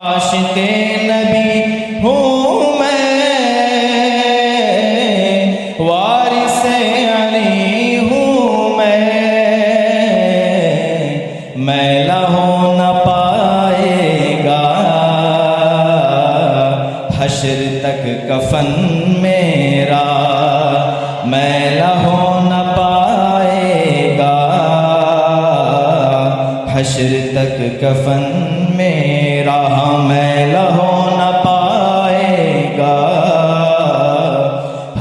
عاشق نبی ہوں میں، وارث علی ہوں میں لہو نہ پائے گا حشر تک کفن میرا، میں لہو نہ پائے گا حشر تک کفن میرا، میں لہو نہ پائے گا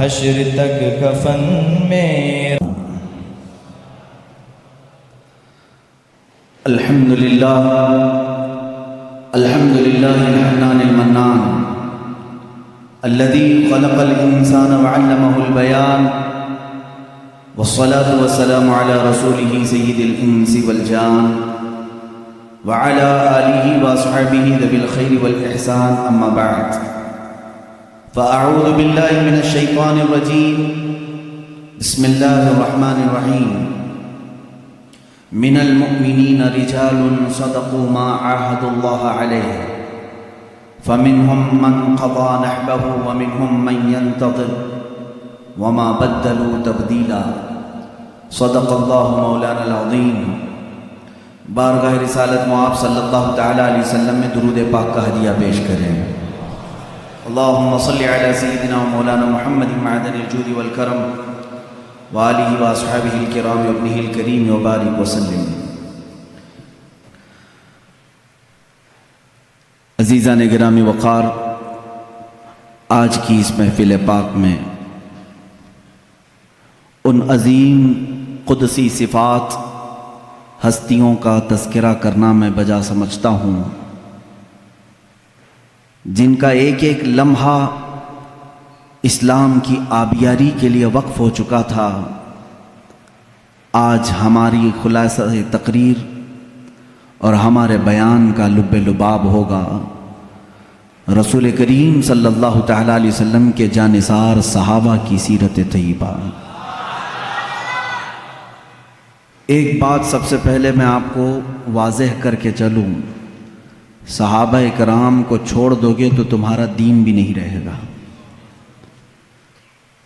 حشر تک کفن میرا۔ الحمدللہ الحنان المنان الذي خلق الإنسان وعلمه البيان، والصلاة والسلام على رسوله سيد الإنس والجان وعلى آله وأصحابه ذوي الخير والإحسان، أما بعد فأعوذ بالله من الشيطان الرجيم، بسم الله الرحمن الرحيم۔ من المؤمنين رجال صدقوا ما عاهدوا الله عليه، فمنهم من قضى نحبه ومنهم من ينتظر وما بدلوا تبديلا، صدق الله مولانا العظيم۔ بارگاہ رسالت معاب صلی اللہ تعالیٰ علیہ وسلم میں درود پاک کا ہدیہ پیش کریں۔ اللہم صلی علی سیدنا و مولانا محمد معدن الجود والکرم وآلہ واصحابہ الکرام وابنہ الکریم وبارک وسلم۔ عزیزان گرامی وقار، آج کی اس محفل پاک میں ان عظیم قدسی صفات ہستیوں کا تذکرہ کرنا میں بجا سمجھتا ہوں جن کا ایک ایک لمحہ اسلام کی آبیاری کے لیے وقف ہو چکا تھا۔ آج ہماری خلاصہ تقریر اور ہمارے بیان کا لب لباب ہوگا رسول کریم صلی اللہ تعالیٰ علیہ وسلم کے جانثار صحابہ کی سیرت طیبہ۔ ایک بات سب سے پہلے میں آپ کو واضح کر کے چلوں، صحابہ کرام کو چھوڑ دو گے تو تمہارا دین بھی نہیں رہے گا۔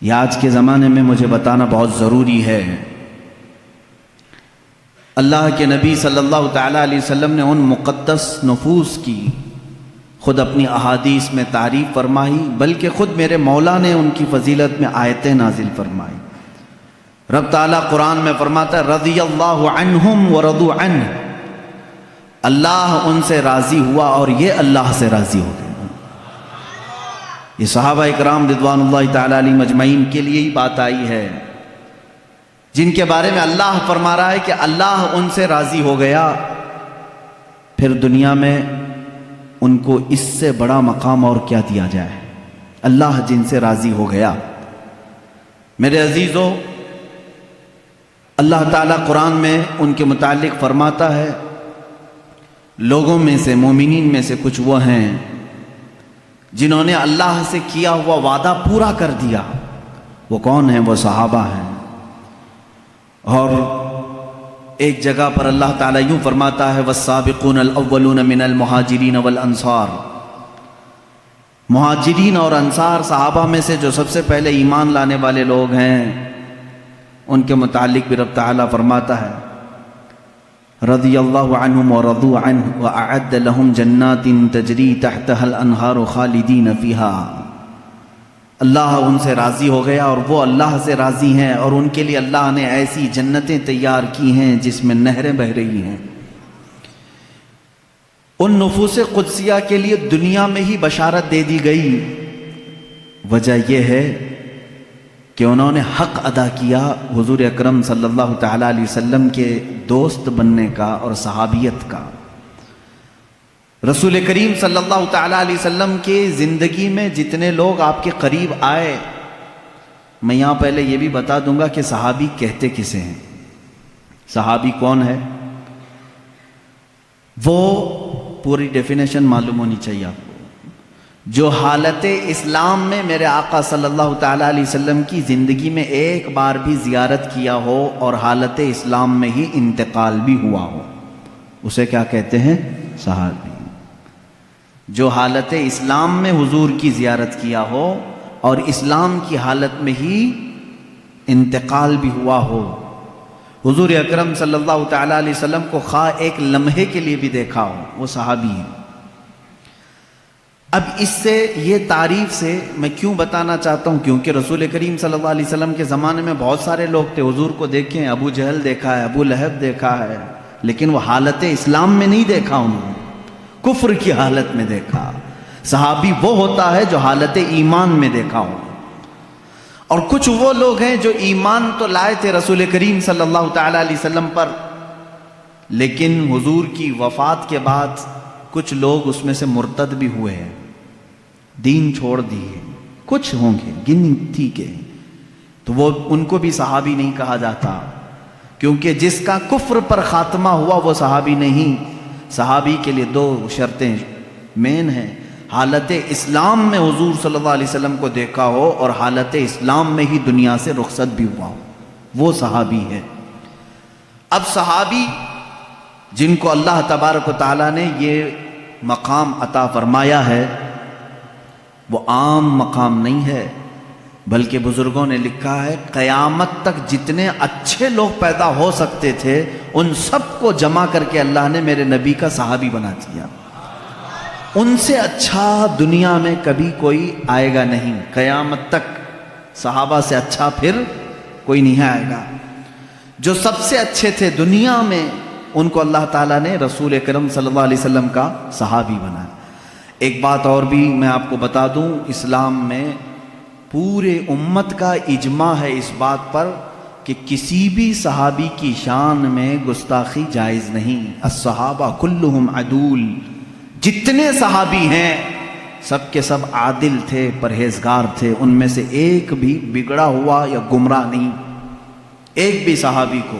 یہ آج کے زمانے میں مجھے بتانا بہت ضروری ہے۔ اللہ کے نبی صلی اللہ تعالیٰ علیہ وسلم نے ان مقدس نفوس کی خود اپنی احادیث میں تعریف فرمائی، بلکہ خود میرے مولا نے ان کی فضیلت میں آیتیں نازل فرمائی۔ رب تعالیٰ قرآن میں فرماتا ہے رضی اللہ عنہم ورضوا عنہ، اللہ ان سے راضی ہوا اور یہ اللہ سے راضی ہو گئے۔ یہ صحابہ اکرام رضوان اللہ تعالیٰ علیہم اجمعین کے لیے ہی بات آئی ہے، جن کے بارے میں اللہ فرما رہا ہے کہ اللہ ان سے راضی ہو گیا، پھر دنیا میں ان کو اس سے بڑا مقام اور کیا دیا جائے۔ اللہ جن سے راضی ہو گیا۔ میرے عزیزو، اللہ تعالیٰ قرآن میں ان کے متعلق فرماتا ہے لوگوں میں سے، مومنین میں سے کچھ وہ ہیں جنہوں نے اللہ سے کیا ہوا وعدہ پورا کر دیا۔ وہ کون ہیں؟ وہ صحابہ ہیں۔ اور ایک جگہ پر اللہ تعالیٰ یوں فرماتا ہے والسابقون الاولون من المہاجرین والانصار، مہاجرین اور انصار صحابہ میں سے جو سب سے پہلے ایمان لانے والے لوگ ہیں، ان کے متعلق بھی رب تعالیٰ فرماتا ہے رضی اللہ عنہم ورضوا عنہ وأعد لهم جنات تجری تحتها الانہار خالدین فیہا۔ اللہ ان سے راضی ہو گیا اور وہ اللہ سے راضی ہیں، اور ان کے لیے اللہ نے ایسی جنتیں تیار کی ہیں جس میں نہریں بہہ رہی ہیں۔ ان نفوس قدسیہ کے لیے دنیا میں ہی بشارت دے دی گئی۔ وجہ یہ ہے کہ انہوں نے حق ادا کیا حضور اکرم صلی اللہ تعالیٰ علیہ وسلم کے دوست بننے کا اور صحابیت کا۔ رسول کریم صلی اللہ تعالیٰ علیہ وسلم کے زندگی میں جتنے لوگ آپ کے قریب آئے، میں یہاں پہلے یہ بھی بتا دوں گا کہ صحابی کہتے کسے ہیں۔ صحابی کون ہے؟ وہ پوری ڈیفینیشن معلوم ہونی چاہیے آپ کو۔ جو حالت اسلام میں میرے آقا صلی اللہ تعالیٰ علیہ وسلم کی زندگی میں ایک بار بھی زیارت کیا ہو اور حالت اسلام میں ہی انتقال بھی ہوا ہو، اسے کیا کہتے ہیں؟ صحابی۔ جو حالت اسلام میں حضور کی زیارت کیا ہو اور اسلام کی حالت میں ہی انتقال بھی ہوا ہو. حضور اکرم صلی اللہ تعالیٰ علیہ وسلم کو خواہ ایک لمحے کے لیے بھی دیکھا ہو، وہ صحابی ہیں. اب اس سے یہ تعریف سے میں کیوں بتانا چاہتا ہوں، کیونکہ رسول کریم صلی اللہ علیہ وسلم کے زمانے میں بہت سارے لوگ تھے. حضور کو دیکھیں، ابو جہل دیکھا ہے، ابو لہب دیکھا ہے، لیکن وہ حالت اسلام میں نہیں دیکھا، انہوں نے کفر کی حالت میں دیکھا. صحابی وہ ہوتا ہے جو حالت ایمان میں دیکھا ہو. اور کچھ وہ لوگ ہیں جو ایمان تو لائے تھے رسول کریم صلی اللہ تعالیٰ علیہ وسلم پر، لیکن حضور کی وفات کے بعد کچھ لوگ اس میں سے مرتد بھی ہوئے ہیں، دین چھوڑ دیے. کچھ ہوں گے گنتی کے، تو وہ ان کو بھی صحابی نہیں کہا جاتا، کیونکہ جس کا کفر پر خاتمہ ہوا وہ صحابی نہیں. صحابی کے لیے دو شرطیں مین ہیں: حالت اسلام میں حضور صلی اللہ علیہ وسلم کو دیکھا ہو اور حالت اسلام میں ہی دنیا سے رخصت بھی ہوا ہو، وہ صحابی ہے. اب صحابی جن کو اللہ تبارک و تعالیٰ نے یہ مقام عطا فرمایا ہے، وہ عام مقام نہیں ہے، بلکہ بزرگوں نے لکھا ہے قیامت تک جتنے اچھے لوگ پیدا ہو سکتے تھے ان سب کو جمع کر کے اللہ نے میرے نبی کا صحابی بنا دیا. ان سے اچھا دنیا میں کبھی کوئی آئے گا نہیں، قیامت تک صحابہ سے اچھا پھر کوئی نہیں آئے گا. جو سب سے اچھے تھے دنیا میں ان کو اللہ تعالیٰ نے رسول اکرم صلی اللہ علیہ وسلم کا صحابی بنایا. ایک بات اور بھی میں آپ کو بتا دوں، اسلام میں پورے امت کا اجماع ہے اس بات پر کہ کسی بھی صحابی کی شان میں گستاخی جائز نہیں. الصحابہ کلہم عدول، جتنے صحابی ہیں سب کے سب عادل تھے، پرہیزگار تھے، ان میں سے ایک بھی بگڑا ہوا یا گمراہ نہیں، ایک بھی صحابی کو.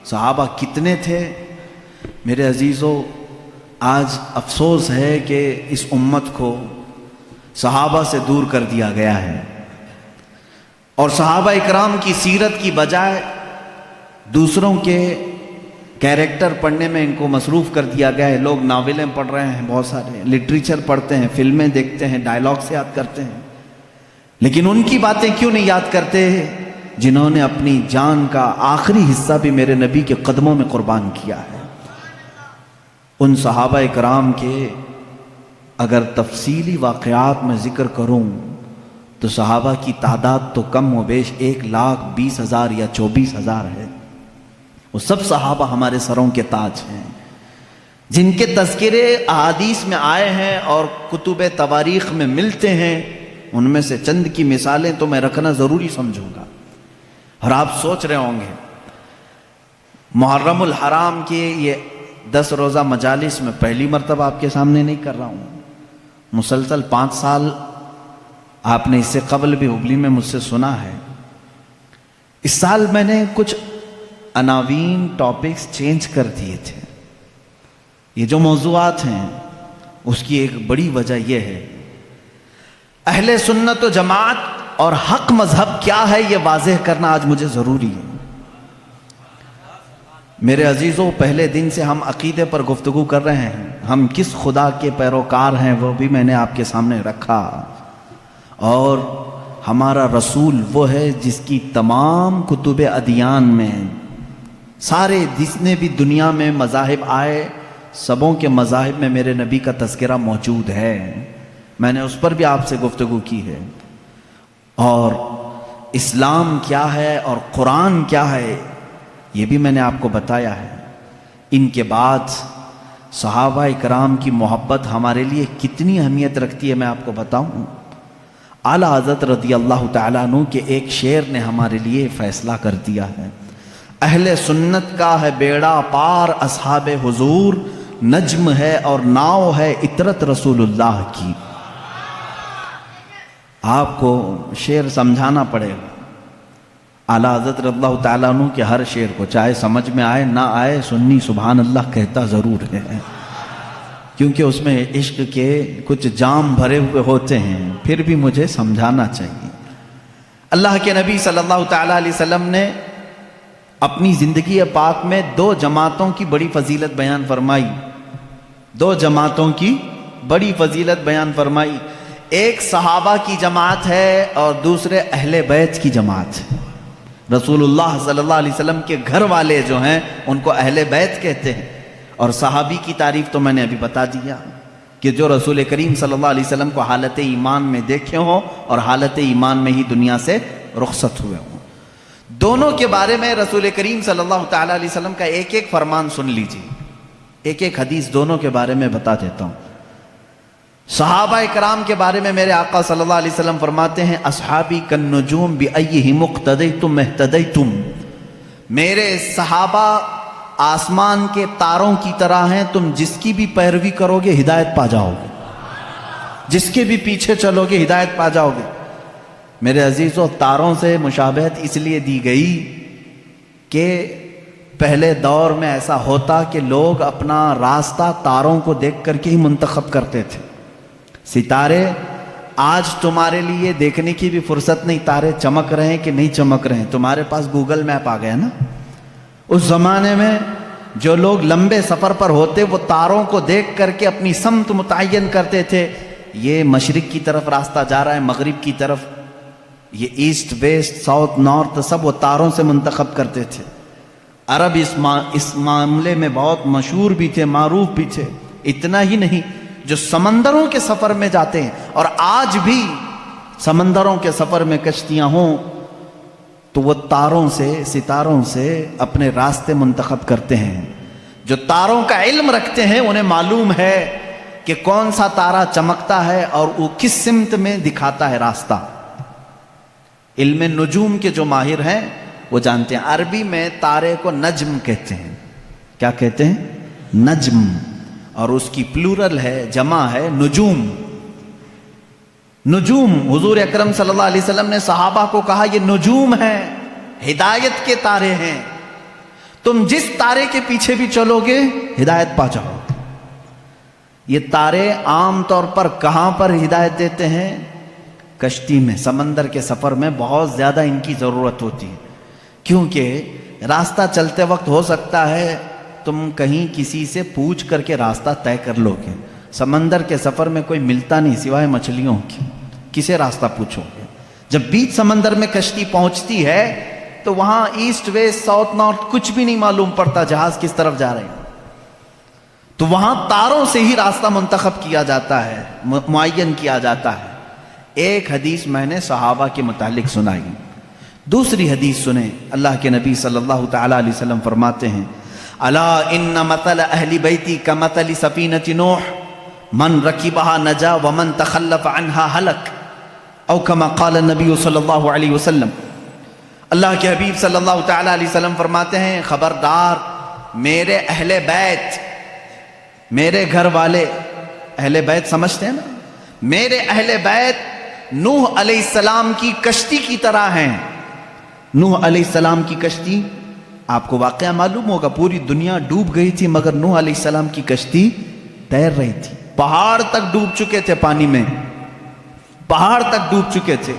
صحابہ کتنے تھے میرے عزیزو؟ آج افسوس ہے کہ اس امت کو صحابہ سے دور کر دیا گیا ہے، اور صحابہ اکرام کی سیرت کی بجائے دوسروں کے کیریکٹر پڑھنے میں ان کو مصروف کر دیا گیا ہے. لوگ ناولیں پڑھ رہے ہیں، بہت سارے لٹریچر پڑھتے ہیں، فلمیں دیکھتے ہیں، ڈائلاگس یاد کرتے ہیں، لیکن ان کی باتیں کیوں نہیں یاد کرتے جنہوں نے اپنی جان کا آخری حصہ بھی میرے نبی کے قدموں میں قربان کیا ہے. ان صحابہ اکرام کے اگر تفصیلی واقعات میں ذکر کروں تو صحابہ کی تعداد تو کم و بیش 1,20,000 یا 24,000 ہے. وہ سب صحابہ ہمارے سروں کے تاج ہیں، جن کے تذکرے احادیث میں آئے ہیں اور کتب تواریخ میں ملتے ہیں. ان میں سے چند کی مثالیں تو میں رکھنا ضروری سمجھوں گا. اور آپ سوچ رہے ہوں گے محرم الحرام کے یہ 10 روزہ مجالس میں پہلی مرتبہ آپ کے سامنے نہیں کر رہا ہوں. مسلسل 5 سال آپ نے اس سے قبل بھی ہبلی میں مجھ سے سنا ہے. اس سال میں نے کچھ عناوین ٹاپکس چینج کر دیے تھے. یہ جو موضوعات ہیں اس کی ایک بڑی وجہ یہ ہے، اہل سنت و جماعت اور حق مذہب کیا ہے یہ واضح کرنا آج مجھے ضروری ہے. میرے عزیزوں، پہلے دن سے ہم عقیدے پر گفتگو کر رہے ہیں. ہم کس خدا کے پیروکار ہیں وہ بھی میں نے آپ کے سامنے رکھا، اور ہمارا رسول وہ ہے جس کی تمام کتب ادیان میں، سارے جتنے بھی دنیا میں مذاہب آئے سبوں کے مذاہب میں میرے نبی کا تذکرہ موجود ہے. میں نے اس پر بھی آپ سے گفتگو کی ہے. اور اسلام کیا ہے اور قرآن کیا ہے یہ بھی میں نے آپ کو بتایا ہے. ان کے بعد صحابہ اکرام کی محبت ہمارے لیے کتنی اہمیت رکھتی ہے میں آپ کو بتاؤں. اعلیٰ حضرت رضی اللہ تعالیٰ عنہ کے ایک شعر نے ہمارے لیے فیصلہ کر دیا ہے. اہل سنت کا ہے بیڑا پار اصحاب حضور، نجم ہے اور ناؤ ہے اطرت رسول اللہ کی. آپ کو شعر سمجھانا پڑے گا. اعلیٰ حضرت رضی اللہ تعالیٰ عنہ کے ہر شعر کو چاہے سمجھ میں آئے نہ آئے سنی سبحان اللہ کہتا ضرور ہے، کیونکہ اس میں عشق کے کچھ جام بھرے ہوئے ہوتے ہیں، پھر بھی مجھے سمجھانا چاہیے. اللہ کے نبی صلی اللہ تعالیٰ علیہ وسلم نے اپنی زندگی پاک میں 2 جماعتوں کی بڑی فضیلت بیان فرمائی. 2 جماعتوں کی بڑی فضیلت بیان فرمائی. ایک صحابہ کی جماعت ہے اور دوسرے اہل بیت کی جماعت ہے. رسول اللہ صلی اللہ علیہ وسلم کے گھر والے جو ہیں ان کو اہل بیت کہتے ہیں. اور صحابی کی تعریف تو میں نے ابھی بتا دیا کہ جو رسول کریم صلی اللہ علیہ وسلم کو حالت ایمان میں دیکھے ہوں اور حالت ایمان میں ہی دنیا سے رخصت ہوئے ہوں. دونوں کے بارے میں رسول کریم صلی اللہ تعالی علیہ وسلم کا ایک ایک فرمان سن لیجیے. ایک ایک حدیث دونوں کے بارے میں بتا دیتا ہوں. صحابہ کرام کے بارے میں میرے آقا صلی اللہ علیہ وسلم فرماتے ہیں اصحابی کالنجوم بأیہم اقتدیتم اہتدیتم. میرے صحابہ آسمان کے تاروں کی طرح ہیں، تم جس کی بھی پیروی کرو گے ہدایت پا جاؤ گے، جس کے بھی پیچھے چلو گے ہدایت پا جاؤ گے. میرے عزیزو، تاروں سے مشابہت اس لیے دی گئی کہ پہلے دور میں ایسا ہوتا کہ لوگ اپنا راستہ تاروں کو دیکھ کر کے ہی منتخب کرتے تھے. ستارے آج تمہارے لیے دیکھنے کی بھی فرصت نہیں تارے چمک رہے ہیں کہ نہیں چمک رہے ہیں، تمہارے پاس گوگل میپ آ گیا نا. اس زمانے میں جو لوگ لمبے سفر پر ہوتے وہ تاروں کو دیکھ کر کے اپنی سمت متعین کرتے تھے. یہ مشرق کی طرف راستہ جا رہا ہے، مغرب کی طرف، یہ ایسٹ ویسٹ ساؤتھ نارتھ سب وہ تاروں سے منتخب کرتے تھے. عرب اس معاملے میں بہت مشہور بھی تھے، معروف بھی تھے. اتنا ہی نہیں، جو سمندروں کے سفر میں جاتے ہیں، اور آج بھی سمندروں کے سفر میں کشتیاں ہوں تو وہ تاروں سے، ستاروں سے اپنے راستے منتخب کرتے ہیں. جو تاروں کا علم رکھتے ہیں انہیں معلوم ہے کہ کون سا تارا چمکتا ہے اور وہ کس سمت میں دکھاتا ہے راستہ. علم نجوم کے جو ماہر ہیں وہ جانتے ہیں. عربی میں تارے کو نجم کہتے ہیں. کیا کہتے ہیں؟ نجم. اور اس کی پلورل ہے، جمع ہے نجوم. نجوم، حضور اکرم صلی اللہ علیہ وسلم نے صحابہ کو کہا یہ نجوم ہیں، ہدایت کے تارے ہیں، تم جس تارے کے پیچھے بھی چلو گے ہدایت پا جاؤ. یہ تارے عام طور پر کہاں پر ہدایت دیتے ہیں؟ کشتی میں، سمندر کے سفر میں بہت زیادہ ان کی ضرورت ہوتی ہے. کیونکہ راستہ چلتے وقت ہو سکتا ہے تم کہیں کسی سے پوچھ کر کے راستہ طے کر لو گے. سمندر کے سفر میں کوئی ملتا نہیں سوائے مچھلیوں کی، کسے راستہ پوچھو گے؟ جب بیچ سمندر میں کشتی پہنچتی ہے تو وہاں ایسٹ ویسٹ ساؤتھ نارتھ کچھ بھی نہیں معلوم پڑتا، جہاز کس طرف جا رہے ہیں. تو وہاں تاروں سے ہی راستہ منتخب کیا جاتا ہے، معین کیا جاتا ہے. ایک حدیث میں نے صحابہ کے متعلق سنائی. دوسری حدیث سنیں. اللہ کے نبی صلی اللہ تعالی علیہ وسلم فرماتے ہیں الا ان مثل اہل بیتی کمثل سفینۃ نوح من رکبها نجا ومن تخلف عنها ہلک او کما قال النبی صلی اللہ علیہ وسلم. اللہ کے حبیب صلی اللہ تعالی علیہ وسلم فرماتے ہیں خبردار، میرے اہل بیت، میرے گھر والے، اہل بیت سمجھتے ہیں نا، میرے اہل بیت نوح علیہ السلام کی کشتی کی طرح ہیں. نوح علیہ السلام کی کشتی، آپ کو واقعہ معلوم ہوگا، پوری دنیا ڈوب گئی تھی مگر نوح علیہ السلام کی کشتی تیر رہی تھی. پہاڑ تک ڈوب چکے تھے، پانی میں پہاڑ تک ڈوب چکے تھے،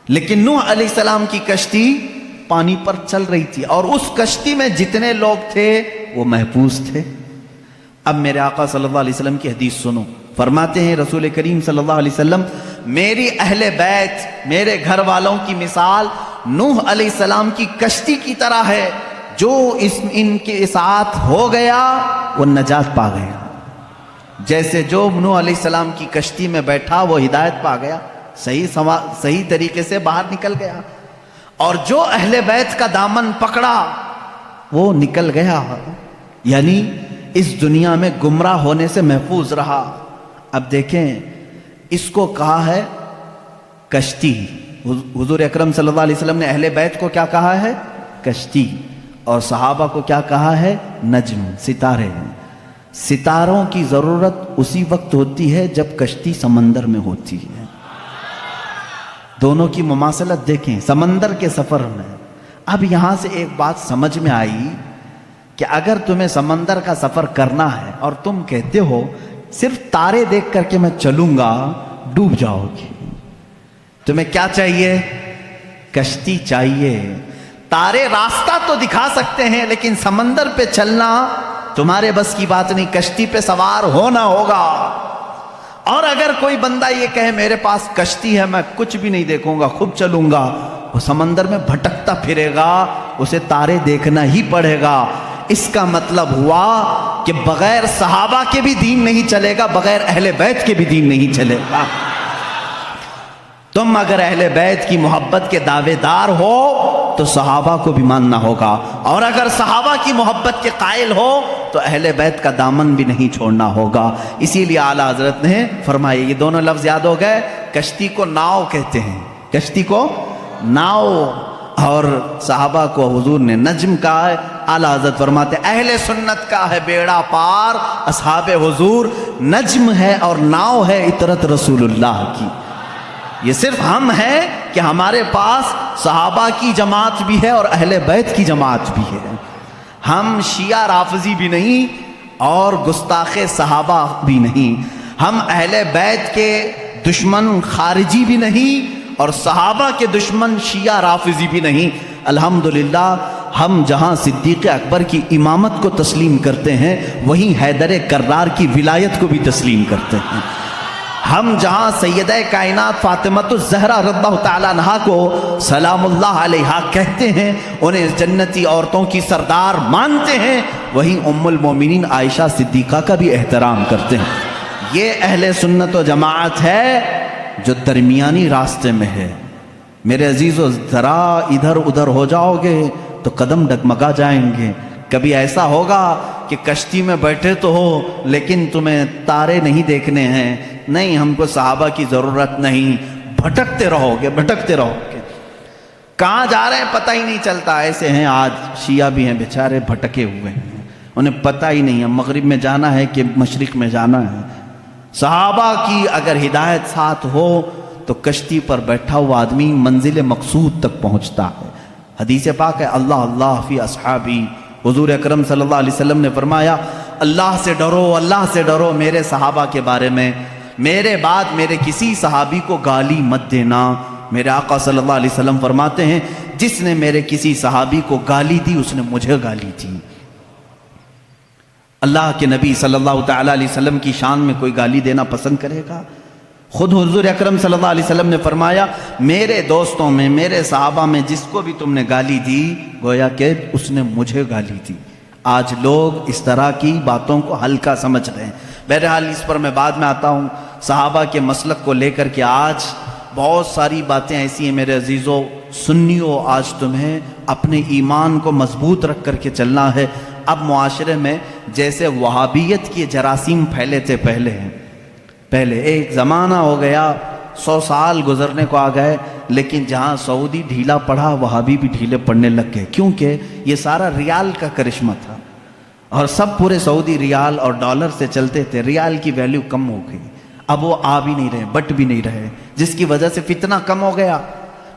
لیکن نوح علیہ السلام کی کشتی پانی پر چل رہی تھی، اور اس کشتی میں جتنے لوگ تھے وہ محفوظ تھے. اب میرے آقا صلی اللہ علیہ وسلم کی حدیث سنو. فرماتے ہیں رسول کریم صلی اللہ علیہ وسلم میری اہل بیت، میرے گھر والوں کی مثال نوح علیہ السلام کی کشتی کی طرح ہے. جو ان کے ساتھ ہو گیا وہ نجات پا گیا. جیسے جو نوح علیہ السلام کی کشتی میں بیٹھا وہ ہدایت پا گیا، صحیح طریقے سے باہر نکل گیا، اور جو اہل بیت کا دامن پکڑا وہ نکل گیا، یعنی اس دنیا میں گمراہ ہونے سے محفوظ رہا. اب دیکھیں، اس کو کہا ہے کشتی. حضور اکرم صلی اللہ علیہ وسلم نے اہل بیت کو کیا کہا ہے؟ کشتی. اور صحابہ کو کیا کہا ہے؟ نجم، ستارے. ستاروں کی ضرورت اسی وقت ہوتی ہے جب کشتی سمندر میں ہوتی ہے. دونوں کی مماثلت دیکھیں سمندر کے سفر میں. اب یہاں سے ایک بات سمجھ میں آئی کہ اگر تمہیں سمندر کا سفر کرنا ہے اور تم کہتے ہو صرف تارے دیکھ کر کے میں چلوں گا، ڈوب جاؤ گی. تمہیں کیا چاہیے؟ کشتی چاہیے. تارے راستہ تو دکھا سکتے ہیں لیکن سمندر پہ چلنا تمہارے بس کی بات نہیں. کشتی پہ سوار ہونا ہوگا. اور اگر کوئی بندہ یہ کہے میرے پاس کشتی ہے میں کچھ بھی نہیں دیکھوں گا خود چلوں گا، وہ سمندر میں بھٹکتا پھرے گا، اسے تارے دیکھنا ہی پڑے گا۔ اس کا مطلب ہوا کہ بغیر صحابہ کے بھی دین نہیں چلے گا، بغیر اہل بیت کے بھی دین نہیں چلے گا۔ تم اگر اہل بیت کی محبت کے دعوے دار ہو تو صحابہ کو بھی ماننا ہوگا، اور اگر صحابہ کی محبت کے قائل ہو تو اہل بیت کا دامن بھی نہیں چھوڑنا ہوگا۔ اسی لیے اعلیٰ حضرت نے فرمایا، یہ دونوں لفظ یاد ہو گئے، کشتی کو ناؤ کہتے ہیں، کشتی کو ناؤ، اور صحابہ کو حضور نے نجم کہا ہے۔ اعلیٰ حضرت فرماتے ہیں اہل سنت کا ہے بیڑا پار، اصحاب حضور نجم ہے اور ناؤ ہے اطرت رسول اللہ کی۔ یہ صرف ہم ہیں کہ ہمارے پاس صحابہ کی جماعت بھی ہے اور اہل بیت کی جماعت بھی ہے۔ ہم شیعہ رافضی بھی نہیں اور گستاخ صحابہ بھی نہیں، ہم اہل بیت کے دشمن خارجی بھی نہیں اور صحابہ کے دشمن شیعہ رافضی بھی نہیں۔ الحمدللہ ہم جہاں صدیق اکبر کی امامت کو تسلیم کرتے ہیں وہیں حیدر کرار کی ولایت کو بھی تسلیم کرتے ہیں۔ ہم جہاں سیدہ کائنات فاطمۃ الزہرا رضی اللہ تعالیٰ عنہا کو سلام اللہ علیہا کہتے ہیں، انہیں جنتی عورتوں کی سردار مانتے ہیں، وہیں ام المومنین عائشہ صدیقہ کا بھی احترام کرتے ہیں۔ یہ اہل سنت و جماعت ہے جو درمیانی راستے میں ہے۔ میرے عزیزو، ذرا ادھر ادھر ہو جاؤ گے تو قدم ڈگمگا جائیں گے۔ کبھی ایسا ہوگا کہ کشتی میں بیٹھے تو ہو لیکن تمہیں تارے نہیں دیکھنے ہیں، نہیں ہم کو صحابہ کی ضرورت نہیں، بھٹکتے رہو گے بھٹکتے رہو گے، کہاں جا رہے ہیں پتہ ہی نہیں چلتا۔ ایسے ہیں آج شیعہ بھی ہیں بیچارے بھٹکے ہوئے ہیں، انہیں پتہ ہی نہیں ہے مغرب میں جانا ہے کہ مشرق میں جانا ہے۔ صحابہ کی اگر ہدایت ساتھ ہو تو کشتی پر بیٹھا ہوا آدمی منزل مقصود تک پہنچتا ہے۔ حدیث پاک ہے اللہ اللہ فی اصحابی، حضور اکرم صلی اللہ علیہ وسلم نے فرمایا اللہ سے ڈرو، اللہ سے ڈرو میرے صحابہ کے بارے میں، میرے بعد میرے کسی صحابی کو گالی مت دینا۔ میرے آقا صلی اللہ علیہ وسلم فرماتے ہیں جس نے میرے کسی صحابی کو گالی دی اس نے مجھے گالی دی۔ اللہ کے نبی صلی اللہ تعالیٰ علیہ وسلم کی شان میں کوئی گالی دینا پسند کرے گا؟ خود حضور اکرم صلی اللہ علیہ وسلم نے فرمایا میرے دوستوں میں میرے صحابہ میں جس کو بھی تم نے گالی دی گویا کہ اس نے مجھے گالی دی۔ آج لوگ اس طرح کی باتوں کو ہلکا سمجھ رہے ہیں۔ بہرحال اس پر میں بعد میں آتا ہوں۔ صحابہ کے مسلک کو لے کر کے آج بہت ساری باتیں ایسی ہیں میرے عزیزو، سنیو آج تمہیں اپنے ایمان کو مضبوط رکھ کر کے چلنا ہے۔ اب معاشرے میں جیسے وہابیت کے جراثیم پھیلے تھے پہلے ایک زمانہ ہو گیا، 100 سال گزرنے کو آ گئے، لیکن جہاں سعودی ڈھیلا پڑا وہابی بھی ڈھیلے پڑنے لگ گئے، کیونکہ یہ سارا ریال کا کرشمہ تھا اور سب پورے سعودی ریال اور ڈالر سے چلتے تھے۔ ریال کی ویلیو کم ہو گئی، اب وہ آ بھی نہیں رہے بٹ بھی نہیں رہے، جس کی وجہ سے فتنہ کم ہو گیا۔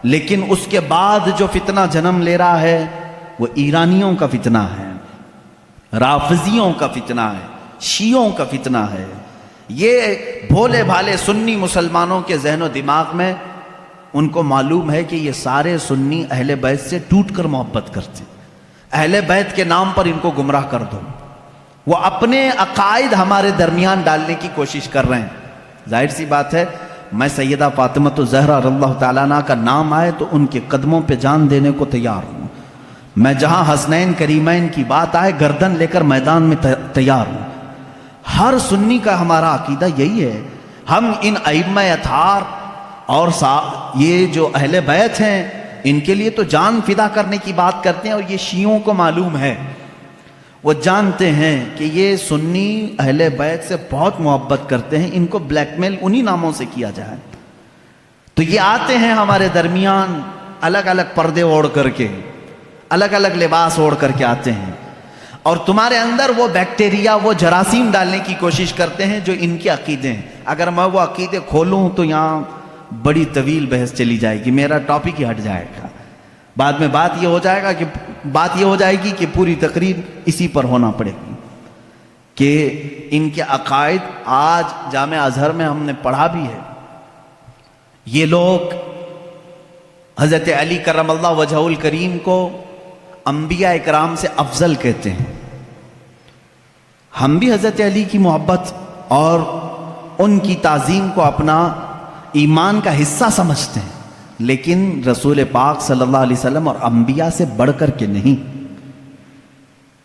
لیکن اس کے بعد جو فتنہ جنم لے رہا ہے وہ ایرانیوں کا فتنہ ہے، رافضیوں کا فتنہ ہے، شیعوں کا فتنہ ہے۔ یہ بھولے بھالے سنی مسلمانوں کے ذہن و دماغ میں ان کو معلوم ہے کہ یہ سارے سنی اہل بیت سے ٹوٹ کر محبت کرتے، اہل بیت کے نام پر ان کو گمراہ کر دو۔ وہ اپنے عقائد ہمارے درمیان ڈالنے کی کوشش کر رہے ہیں۔ ظاہر سی بات ہے میں سیدہ فاطمۃ الزہرا رضی اللہ تعالیٰ عنہ کا نام آئے تو ان کے قدموں پہ جان دینے کو تیار ہوں۔ میں جہاں حسنین کریمین کی بات آئے گردن لے کر میدان میں تیار ہوں۔ ہر سنی کا ہمارا عقیدہ یہی ہے، ہم ان ائمہ اطہار اور یہ جو اہل بیت ہیں ان کے لیے تو جان فدا کرنے کی بات کرتے ہیں، اور یہ شیعوں کو معلوم ہے، وہ جانتے ہیں کہ یہ سنی اہل بیت سے بہت محبت کرتے ہیں، ان کو بلیک میل انہی ناموں سے کیا جائے۔ تو یہ آتے ہیں ہمارے درمیان الگ الگ پردے اوڑھ کر کے، الگ الگ لباس اوڑھ کر کے آتے ہیں، اور تمہارے اندر وہ بیکٹیریا وہ جراثیم ڈالنے کی کوشش کرتے ہیں جو ان کے عقیدے ہیں۔ اگر میں وہ عقیدے کھولوں تو یہاں بڑی طویل بحث چلی جائے گی، میرا ٹاپک ہی ہٹ جائے گا۔ بعد میں بات یہ ہو جائے گی کہ پوری تقریر اسی پر ہونا پڑے گی کہ ان کے عقائد آج جامع ازہر میں ہم نے پڑھا بھی ہے۔ یہ لوگ حضرت علی کرم اللہ وجہہ الکریم کو انبیاء اکرام سے افضل کہتے ہیں۔ ہم بھی حضرت علی کی محبت اور ان کی تعظیم کو اپنا ایمان کا حصہ سمجھتے ہیں، لیکن رسول پاک صلی اللہ علیہ وسلم اور انبیاء سے بڑھ کر کے نہیں،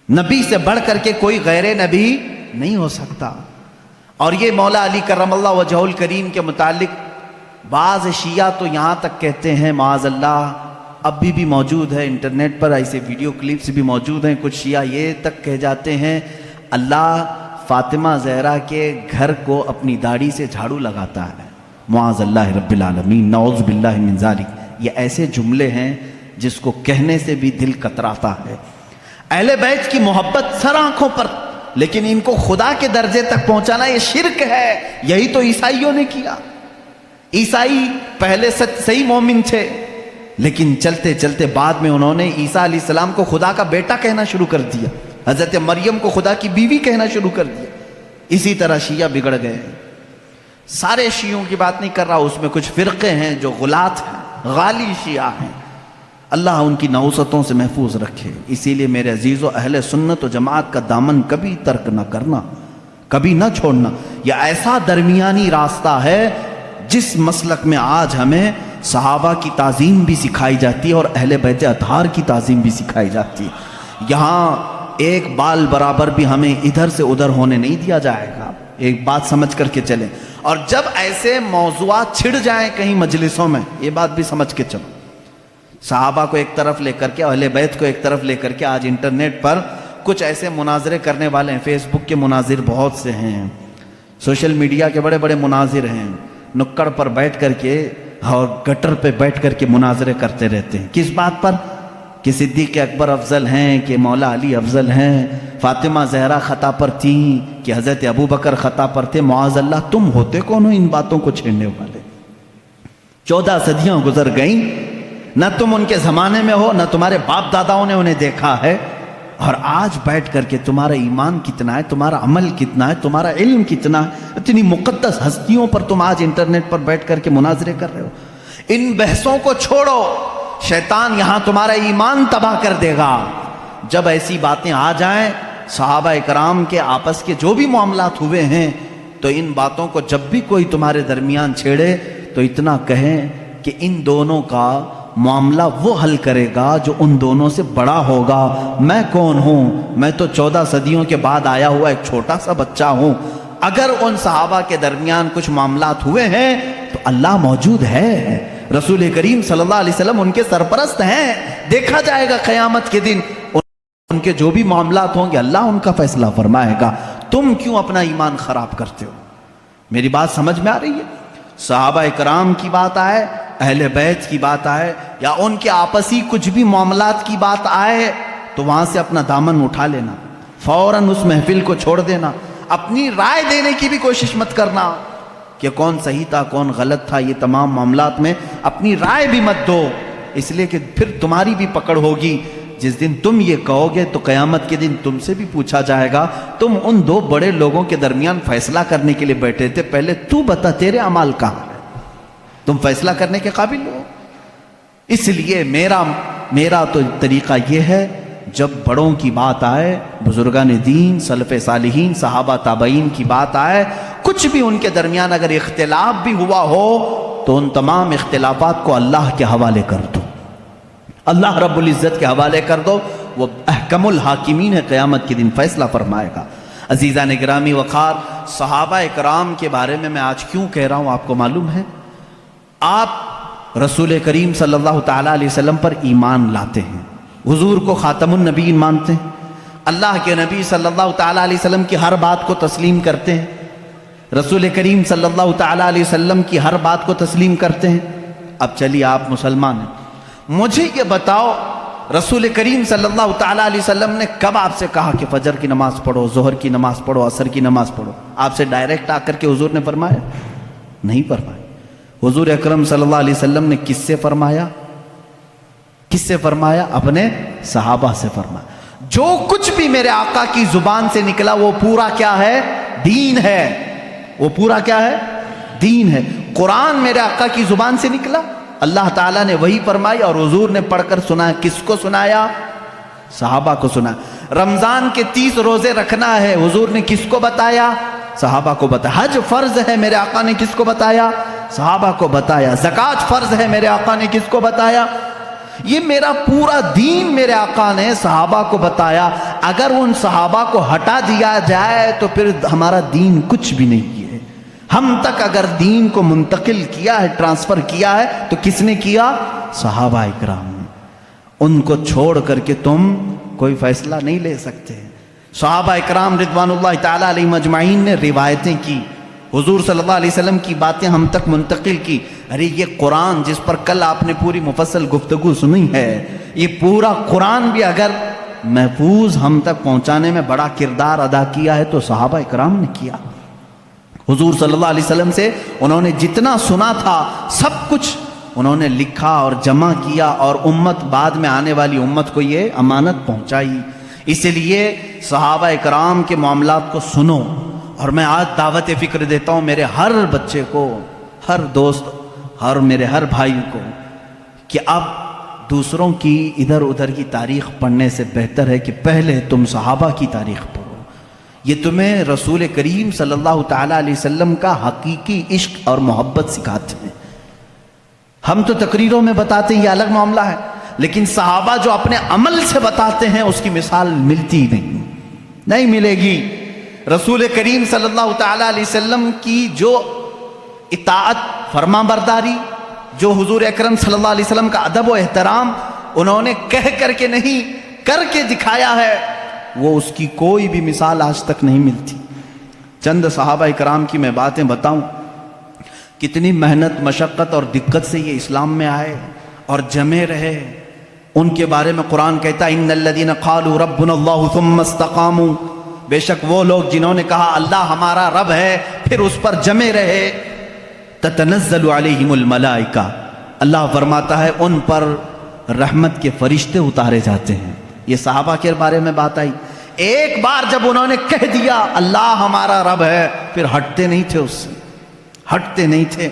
نبی سے بڑھ کر کے کوئی غیر نبی نہیں ہو سکتا۔ اور یہ مولا علی کرم اللہ وجہہ الکریم کے متعلق بعض شیعہ تو یہاں تک کہتے ہیں، معاذ اللہ اب بھی موجود ہے انٹرنیٹ پر ایسے ویڈیو کلپس بھی موجود ہیں، کچھ شیعہ یہ تک کہہ جاتے ہیں اللہ فاطمہ زہرا کے گھر کو اپنی داڑھی سے جھاڑو لگاتا ہے، معاذ اللہ رب العالمین، نعوذ باللہ من ذالک۔ یہ ایسے جملے ہیں جس کو کہنے سے بھی دل کتراتا ہے۔ اہل بیت کی محبت سر آنکھوں پر، لیکن ان کو خدا کے درجے تک پہنچانا یہ شرک ہے۔ یہی تو عیسائیوں نے کیا۔ عیسائی پہلے صحیح مومن تھے، لیکن چلتے چلتے بعد میں انہوں نے عیسیٰ علیہ السلام کو خدا کا بیٹا کہنا شروع کر دیا، حضرت مریم کو خدا کی بیوی کہنا شروع کر دیا۔ اسی طرح شیعہ بگڑ گئے۔ سارے شیعوں کی بات نہیں کر رہا، اس میں کچھ فرقے ہیں جو غلات ہیں، غالی شیعہ ہیں، اللہ ان کی نوستوں سے محفوظ رکھے۔ اسی لیے میرے عزیزو، اہل سنت و جماعت کا دامن کبھی ترک نہ کرنا، کبھی نہ چھوڑنا۔ یہ ایسا درمیانی راستہ ہے جس مسلک میں آج ہمیں صحابہ کی تعظیم بھی سکھائی جاتی ہے اور اہل بیت اطہار کی تعظیم بھی سکھائی جاتی ہے۔ یہاں ایک بال برابر بھی ہمیں ادھر سے ادھر ہونے نہیں دیا جائے گا، ایک بات سمجھ کر کے چلیں۔ اور جب ایسے موضوعات چھڑ جائیں کہیں مجلسوں میں، یہ بات بھی سمجھ کے چلو، صحابہ کو ایک طرف لے کر کے، اہل بیت کو ایک طرف لے کر کے آج انٹرنیٹ پر کچھ ایسے مناظرے کرنے والے ہیں، فیس بک کے مناظر بہت سے ہیں، سوشل میڈیا کے بڑے بڑے مناظر ہیں، نکڑ پر بیٹھ کر کے اور گٹر پہ بیٹھ کر کے مناظرے کرتے رہتے ہیں۔ کس بات پر؟ کہ صدیق اکبر افضل ہیں، کہ مولا علی افضل ہیں، فاطمہ زہرا خطا پر تھیں، کہ حضرت ابو بکر خطا پر تھے۔ معاذ اللہ، تم ہوتے کون ہو ان باتوں کو چھیڑنے والے؟ 14 صدیاں گزر گئیں، نہ تم ان کے زمانے میں ہو، نہ تمہارے باپ داداؤں نے انہیں دیکھا ہے، اور آج بیٹھ کر کے تمہارا ایمان کتنا ہے، تمہارا عمل کتنا ہے، تمہارا علم کتنا ہے، اتنی مقدس ہستیوں پر تم آج انٹرنیٹ پر بیٹھ کر کے مناظرے کر رہے ہو۔ ان بحثوں کو چھوڑو، شیطان یہاں تمہارا ایمان تباہ کر دے گا۔ جب ایسی باتیں آ جائیں، صحابہ اکرام کے آپس کے جو بھی معاملات ہوئے ہیں، تو ان باتوں کو جب بھی کوئی تمہارے درمیان چھیڑے تو اتنا کہیں کہ ان دونوں کا معاملہ وہ حل کرے گا جو ان دونوں سے بڑا ہوگا۔ میں کون ہوں؟ میں تو 14 صدیوں کے بعد آیا ہوا ایک چھوٹا سا بچہ ہوں۔ اگر ان صحابہ کے درمیان کچھ معاملات ہوئے ہیں تو اللہ موجود ہے، رسول کریم صلی اللہ علیہ وسلم ان کے سرپرست ہیں، دیکھا جائے گا قیامت کے دن ان کے جو بھی معاملات ہوں گے اللہ ان کا فیصلہ فرمائے گا۔ تم کیوں اپنا ایمان خراب کرتے ہو؟ میری بات سمجھ میں آ رہی ہے؟ صحابہ اکرام کی بات آئے، اہل بیت کی بات آئے، یا ان کے آپسی کچھ بھی معاملات کی بات آئے، تو وہاں سے اپنا دامن اٹھا لینا، فوراً اس محفل کو چھوڑ دینا، اپنی رائے دینے کی بھی کوشش مت کرنا کہ کون صحیح تھا کون غلط تھا۔ یہ تمام معاملات میں اپنی رائے بھی مت دو، اس لیے کہ پھر تمہاری بھی پکڑ ہوگی۔ جس دن تم یہ کہو گے تو قیامت کے دن تم سے بھی پوچھا جائے گا، تم ان دو بڑے لوگوں کے درمیان فیصلہ کرنے کے لیے بیٹھے تھے، پہلے تو بتا تیرے اعمال کہاں ہے، تم فیصلہ کرنے کے قابل ہو؟ اس لیے میرا تو طریقہ یہ ہے، جب بڑوں کی بات آئے، بزرگان دین، سلف صالحین، صحابہ تابعین کی بات آئے، کچھ بھی ان کے درمیان اگر اختلاف بھی ہوا ہو تو ان تمام اختلافات کو اللہ کے حوالے کر دو، اللہ رب العزت کے حوالے کر دو، وہ احکم الحاکمین ہے، قیامت کے دن فیصلہ فرمائے گا۔ عزیزان گرامی وقار، صحابہ اکرام کے بارے میں آج کیوں کہہ رہا ہوں آپ کو معلوم ہے؟ آپ رسول کریم صلی اللہ تعالیٰ علیہ وسلم پر ایمان لاتے ہیں، حضور کو خاتم النبیین مانتے ہیں، اللہ کے نبی صلی اللہ تعالیٰ علیہ وسلم کی ہر بات کو تسلیم کرتے ہیں، رسول کریم صلی اللہ تعالیٰ علیہ وسلم کی ہر بات کو تسلیم کرتے ہیں۔ اب چلیے آپ مسلمان ہیں، مجھے یہ بتاؤ رسول کریم صلی اللہ تعالیٰ علیہ وسلم نے کب آپ سے کہا کہ فجر کی نماز پڑھو، ظہر کی نماز پڑھو، عصر کی نماز پڑھو؟ آپ سے ڈائریکٹ آ کر کے حضور نے فرمایا؟ نہیں فرمایا۔ حضور اکرم صلی اللہ علیہ وسلم نے کس سے فرمایا؟ کس سے فرمایا؟ اپنے صحابہ سے فرمایا۔ جو کچھ بھی میرے آقا کی زبان سے نکلا وہ پورا کیا ہے؟ دین ہے۔ وہ پورا کیا ہے؟ دین ہے۔ قرآن میرے آقا کی زبان سے نکلا، اللہ تعالیٰ نے وہی فرمائی اور حضور نے پڑھ کر سنایا۔ کس کو سنایا؟ صحابہ کو سنایا۔ رمضان کے 30 روزے رکھنا ہے، حضور نے کس کو بتایا؟ صحابہ کو بتایا. حج فرض ہے میرے آقا نے کس کو بتایا؟ صحابہ کو بتایا. زکوٰۃ فرض ہے میرے آقا نے کس کو بتایا؟ یہ میرا پورا دین میرے آقا نے صحابہ کو بتایا. اگر ان صحابہ کو ہٹا دیا جائے تو پھر ہمارا دین کچھ بھی نہیں ہے. ہم تک اگر دین کو منتقل کیا ہے، ٹرانسفر کیا ہے، تو کس نے کیا؟ صحابہ اکرام نے. ان کو چھوڑ کر کے تم کوئی فیصلہ نہیں لے سکتے. صحابہ اکرام رضوان اللہ تعالیٰ علیہم اجمعین نے روایتیں کی، حضور صلی اللہ علیہ وسلم کی باتیں ہم تک منتقل کی. ارے یہ قرآن جس پر کل آپ نے پوری مفصل گفتگو سنی ہے، یہ پورا قرآن بھی اگر محفوظ ہم تک پہنچانے میں بڑا کردار ادا کیا ہے تو صحابہ اکرام نے کیا. حضور صلی اللہ علیہ وسلم سے انہوں نے جتنا سنا تھا سب کچھ انہوں نے لکھا اور جمع کیا، اور امت بعد میں آنے والی امت کو یہ امانت پہنچائی. اسی لیے صحابہ اکرام کے معاملات کو سنو. اور میں آج دعوت فکر دیتا ہوں میرے ہر بچے کو، ہر دوست اور میرے ہر بھائی کو، کہ اب دوسروں کی ادھر ادھر کی تاریخ پڑھنے سے بہتر ہے کہ پہلے تم صحابہ کی تاریخ پڑھو. یہ تمہیں رسول کریم صلی اللہ تعالیٰ علیہ وسلم کا حقیقی عشق اور محبت سکھاتے ہیں. ہم تو تقریروں میں بتاتے ہیں، یہ الگ معاملہ ہے، لیکن صحابہ جو اپنے عمل سے بتاتے ہیں اس کی مثال ملتی نہیں ملے گی. رسول کریم صلی اللہ تعالیٰ علیہ وسلم کی جو اطاعت، فرما برداری، جو حضور اکرم صلی اللہ علیہ وسلم کا ادب و احترام انہوں نے کہہ کر کے نہیں کر کے دکھایا ہے، وہ اس کی کوئی بھی مثال آج تک نہیں ملتی. چند صحابہ اکرام کی میں باتیں بتاؤں، کتنی محنت، مشقت اور دقت سے یہ اسلام میں آئے اور جمے رہے. ان کے بارے میں قرآن کہتا ہے ان الذین قالوا ربنا اللہ ثم استقاموا، بے شک وہ لوگ جنہوں نے کہا اللہ ہمارا رب ہے پھر اس پر جمے رہے. تتنزل علیہم الملائکہ، اللہ فرماتا ہے ان پر رحمت کے فرشتے اتارے جاتے ہیں. یہ صحابہ کے بارے میں بات آئی. ایک بار جب انہوں نے کہہ دیا اللہ ہمارا رب ہے پھر ہٹتے نہیں تھے، اس سے ہٹتے نہیں تھے.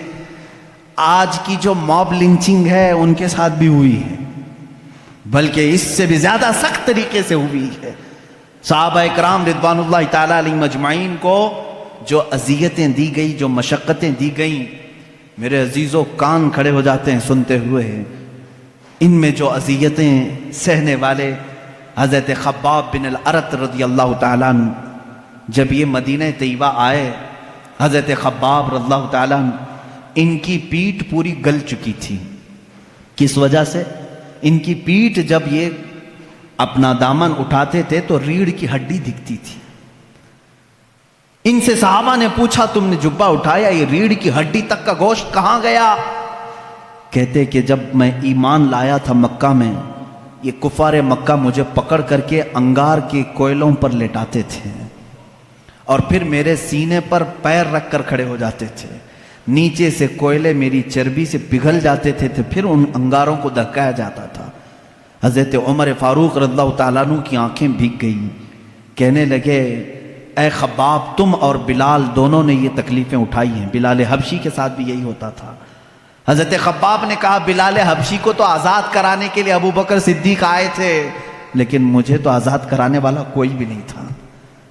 آج کی جو موب لنچنگ ہے ان کے ساتھ بھی ہوئی ہے، بلکہ اس سے بھی زیادہ سخت طریقے سے ہوئی ہے. صحابہ اکرام رضوان اللہ تعالیٰ علیہم اجمعین کو جو اذیتیں دی گئی، جو مشقتیں دی گئیں، میرے عزیزوں کان کھڑے ہو جاتے ہیں سنتے ہوئے. ان میں جو اذیتیں سہنے والے حضرت خباب بن الارت رضی اللہ تعالیٰ عنہ، جب یہ مدینہ طیبہ آئے، حضرت خباب رضی اللہ تعالیٰ عنہ، ان کی پیٹھ پوری گل چکی تھی. کس وجہ سے؟ ان کی پیٹھ جب یہ اپنا دامن اٹھاتے تھے تو ریڑھ کی ہڈی دکھتی تھی. ان سے صحابہ نے پوچھا تم نے جبہ اٹھایا، یہ ریڑھ کی ہڈی تک کا گوشت کہاں گیا؟ کہتے کہ جب میں ایمان لایا تھا مکہ میں، یہ کفار مکہ مجھے پکڑ کر کے انگار کے کوئلوں پر لٹاتے تھے اور پھر میرے سینے پر پیر رکھ کر کھڑے ہو جاتے تھے. نیچے سے کوئلے میری چربی سے پگھل جاتے تھے تو پھر ان انگاروں کو دھکایا جاتا تھا. حضرت عمر فاروق رضی اللہ تعالیٰ عنہ کی آنکھیں بھیگ گئیں. کہنے لگے اے خباب، تم اور بلال دونوں نے یہ تکلیفیں اٹھائی ہیں. بلال حبشی کے ساتھ بھی یہی ہوتا تھا. حضرت خباب نے کہا بلال حبشی کو تو آزاد کرانے کے لیے ابو بکر صدیق آئے تھے، لیکن مجھے تو آزاد کرانے والا کوئی بھی نہیں تھا.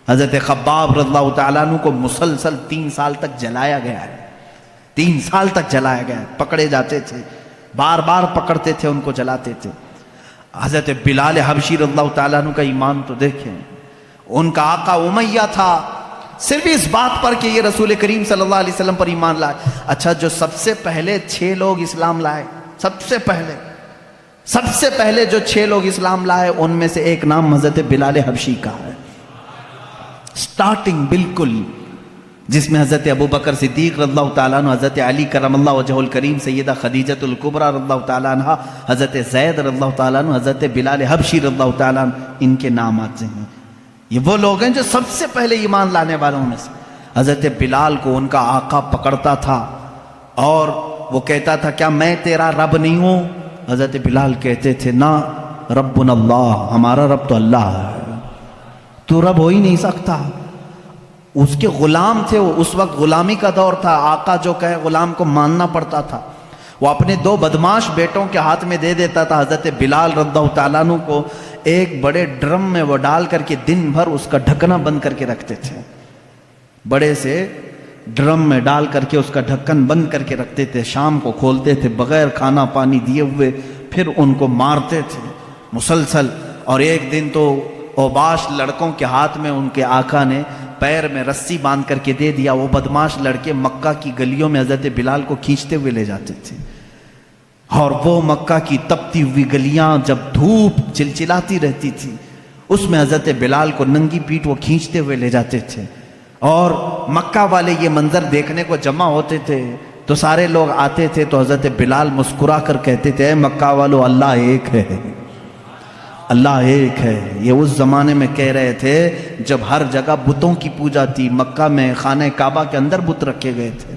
حضرت خباب رضی اللہ تعالیٰ عنہ کو مسلسل 3 سال تک جلایا گیا ہے. 3 سال تک جلایا گیا ہے. پکڑے جاتے تھے، بار بار پکڑتے تھے، ان کو جلاتے تھے. حضرت بلال حبشی رضی اللہ تعالیٰ عنہ کا ایمان تو دیکھیں. ان کا آقا امیہ تھا، صرف اس بات پر کہ یہ رسول کریم صلی اللہ علیہ وسلم پر ایمان لائے. اچھا، جو سب سے پہلے 6 لوگ اسلام لائے، سب سے پہلے جو 6 لوگ اسلام لائے، ان میں سے ایک نام حضرت بلال حبشی کا ہے. سٹارٹنگ بالکل، جس میں حضرت ابو بکر صدیق رضی اللہ تعالیٰ عنہ، حضرت علی کرم اللہ وجہہ الکریم، سیدہ خدیجۃ الکبریٰ رضی اللہ تعالیٰ عنہ، حضرت زید رضی اللہ تعالیٰ عنہ، حضرت بلال حبشی رضی اللہ تعالیٰ عنہ، ان کے نام آتے ہیں. یہ وہ لوگ ہیں جو سب سے پہلے ایمان لانے والوں میں سے. حضرت بلال کو ان کا آقا پکڑتا تھا اور وہ کہتا تھا کیا میں تیرا رب نہیں ہوں؟ حضرت بلال کہتے تھے نہ، ربنا اللہ، ہمارا رب تو اللہ ہے، تو رب ہو ہی نہیں سکتا. اس کے غلام تھے وہ، اس وقت غلامی کا دور تھا، آقا جو کہے غلام کو ماننا پڑتا تھا. وہ اپنے 2 بدماش بیٹوں کے ہاتھ میں دے دیتا تھا. حضرت بلال رضی اللہ تعالیٰ عنہ کو ایک بڑے ڈرم میں وہ ڈال کر کے دن بھر اس کا ڈھکنا بند کر کے رکھتے تھے. بڑے سے ڈرم میں ڈال کر کے اس کا ڈھکن بند کر کے رکھتے تھے، شام کو کھولتے تھے بغیر کھانا پانی دیے ہوئے، پھر ان کو مارتے تھے مسلسل۔ اور ایک دن تو اوباش لڑکوں کے ہاتھ میں ان کے آقا نے پیر میں رسی باندھ کر کے دے دیا، وہ بدماش لڑکے مکہ کی گلیوں میں حضرت بلال کو کھینچتے ہوئے لے جاتے تھے، اور وہ مکہ کی تپتی ہوئی گلیاں جب دھوپ چلچلاتی رہتی تھی اس میں حضرت بلال کو ننگی پیٹ وہ کھینچتے ہوئے لے جاتے تھے، اور مکہ والے یہ منظر دیکھنے کو جمع ہوتے تھے تو سارے لوگ آتے تھے تو حضرت بلال مسکرا کر کہتے تھے اے مکہ والو اللہ ایک ہے، اللہ ایک ہے۔ یہ اس زمانے میں کہہ رہے تھے جب ہر جگہ بتوں کی پوجا تھی۔ مکہ میں خانہ کعبہ کے اندر بت رکھے گئے تھے،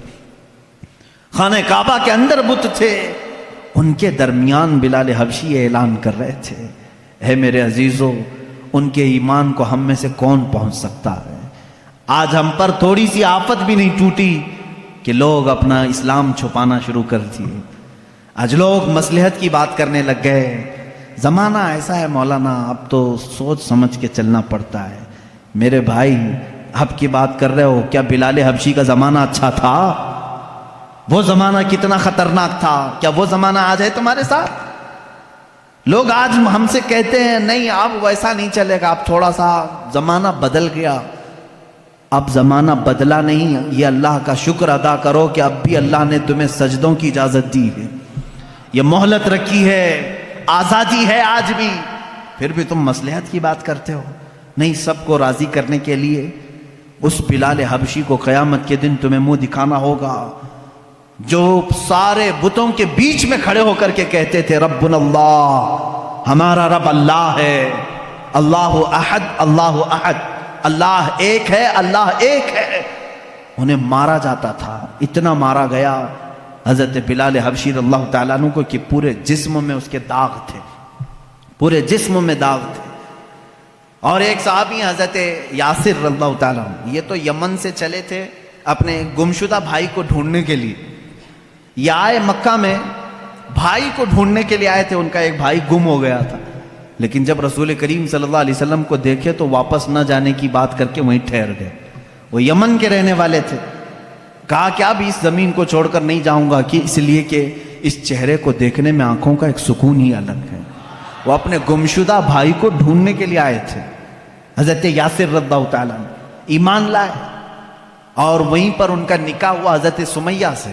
خانہ کعبہ کے اندر بت تھے، ان کے درمیان بلال حبشی اعلان کر رہے تھے اے میرے عزیزو، ان کے ایمان کو ہم میں سے کون پہنچ سکتا ہے؟ آج ہم پر تھوڑی سی آفت بھی نہیں ٹوٹی کہ لوگ اپنا اسلام چھپانا شروع کر دیے، آج لوگ مصلحت کی بات کرنے لگ گئے۔ زمانہ ایسا ہے مولانا، اب تو سوچ سمجھ کے چلنا پڑتا ہے۔ میرے بھائی آپ کی بات کر رہے ہو، کیا بلال حبشی کا زمانہ اچھا تھا؟ وہ زمانہ کتنا خطرناک تھا، کیا وہ زمانہ آج ہے تمہارے ساتھ؟ لوگ آج ہم سے کہتے ہیں نہیں اب ویسا نہیں چلے گا، اب تھوڑا سا زمانہ بدل گیا۔ اب زمانہ بدلا نہیں، یہ اللہ کا شکر ادا کرو کہ اب بھی اللہ نے تمہیں سجدوں کی اجازت دی ہے، یہ مہلت رکھی ہے، آزادی ہے آج بھی، پھر بھی تم مصلحت کی بات کرتے ہو۔ نہیں، سب کو راضی کرنے کے لیے اس بلال حبشی کو قیامت کے دن تمہیں منہ دکھانا ہوگا جو سارے بتوں کے بیچ میں کھڑے ہو کر کے کہتے تھے ربنا اللہ، ہمارا رب اللہ ہے، اللہ احد، اللہ احد، اللہ ایک ہے، اللہ ایک ہے۔ انہیں مارا جاتا تھا، اتنا مارا گیا حضرت بلال حبشی رضی اللہ تعالیٰ عنہ کو کہ پورے جسم میں اس کے داغ تھے، پورے جسم میں داغ تھے۔ اور ایک صحابی حضرت یاسر رضی اللہ تعالیٰ عنہ، یہ تو یمن سے چلے تھے اپنے گمشدہ بھائی کو ڈھونڈنے کے لیے، یہ آئے مکہ میں بھائی کو ڈھونڈنے کے لیے آئے تھے، ان کا ایک بھائی گم ہو گیا تھا، لیکن جب رسول کریم صلی اللہ علیہ وسلم کو دیکھے تو واپس نہ جانے کی بات کر کے وہیں ٹھہر گئے۔ وہ یمن کے رہنے والے تھے، کہا کہ اب اس زمین کو چھوڑ کر نہیں جاؤں گا، کہ اس لیے کہ اس چہرے کو دیکھنے میں آنکھوں کا ایک سکون ہی الگ ہے۔ وہ اپنے گمشدہ بھائی کو ڈھونڈنے کے لیے آئے تھے، حضرت یاسر رضی اللہ تعالیٰ ایمان لائے، اور وہیں پر ان کا نکاح ہوا حضرت سمیہ سے۔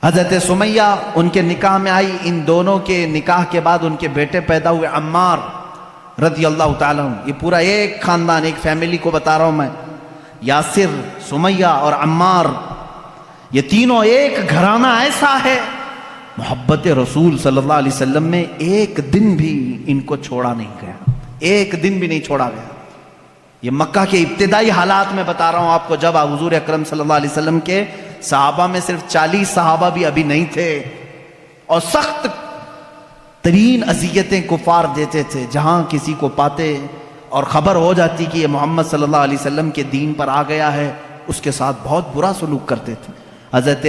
حضرت سمیہ ان کے نکاح میں آئی، ان دونوں کے نکاح کے بعد ان کے بیٹے پیدا ہوئے عمار رضی اللہ تعالیٰ عنہ۔ یہ پورا ایک خاندان، ایک فیملی کو بتا رہا ہوں میں، یاسر، سمیہ اور عمار، یہ تینوں ایک گھرانہ ایسا ہے، محبت رسول صلی اللہ علیہ وسلم میں ایک دن بھی ان کو چھوڑا نہیں گیا، ایک دن بھی نہیں چھوڑا گیا۔ یہ مکہ کے ابتدائی حالات میں بتا رہا ہوں آپ کو، جب حضور اکرم صلی اللہ علیہ وسلم کے صحابہ میں صرف 40 صحابہ بھی ابھی نہیں تھے، اور سخت ترین اذیتیں کفار دیتے تھے، جہاں کسی کو پاتے اور خبر ہو جاتی کہ یہ محمد صلی اللہ علیہ وسلم کے دین پر آ گیا ہے، اس کے ساتھ بہت برا سلوک کرتے تھے۔ حضرت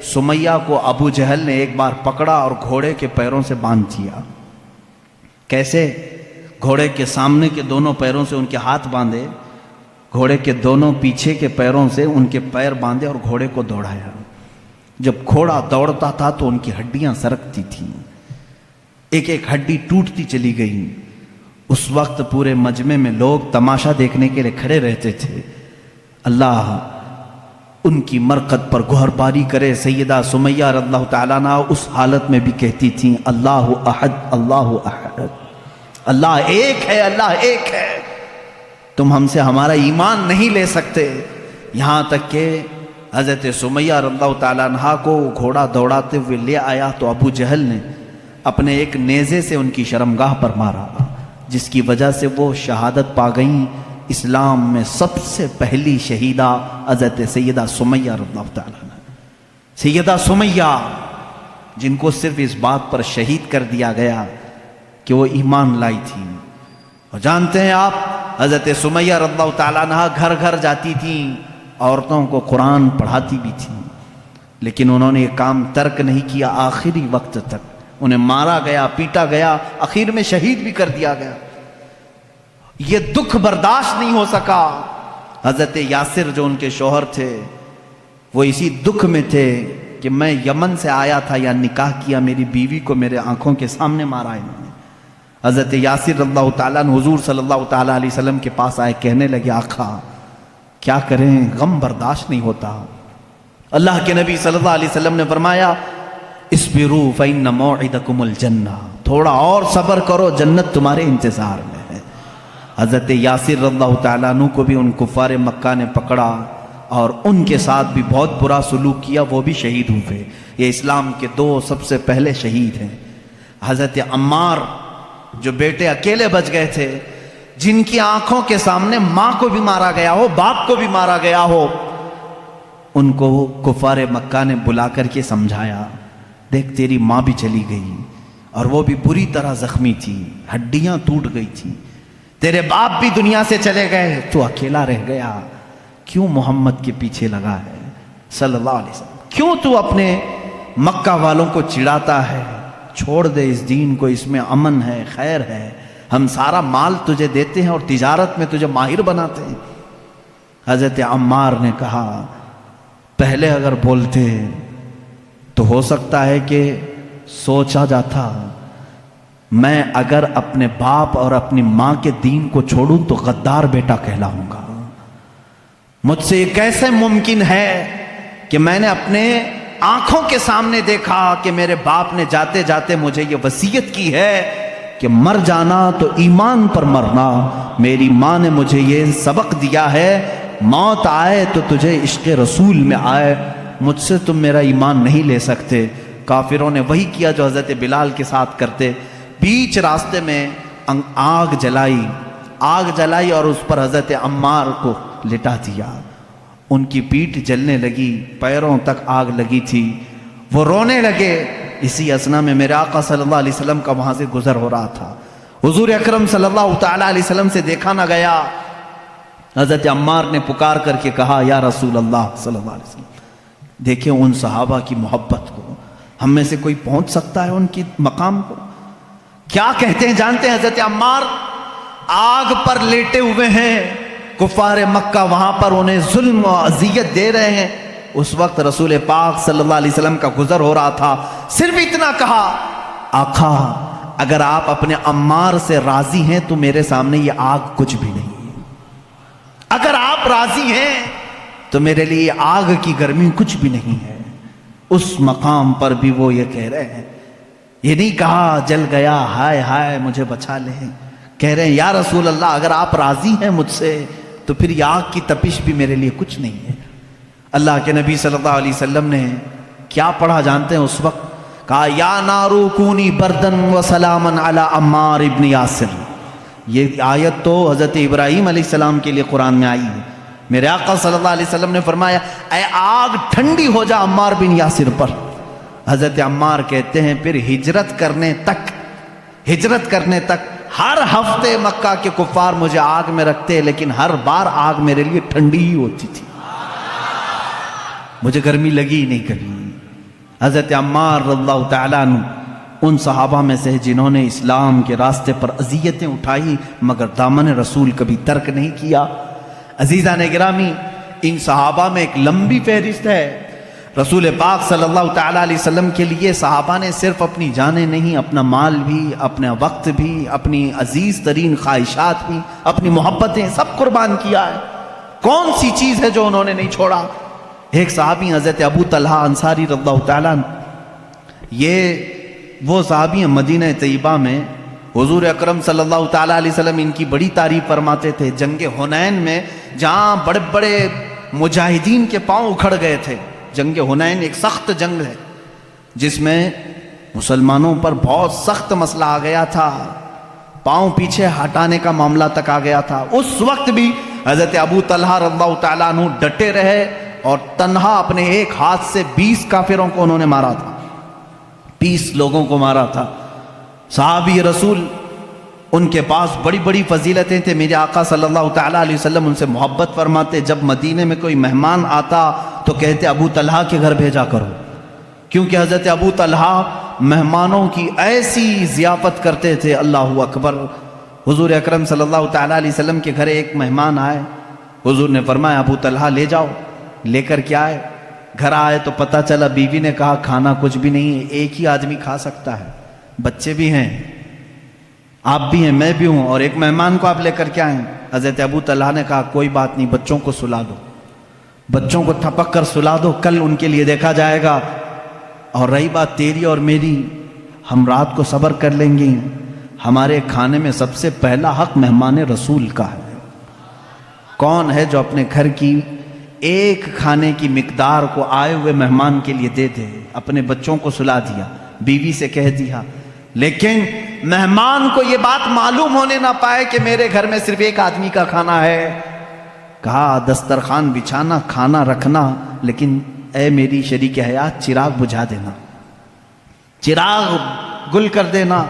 سمیہ کو ابو جہل نے ایک بار پکڑا اور گھوڑے کے پیروں سے باندھ دیا۔ کیسے؟ گھوڑے کے سامنے کے دونوں پیروں سے ان کے ہاتھ باندھے، گھوڑے کے دونوں پیچھے کے پیروں سے ان کے پیر باندھے اور گھوڑے کو دوڑایا۔ جب گھوڑا دوڑتا تھا تو ان کی ہڈیاں سرکتی تھیں، ایک ایک ہڈی ٹوٹتی چلی گئی۔ اس وقت پورے مجمع میں لوگ تماشا دیکھنے کے لیے کھڑے رہتے تھے۔ اللہ ان کی مرقد پر گوہر باری کرے۔ سیدہ سمیہ رضی اللہ تعالیٰ عنہ اس حالت میں بھی کہتی تھیں اللہ احد، اللہ احد، اللہ ایک ہے، اللہ ایک ہے، تم ہم سے ہمارا ایمان نہیں لے سکتے۔ یہاں تک کہ حضرت سمیہ رضی اللہ تعالیٰ عنہ کو گھوڑا دوڑاتے ہوئے لے آیا تو ابو جہل نے اپنے ایک نیزے سے ان کی شرمگاہ پر مارا، جس کی وجہ سے وہ شہادت پا گئیں۔ اسلام میں سب سے پہلی شہیدہ حضرت سیدہ سمیہ رضی اللہ تعالیٰ عنہ، سیدہ سمیہ، جن کو صرف اس بات پر شہید کر دیا گیا کہ وہ ایمان لائی تھی۔ اور جانتے ہیں آپ، حضرت سمیہ رضی اللہ تعالیٰ عنہ گھر گھر جاتی تھیں، عورتوں کو قرآن پڑھاتی بھی تھیں، لیکن انہوں نے یہ کام ترک نہیں کیا آخری وقت تک۔ انہیں مارا گیا، پیٹا گیا، آخر میں شہید بھی کر دیا گیا۔ یہ دکھ برداشت نہیں ہو سکا حضرت یاسر جو ان کے شوہر تھے وہ اسی دکھ میں تھے کہ میں یمن سے آیا تھا یا نکاح کیا، میری بیوی کو میرے آنکھوں کے سامنے مارا انہوں نے۔ حضرت یاسر رضی اللہ تعالیٰ عنہ حضور صلی اللہ تعالیٰ علیہ وسلم کے پاس آئے، کہنے لگے آقا کیا کریں، غم برداشت نہیں ہوتا۔ اللہ کے نبی صلی اللہ علیہ وسلم نے فرمایا اصبروا فإن موعدکم الجنہ، تھوڑا اور صبر کرو، جنت تمہارے انتظار میں ہے۔ حضرت یاسر رضی اللہ تعالیٰ عنہ کو بھی ان کفار مکہ نے پکڑا اور ان کے ساتھ بھی بہت برا سلوک کیا، وہ بھی شہید ہوئے۔ یہ اسلام کے دو سب سے پہلے شہید ہیں۔ حضرت عمار جو بیٹے اکیلے بچ گئے تھے، جن کی آنکھوں کے سامنے ماں کو بھی مارا گیا ہو، باپ کو بھی مارا گیا ہو، ان کو کفار مکہ نے بلا کر کے سمجھایا، دیکھ تیری ماں بھی چلی گئی اور وہ بھی بری طرح زخمی تھی، ہڈیاں ٹوٹ گئی تھی، تیرے باپ بھی دنیا سے چلے گئے، تو اکیلا رہ گیا، کیوں محمد کے پیچھے لگا ہے صلی اللہ علیہ وسلم، کیوں تو اپنے مکہ والوں کو چڑھاتا ہے، چھوڑ دے اس دین کو، اس میں امن ہے، خیر ہے، ہم سارا مال تجھے دیتے ہیں اور تجارت میں تجھے ماہر بناتے ہیں۔ حضرت عمار نے کہا پہلے اگر بولتے تو ہو سکتا ہے کہ سوچا جاتا، میں اگر اپنے باپ اور اپنی ماں کے دین کو چھوڑوں تو غدار بیٹا کہلاؤں گا۔ مجھ سے یہ کیسے ممکن ہے کہ میں نے اپنے آنکھوں کے سامنے دیکھا کہ میرے باپ نے جاتے جاتے مجھے یہ وصیت کی ہے کہ مر جانا تو ایمان پر مرنا، میری ماں نے مجھے یہ سبق دیا ہے، موت آئے تو تجھے عشق رسول میں آئے، مجھ سے تم میرا ایمان نہیں لے سکتے۔ کافروں نے وہی کیا جو حضرت بلال کے ساتھ کرتے، بیچ راستے میں آگ جلائی اور اس پر حضرت عمار کو لٹا دیا، ان کی پیٹھ جلنے لگی، پیروں تک آگ لگی تھی، وہ رونے لگے۔ اسی اسنا میں میرے آقا صلی اللہ علیہ وسلم کا وہاں سے گزر ہو رہا تھا، حضور اکرم صلی اللہ تعالیٰ علیہ وسلم سے دیکھا نہ گیا۔ حضرت عمار نے پکار کر کے کہا یا رسول اللہ صلی اللہ علیہ وسلم، دیکھیں ان صحابہ کی محبت کو، ہم میں سے کوئی پہنچ سکتا ہے ان کی مقام کو؟ کیا کہتے ہیں جانتے ہیں حضرت عمار؟ آگ پر لیٹے ہوئے ہیں، کفار مکہ وہاں پر انہیں ظلم و اذیت دے رہے ہیں، اس وقت رسول پاک صلی اللہ علیہ وسلم کا گزر ہو رہا تھا، صرف اتنا کہا آقا اگر آپ اپنے عمار سے راضی ہیں تو میرے سامنے یہ آگ کچھ بھی نہیں ہے، اگر آپ راضی ہیں تو میرے لیے آگ کی گرمی کچھ بھی نہیں ہے۔ اس مقام پر بھی وہ یہ کہہ رہے ہیں، یہ نہیں کہا جل گیا ہائے ہائے مجھے بچا لیں، کہہ رہے ہیں یا رسول اللہ اگر آپ راضی ہیں مجھ سے تو پھر یہ آگ کی تپش بھی میرے لیے کچھ نہیں ہے۔ اللہ کے نبی صلی اللہ علیہ وسلم نے کیا پڑھا جانتے ہیں؟ اس وقت کہا یا نارو کونی بردن و سلامن علی عمار ابن یاسر۔ یہ آیت تو حضرت ابراہیم علیہ السلام کے لیے قرآن میں آئی ہے۔ میرے آقا صلی اللہ علیہ وسلم نے فرمایا اے آگ ٹھنڈی ہو جا عمار بن یاسر پر۔ حضرت عمار کہتے ہیں پھر ہجرت کرنے تک ہر ہفتے مکہ کے کفار مجھے آگ میں رکھتے، لیکن ہر بار آگ میرے لیے ٹھنڈی ہی ہوتی تھی، مجھے گرمی لگی ہی نہیں کبھی۔ حضرت عمار رضی اللہ تعالیٰ عنہ ان صحابہ میں سے جنہوں نے اسلام کے راستے پر اذیتیں اٹھائی مگر دامن رسول کبھی ترک نہیں کیا۔ عزیزان گرامی، ان صحابہ میں ایک لمبی فہرست ہے۔ رسول پاک صلی اللہ تعالیٰ علیہ وسلم کے لیے صحابہ نے صرف اپنی جانیں نہیں، اپنا مال بھی، اپنا وقت بھی، اپنی عزیز ترین خواہشات بھی، اپنی محبتیں سب قربان کیا ہے۔ کون سی چیز ہے جو انہوں نے نہیں چھوڑا؟ ایک صحابی حضرت ابو طلحہ انصاری رضی اللہ تعالیٰ عنہ، یہ وہ صحابی ہیں مدینہ طیبہ میں حضور اکرم صلی اللہ تعالیٰ علیہ وسلم ان کی بڑی تعریف فرماتے تھے۔ جنگ حنین میں جہاں بڑے بڑے مجاہدین کے پاؤں اکھڑ گئے تھے، جنگ حنین ایک سخت جنگ ہے جس میں مسلمانوں پر بہت سخت مسئلہ آ گیا تھا، پاؤں پیچھے ہٹانے کا معاملہ تک آ گیا تھا۔ اس وقت بھی حضرت ابو طلحہ رضی اللہ تعالیٰ عنہ ڈٹے رہے اور تنہا اپنے ایک ہاتھ سے 20 کافروں کو انہوں نے مارا تھا، 20 لوگوں کو مارا تھا۔ صحابی رسول ان کے پاس بڑی بڑی فضیلتیں تھے، میرے آقا صلی اللہ تعالیٰ علیہ وسلم ان سے محبت فرماتے، جب مدینے میں کوئی مہمان آتا تو کہتے ابو طلحہ کے گھر بھیجا کرو، کیونکہ حضرت ابو طلحہ مہمانوں کی ایسی ضیافت کرتے تھے، اللہ اکبر۔ حضور اکرم صلی اللہ تعالیٰ علیہ وسلم کے گھر ایک مہمان آئے، حضور نے فرمایا ابو طلحہ لے جاؤ. لے کر کے آئے. گھر آئے تو پتہ چلا بیوی نے کہا کھانا کچھ بھی نہیں ہے, ایک ہی آدمی کھا سکتا ہے, بچے بھی ہیں, آپ بھی ہیں, میں بھی ہوں, اور ایک مہمان کو آپ لے کر کے آئے. حضرت ابو طلحہ نے کہا کوئی بات نہیں, بچوں کو سلا دو, بچوں کو تھپک کر سلا دو, کل ان کے لیے دیکھا جائے گا. اور رہی بات تیری اور میری, ہم رات کو صبر کر لیں گے. ہمارے کھانے میں سب سے پہلا حق مہمان رسول کا ہے. کون ہے جو اپنے گھر کی ایک کھانے کی مقدار کو آئے ہوئے مہمان کے لیے دے دے؟ اپنے بچوں کو سلا دیا, بیوی سے کہہ دیا, لیکن مہمان کو یہ بات معلوم ہونے نہ پائے کہ میرے گھر میں صرف ایک آدمی کا کھانا ہے. کہا دسترخوان بچھانا, کھانا رکھنا, لیکن اے میری شریک حیات چراغ بجھا دینا, چراغ گل کر دینا.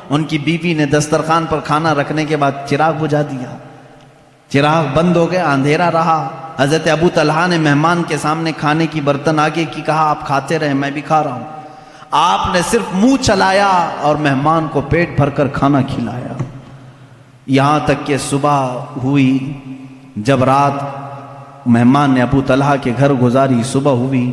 ان کی بیوی نے دسترخوان پر کھانا رکھنے کے بعد چراغ بجھا دیا. چراغ بند ہو گیا, اندھیرا رہا. حضرت ابو طلحہ نے مہمان کے سامنے کھانے کی برتن آگے کی, کہا آپ کھاتے رہے, میں بھی کھا رہا ہوں. آپ نے صرف منہ چلایا اور مہمان کو پیٹ بھر کر کھانا کھلایا. یہاں تک کہ صبح ہوئی. جب رات مہمان نے ابو طلحہ کے گھر گزاری, صبح ہوئی,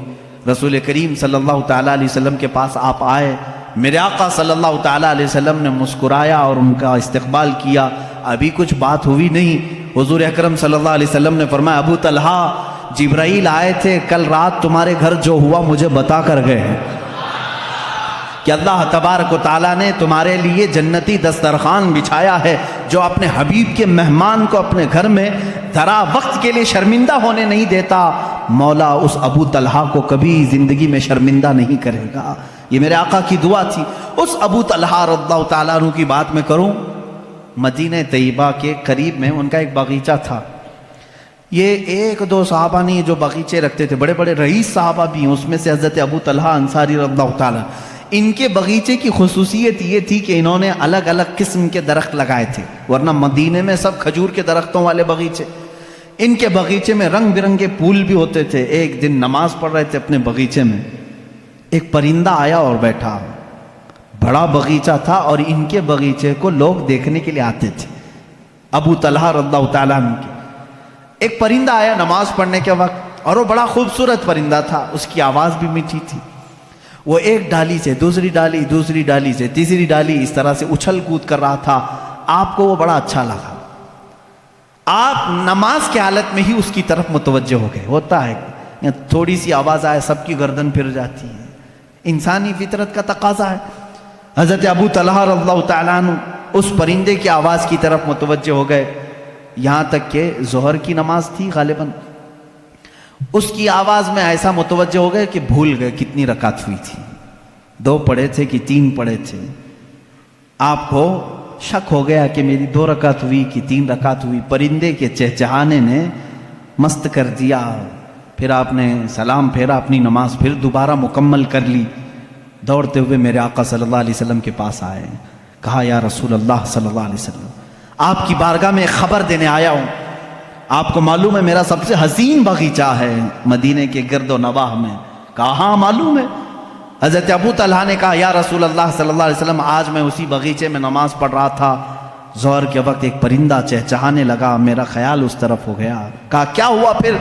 رسول کریم صلی اللہ تعالیٰ علیہ وسلم کے پاس آپ آئے. میرے آقا صلی اللہ تعالیٰ علیہ وسلم نے مسکرایا اور ان کا استقبال کیا. ابھی کچھ بات ہوئی نہیں. حضور اکرم صلی اللہ علیہ وسلم نے فرمایا ابو طلحہ جبرائیل آئے تھے, کل رات تمہارے گھر جو ہوا مجھے بتا کر گئے ہیں کہ اللہ تبارک و تعالیٰ نے تمہارے لیے جنتی دسترخوان بچھایا ہے جو اپنے حبیب کے مہمان کو اپنے گھر میں ذرا وقت کے لیے شرمندہ ہونے نہیں دیتا. مولا اس ابو طلحہ کو کبھی زندگی میں شرمندہ نہیں کرے گا. یہ میرے آقا کی دعا تھی. اس ابو طلحہ رضی اللہ تعالیٰ عنہ کی بات میں کروں, مدینہ طیبہ کے قریب میں ان کا ایک باغیچہ تھا. یہ ایک دو صحابہ نہیں جو باغیچے رکھتے تھے, بڑے بڑے رئیس صحابہ بھی ہیں. اس میں سے حضرت ابو طلحہ انصاری رضی اللہ تعالیٰ, ان کے باغیچے کی خصوصیت یہ تھی کہ انہوں نے الگ الگ قسم کے درخت لگائے تھے, ورنہ مدینے میں سب کھجور کے درختوں والے باغیچے. ان کے باغیچے میں رنگ برنگے پھول بھی ہوتے تھے. ایک دن نماز پڑھ رہے تھے اپنے باغیچے میں, ایک پرندہ آیا اور بیٹھا. بڑا باغیچہ تھا اور ان کے باغیچے کو لوگ دیکھنے کے لیے آتے تھے, ابو طلحہ رضی اللہ تعالیٰ عنہ کے. ایک پرندہ آیا نماز پڑھنے کے وقت, اور وہ بڑا خوبصورت پرندہ تھا, اس کی آواز بھی میٹھی تھی. وہ ایک ڈالی سے دوسری ڈالی, دوسری ڈالی سے تیسری ڈالی, اس طرح سے اچھل کود کر رہا تھا. آپ کو وہ بڑا اچھا لگا. آپ نماز کی حالت میں ہی اس کی طرف متوجہ ہو گئے. ہوتا ہے تھوڑی سی آواز آئے سب کی گردن پھر جاتی ہے, انسانی فطرت کا تقاضا ہے. حضرت ابو طلحہ رضی اللہ تعالیٰ عنہ اس پرندے کی آواز کی طرف متوجہ ہو گئے. یہاں تک کہ ظہر کی نماز تھی غالباً, اس کی آواز میں ایسا متوجہ ہو گئے کہ بھول گئے کتنی رکعت ہوئی تھی, 2 پڑھے تھے کہ 3 پڑھے تھے. آپ کو شک ہو گیا کہ میری 2 رکعت ہوئی کہ 3 رکعت ہوئی. پرندے کے چہچہانے نے مست کر دیا. پھر آپ نے سلام پھیرا, اپنی نماز پھر دوبارہ مکمل کر لی. دوڑتے ہوئے میرے آقا صلی اللہ علیہ وسلم کے پاس آئے. کہا یا رسول اللہ صلی اللہ علیہ وسلم, آپ کی بارگاہ میں ایک خبر دینے آیا ہوں. آپ کو معلوم ہے میرا سب سے حسین باغیچہ ہے مدینے کے گرد و نواح میں. کہا ہاں معلوم ہے. حضرت ابو طلحہ نے کہا یا رسول اللہ صلی اللہ علیہ وسلم, آج میں اسی باغیچے میں نماز پڑھ رہا تھا, ظہر کے وقت ایک پرندہ چہچہانے لگا, میرا خیال اس طرف ہو گیا. کہا کیا ہوا پھر؟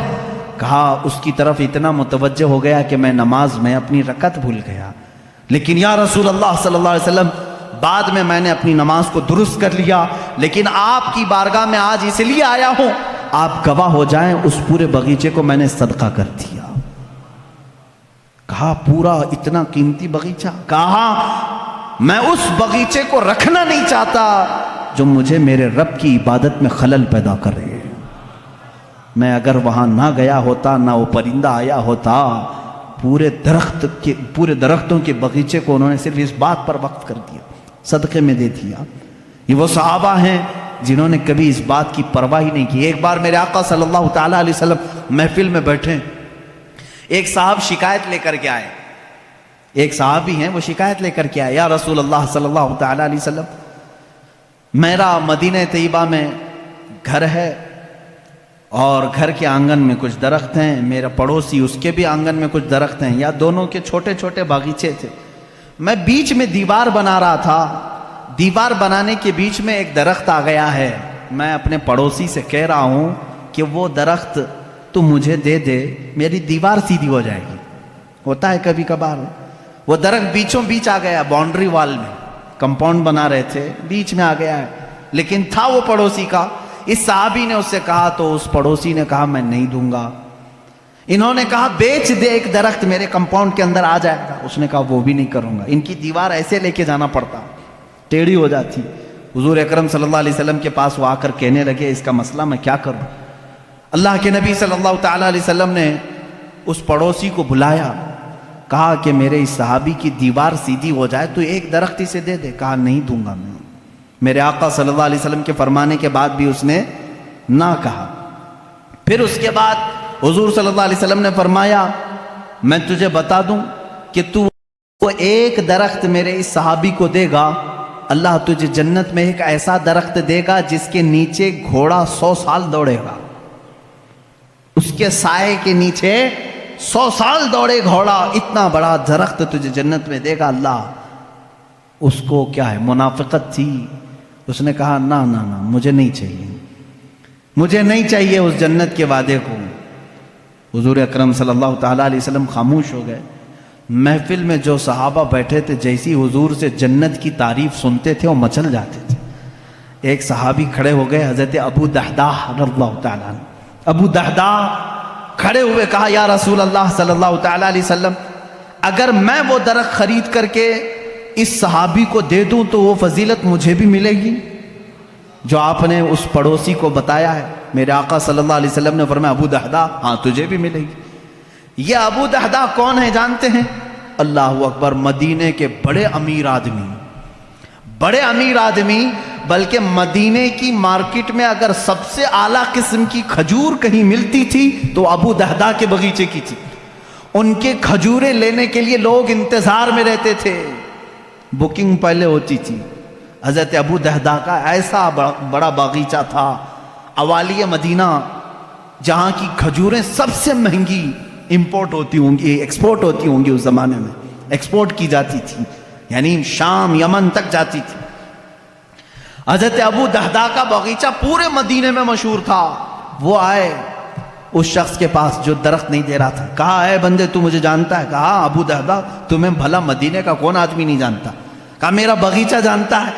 کہا اس کی طرف اتنا متوجہ ہو گیا کہ میں نماز میں اپنی رکعت بھول گیا. لیکن یا رسول اللہ صلی اللہ علیہ وسلم, بعد میں نے اپنی نماز کو درست کر لیا, لیکن آپ کی بارگاہ میں آج اس لیے آیا ہوں, آپ گواہ ہو جائیں اس پورے باغیچے کو میں نے صدقہ کر دیا. کہا پورا اتنا قیمتی باغیچہ؟ کہا میں اس باغیچے کو رکھنا نہیں چاہتا جو مجھے میرے رب کی عبادت میں خلل پیدا کرے. میں اگر وہاں نہ گیا ہوتا, نہ وہ پرندہ آیا ہوتا, پورے درختوں کے باغیچے کو انہوں نے صرف اس بات پر وقف کر دیا, صدقے میں دے دیا. یہ وہ صحابہ ہیں جنہوں نے کبھی اس بات کی پرواہ نہیں کی. ایک بار میرے آقا صلی اللہ تعالیٰ علیہ وسلم محفل میں بیٹھے, ایک صاحب شکایت لے کر کے آئے. ایک صحابی ہیں وہ شکایت لے کر کے آئے, یا رسول اللہ صلی اللہ تعالیٰ علیہ وسلم, میرا مدینہ طیبہ میں گھر ہے اور گھر کے آنگن میں کچھ درخت ہیں, میرا پڑوسی اس کے بھی آنگن میں کچھ درخت ہیں, یا دونوں کے چھوٹے چھوٹے باغیچے تھے. میں بیچ میں دیوار بنا رہا تھا, دیوار بنانے کے بیچ میں ایک درخت آ گیا ہے. میں اپنے پڑوسی سے کہہ رہا ہوں کہ وہ درخت تو مجھے دے دے، میری دیوار سیدھی ہو جائے گی. ہوتا ہے کبھی کبھار. وہ درخت بیچوں بیچ آ گیا، باؤنڈری وال میں کمپاؤنڈ بنا رہے تھے، بیچ میں آ گیا ہے، لیکن تھا وہ پڑوسی کا. اس صحابی نے اس سے کہا تو اس پڑوسی نے کہا میں نہیں دوں گا. انہوں نے کہا بیچ دے ایک درخت، میرے کمپاؤنڈ کے اندر آ جائے گا. اس نے کہا وہ بھی نہیں کروں گا. ان کی دیوار ایسے لے کے جانا پڑتا، ٹیڑھی ہو جاتی. حضور اکرم صلی اللہ علیہ وسلم کے پاس وہ آ کر کہنے لگے اس کا مسئلہ میں کیا کروں. اللہ کے نبی صلی اللہ تعالیٰ علیہ وسلم نے اس پڑوسی کو بلایا، کہا کہ میرے اس صحابی کی دیوار سیدھی ہو جائے تو ایک درخت اسے دے دے. کہا نہیں دوں گا میں. میرے آقا صلی اللہ علیہ وسلم کے فرمانے کے بعد بھی اس نے نہ کہا. پھر اس کے بعد حضور صلی اللہ علیہ وسلم نے فرمایا میں تجھے بتا دوں کہ تو وہ ایک درخت میرے اس صحابی کو دے گا، اللہ تجھے جنت میں ایک ایسا درخت دے گا جس کے نیچے گھوڑا 100 سال دوڑے گا. اس کے سائے کے نیچے 100 سال دوڑے گھوڑا. اتنا بڑا درخت تجھے جنت میں دے گا اللہ. اس کو کیا ہے، منافقت تھی. اس نے کہا نہ نہ نہ، مجھے نہیں چاہیے، مجھے نہیں چاہیے اس جنت کے وعدے کو. حضور اکرم صلی اللہ تعالیٰ علیہ وسلم خاموش ہو گئے. محفل میں جو صحابہ بیٹھے تھے جیسی حضور سے جنت کی تعریف سنتے تھے وہ مچل جاتے تھے. ایک صحابی کھڑے ہو گئے، حضرت ابو دحداح رضی اللہ تعالیٰ عنہ. ابو دحداح کھڑے ہوئے کہا یا رسول اللہ صلی اللہ تعالیٰ علیہ وسلم، اگر میں وہ درخت خرید کر کے اس صحابی کو دے دوں تو وہ فضیلت مجھے بھی ملے گی جو آپ نے اس پڑوسی کو بتایا ہے. میرے آقا صلی اللہ علیہ وسلم نے فرمایا ابو دحداح ہاں تجھے بھی ملے گی. یہ ابو دحداح کون ہے جانتے ہیں؟ اللہ اکبر، مدینے کے بڑے امیر آدمی، بڑے امیر آدمی. بلکہ مدینے کی مارکیٹ میں اگر سب سے اعلیٰ قسم کی کھجور کہیں ملتی تھی تو ابو دحداح کے بغیچے کی تھی. ان کے کھجوریں لینے کے لیے لوگ انتظار میں رہتے تھے، بکنگ پہلے ہوتی تھی. حضرت ابو دحداح کا ایسا بڑا باغیچہ تھا اوالی مدینہ، جہاں کی کھجوریں سب سے مہنگی امپورٹ ہوتی ہوں گی، ایکسپورٹ ہوتی ہوں گی. اس زمانے میں ایکسپورٹ کی جاتی تھی، یعنی شام یمن تک جاتی تھی. حضرت ابو دحداح کا باغیچہ پورے مدینے میں مشہور تھا. وہ آئے اس شخص کے پاس جو درخت نہیں دے رہا تھا. کہا اے بندے تو مجھے جانتا ہے؟ کہا ابو دحداح تمہیں بھلا مدینے کا کون آدمی نہیں جانتا. کہا میرا باغیچہ جانتا ہے؟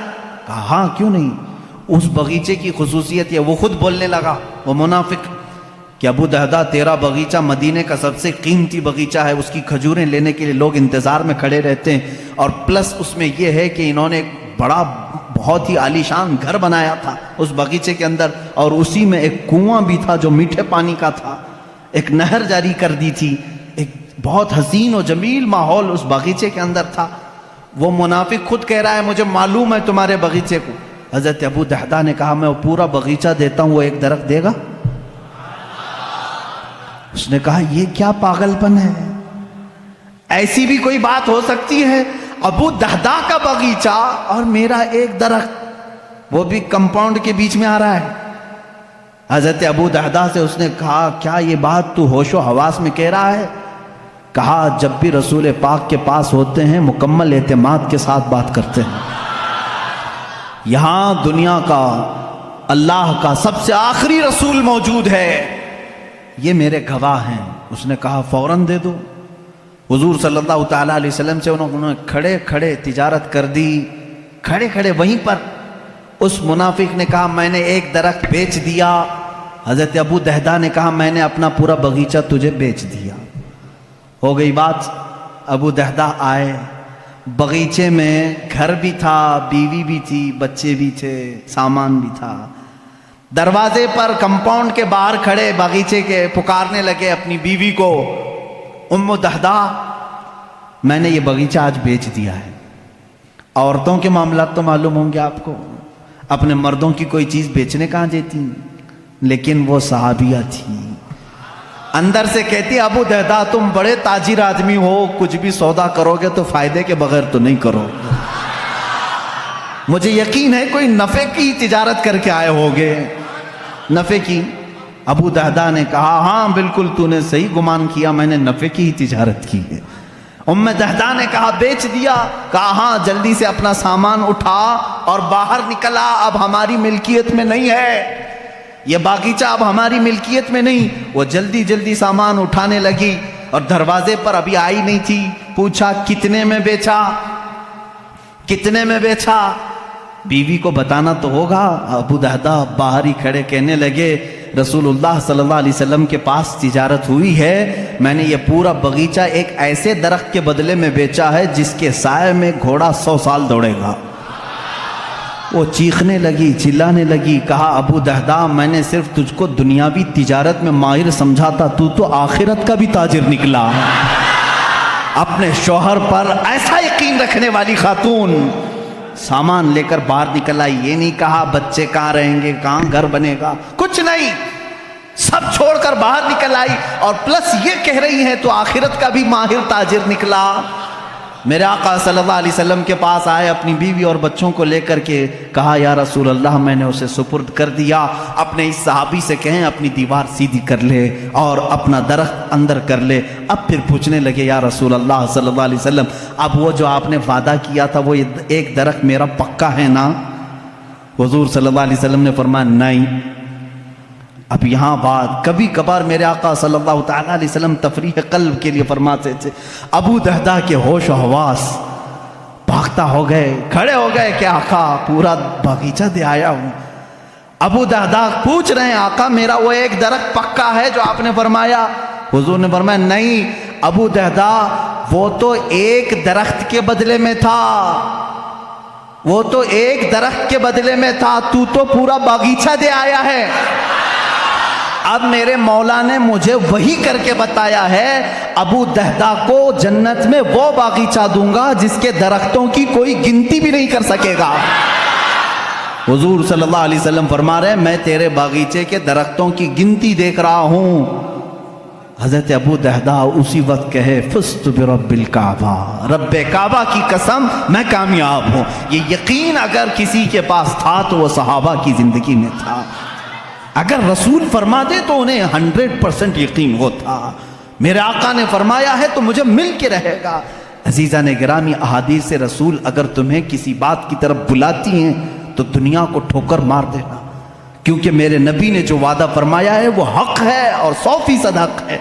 کہا ہاں کیوں نہیں. اس باغیچے کی خصوصیت یہ، وہ خود بولنے لگا وہ منافق کہ ابو دحداح تیرا باغیچہ مدینے کا سب سے قیمتی باغیچہ ہے، اس کی کھجوریں لینے کے لیے لوگ انتظار میں کھڑے رہتے ہیں. اور پلس اس میں یہ ہے کہ انہوں نے ایک بڑا بہت ہی عالیشان گھر بنایا تھا اس باغیچے کے اندر، اور اسی میں ایک کنواں بھی تھا جو میٹھے پانی کا تھا، ایک نہر جاری کر دی تھی. ایک بہت حسین و جمیل ماحول اس باغیچے کے اندر تھا. وہ منافق خود کہہ رہا ہے مجھے معلوم ہے تمہارے باغیچے کو. حضرت ابو دحداح نے کہا میں وہ پورا باغیچہ دیتا ہوں، وہ ایک درخت دے گا؟ اس نے کہا یہ کیا پاگل پن ہے، ایسی بھی کوئی بات ہو سکتی ہے؟ ابو دحداح کا باغیچہ اور میرا ایک درخت، وہ بھی کمپاؤنڈ کے بیچ میں آ رہا ہے. حضرت ابو دحداح سے اس نے کہا کیا یہ بات تو ہوش و حواس میں کہہ رہا ہے؟ کہا جب بھی رسول پاک کے پاس ہوتے ہیں مکمل اعتماد کے ساتھ بات کرتے ہیں. یہاں دنیا کا اللہ کا سب سے آخری رسول موجود ہے، یہ میرے گواہ ہیں. اس نے کہا فوراً دے دو. حضور صلی اللہ تعالیٰ علیہ وسلم سے انہوں نے کھڑے کھڑے تجارت کر دی. کھڑے کھڑے وہیں پر اس منافق نے کہا میں نے ایک درخت بیچ دیا. حضرت ابو دحداح نے کہا میں نے اپنا پورا باغیچہ تجھے بیچ دیا. ہو گئی بات. ابو دحداح آئے، باغیچے میں گھر بھی تھا، بیوی بھی تھی، بچے بھی تھے، سامان بھی تھا. دروازے پر کمپاؤنڈ کے باہر کھڑے باغیچے کے پکارنے لگے اپنی بیوی کو، ام دحداح میں نے یہ باغیچہ آج بیچ دیا ہے. عورتوں کے معاملات تو معلوم ہوں گے آپ کو، اپنے مردوں کی کوئی چیز بیچنے کہاں دیتی، لیکن وہ صحابیہ تھی. اندر سے کہتی ابو دحداح تم بڑے تاجر آدمی ہو، کچھ بھی سودا کرو گے تو فائدے کے بغیر تو نہیں کرو. مجھے یقین ہے کوئی نفع کی تجارت کر کے آئے ہوگے، نفع کی. ابو دحداح نے کہا ہاں بالکل تو نے صحیح گمان کیا، میں نے نفع کی ہی تجارت کی ہے. ام دحداح نے کہا بیچ دیا؟ کہا ہاں جلدی سے اپنا سامان اٹھا اور باہر نکلا، اب ہماری ملکیت میں نہیں ہے. یہ باغیچہ اب ہماری ملکیت میں نہیں. وہ جلدی جلدی سامان اٹھانے لگی اور دروازے پر ابھی آئی نہیں تھی. پوچھا کتنے میں بیچا, کتنے میں بیچا؟ بیوی کو بتانا تو ہوگا. ابو دہدا باہر ہی کھڑے کہنے لگے رسول اللہ صلی اللہ علیہ وسلم کے پاس تجارت ہوئی ہے, میں نے یہ پورا باغیچہ ایک ایسے درخت کے بدلے میں بیچا ہے جس کے سائے میں گھوڑا 100 سال دوڑے گا. وہ چیخنے لگی, چلانے لگی, کہا ابو دہدا میں نے صرف تجھ کو دنیاوی تجارت میں ماہر سمجھا تھا, تو آخرت کا بھی تاجر نکلا. اپنے شوہر پر ایسا یقین رکھنے والی خاتون سامان لے کر باہر نکل آئی. یہ نہیں کہا بچے کہاں رہیں گے, کہاں گھر بنے گا, کچھ نہیں, سب چھوڑ کر باہر نکل آئی. اور پلس یہ کہہ رہی ہے تو آخرت کا بھی ماہر تاجر نکلا. میرے آقا صلی اللہ علیہ وسلم کے پاس آئے اپنی بیوی اور بچوں کو لے کر کے, کہا یا رسول اللہ میں نے اسے سپرد کر دیا, اپنے اس صحابی سے کہیں اپنی دیوار سیدھی کر لے اور اپنا درخت اندر کر لے. اب پھر پوچھنے لگے یا رسول اللہ صلی اللہ علیہ وسلم اب وہ جو آپ نے وعدہ کیا تھا وہ ایک درخت میرا پکا ہے نا؟ حضور صلی اللہ علیہ وسلم نے فرمایا نہیں. اب یہاں بات, کبھی کبھار میرے آقا صلی اللہ تعالیٰ علیہ وسلم تفریح قلب کے لیے فرماتے تھے. ابو دہدا کے ہوش و حواس بھاگتا ہو گئے, کھڑے ہو گئے کہ آقا پورا باغیچہ دے آیا ہوں. ابو دہدا پوچھ رہے ہیں آقا میرا وہ ایک درخت پکا ہے جو آپ نے فرمایا؟ حضور نے فرمایا نہیں ابو دہدا وہ تو ایک درخت کے بدلے میں تھا, وہ تو ایک درخت کے بدلے میں تھا, تو پورا باغیچہ دے آیا ہے. اب میرے مولا نے مجھے وہی کر کے بتایا ہے ابو دہدا کو جنت میں وہ باغیچہ دوں گا جس کے درختوں کی کوئی گنتی بھی نہیں کر سکے گا. حضور صلی اللہ علیہ وسلم فرما رہے ہیں میں تیرے باغیچے کے درختوں کی گنتی دیکھ رہا ہوں. حضرت ابو دہدا اسی وقت کہے فزت برب الکعبہ, رب کعبہ کی قسم میں کامیاب ہوں. یہ یقین اگر کسی کے پاس تھا تو وہ صحابہ کی زندگی میں تھا. اگر رسول فرما دے تو انہیں 100% یقین ہوتا. میرے آقا نے فرمایا ہے تو مجھے مل کے رہے گا. عزیزان گرامی احادیث رسول اگر تمہیں کسی بات کی طرف بلاتی ہیں تو دنیا کو ٹھوکر مار دینا, کیونکہ میرے نبی نے جو وعدہ فرمایا ہے وہ حق ہے اور 100% حق ہے.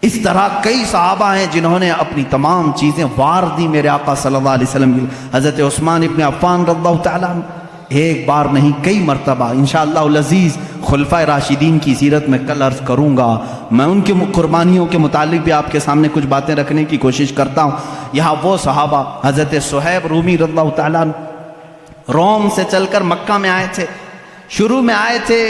اس طرح کئی صحابہ ہیں جنہوں نے اپنی تمام چیزیں وار دی میرے آقا صلی اللہ علیہ وسلم کی. حضرت عثمان ابن عفان رضی اللہ تعالیٰ عنہ ایک بار نہیں کئی مرتبہ, انشاءاللہ العزیز خلفائے راشدین کی سیرت میں کل عرض کروں گا. میں ان کے قربانیوں کے متعلق بھی آپ کے سامنے کچھ باتیں رکھنے کی کوشش کرتا ہوں. یہاں وہ صحابہ حضرت صہیب رومی رضی اللہ تعالیٰ عنہ روم سے چل کر مکہ میں آئے تھے. شروع میں آئے تھے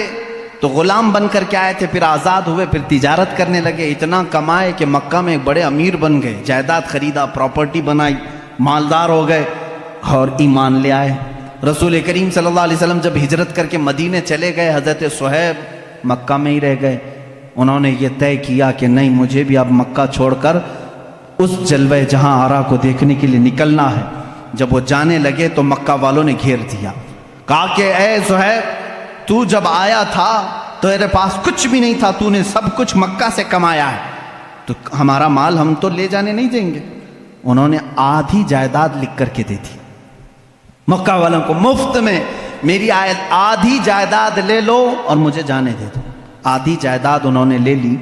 تو غلام بن کر کے آئے تھے, پھر آزاد ہوئے, پھر تجارت کرنے لگے, اتنا کمائے کہ مکہ میں ایک بڑے امیر بن گئے, جائیداد خریدا, پراپرٹی بنائی, مالدار ہو گئے اور ایمان لے آئے. رسول کریم صلی اللہ علیہ وسلم جب ہجرت کر کے مدینے چلے گئے حضرت صہیب مکہ میں ہی رہ گئے. انہوں نے یہ طے کیا کہ نہیں مجھے بھی اب مکہ چھوڑ کر اس جلوہ جہاں آرا کو دیکھنے کے لیے نکلنا ہے. جب وہ جانے لگے تو مکہ والوں نے گھیر دیا, کہا کہ اے صہیب تو جب آیا تھا تو تیرے پاس کچھ بھی نہیں تھا, تو نے سب کچھ مکہ سے کمایا ہے, تو ہمارا مال ہم تو لے جانے نہیں دیں گے. انہوں نے آدھی جائیداد لکھ کر کے دے دی مکہ والوں کو, مفت میں میری آدھی جائیداد لے لو اور مجھے جانے دے دو. آدھی جائیداد انہوں نے لے لی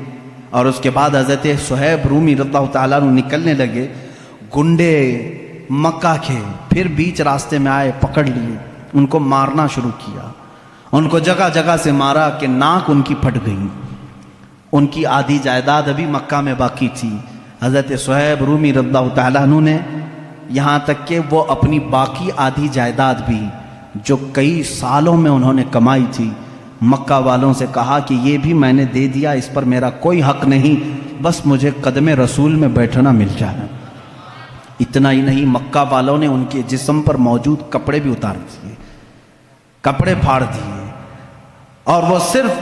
اور اس کے بعد حضرت صہیب رومی رضی اللہ تعالیٰ عنہ نکلنے لگے. گنڈے مکہ کے پھر بیچ راستے میں آئے, پکڑ لیے, ان کو مارنا شروع کیا, ان کو جگہ جگہ سے مارا کہ ناک ان کی پھٹ گئی. ان کی آدھی جائیداد ابھی مکہ میں باقی تھی. حضرت صہیب رومی رضی اللہ تعالیٰ عنہ نے یہاں تک کہ وہ اپنی باقی آدھی جائیداد بھی جو کئی سالوں میں انہوں نے کمائی تھی مکہ والوں سے کہا کہ یہ بھی میں نے دے دیا, اس پر میرا کوئی حق نہیں, بس مجھے قدم رسول میں بیٹھنا مل جانا. اتنا ہی نہیں مکہ والوں نے ان کے جسم پر موجود کپڑے بھی اتار دیے, کپڑے پھاڑ دیے, اور وہ صرف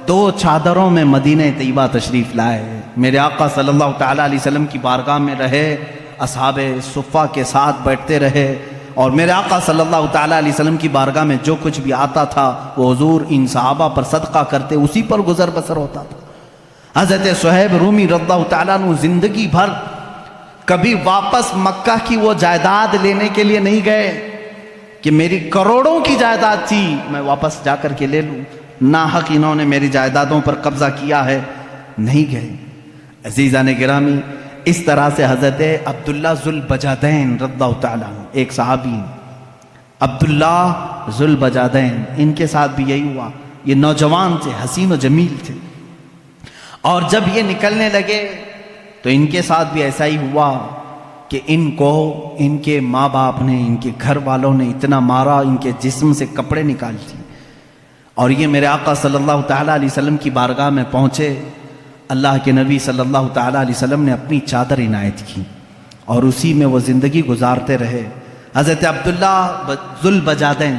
2 چادروں میں مدینہ طیبہ تشریف لائے. میرے آقا صلی اللہ تعالیٰ علیہ وسلم کی بارگاہ میں رہے, اصحاب صفہ کے ساتھ بیٹھتے رہے, اور میرے آقا صلی اللہ تعالیٰ علیہ وسلم کی بارگاہ میں جو کچھ بھی آتا تھا وہ حضور ان صحابہ پر صدقہ کرتے, اسی پر گزر بسر ہوتا تھا. حضرت صہیب رومی رضی اللہ تعالیٰ عنہ زندگی بھر کبھی واپس مکہ کی وہ جائیداد لینے کے لیے نہیں گئے کہ میری کروڑوں کی جائیداد تھی میں واپس جا کر کے لے لوں. ناحق انہوں نے میری جائیدادوں پر قبضہ کیا ہے، نہیں گئے۔ عزیزان گرامی، اس طرح سے حضرت عبداللہ ذوالبجادین رضی اللہ تعالیٰ عنہ، ایک صحابی عبداللہ ذوالبجادین، ان کے ساتھ بھی یہی ہوا۔ یہ نوجوان تھے، حسین و جمیل تھے، اور جب یہ نکلنے لگے تو ان کے ساتھ بھی ایسا ہی ہوا کہ ان کو ان کے ماں باپ نے، ان کے گھر والوں نے اتنا مارا، ان کے جسم سے کپڑے نکال دیے، اور یہ میرے آقا صلی اللہ تعالیٰ علیہ وسلم کی بارگاہ میں پہنچے۔ اللہ کے نبی صلی اللہ تعالیٰ علیہ وسلم نے اپنی چادر عنایت کی اور اسی میں وہ زندگی گزارتے رہے۔ حضرت عبداللہ ذوالبجادین،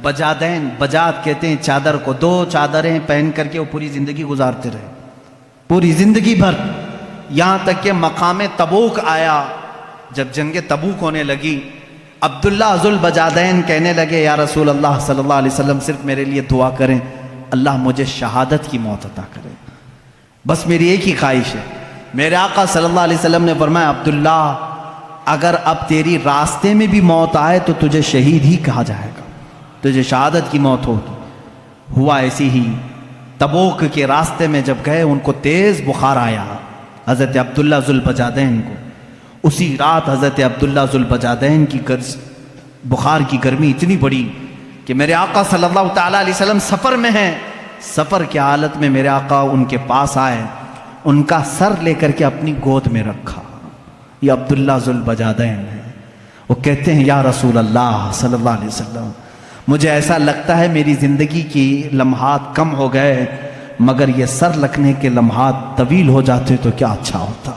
بجادین، بجاد کہتے ہیں چادر کو، 2 چادریں پہن کر کے وہ پوری زندگی گزارتے رہے، پوری زندگی بھر، یہاں تک کہ مقام تبوک آیا۔ جب جنگ تبوک ہونے لگی، عبداللہ ذوالبجادین کہنے لگے یا رسول اللہ صلی اللہ علیہ وسلم صرف میرے لیے دعا کریں، اللہ مجھے شہادت کی موت عطا کرے، بس میری ایک ہی خواہش ہے۔ میرے آقا صلی اللہ علیہ وسلم نے فرمایا عبداللہ اگر اب تیری راستے میں بھی موت آئے تو تجھے شہید ہی کہا جائے گا، تجھے شہادت کی موت ہوگی۔ ہوا ایسی ہی، تبوک کے راستے میں جب گئے ان کو تیز بخار آیا حضرت عبداللہ ذوالبجادین کو۔ اسی رات حضرت عبداللہ ذوالبجادین کی بخار کی گرمی اتنی بڑی کہ میرے آقا صلی اللہ تعالیٰ علیہ وسلم سفر میں ہیں، سفر کی حالت میں میرے آقا ان کے پاس آئے، ان کا سر لے کر کے اپنی گود میں رکھا۔ یہ عبداللہ ذوالبجادین ہے، وہ کہتے ہیں یا رسول اللہ صلی اللہ علیہ وسلم مجھے ایسا لگتا ہے میری زندگی کی لمحات کم ہو گئے، مگر یہ سر رکھنے کے لمحات طویل ہو جاتے تو کیا اچھا ہوتا۔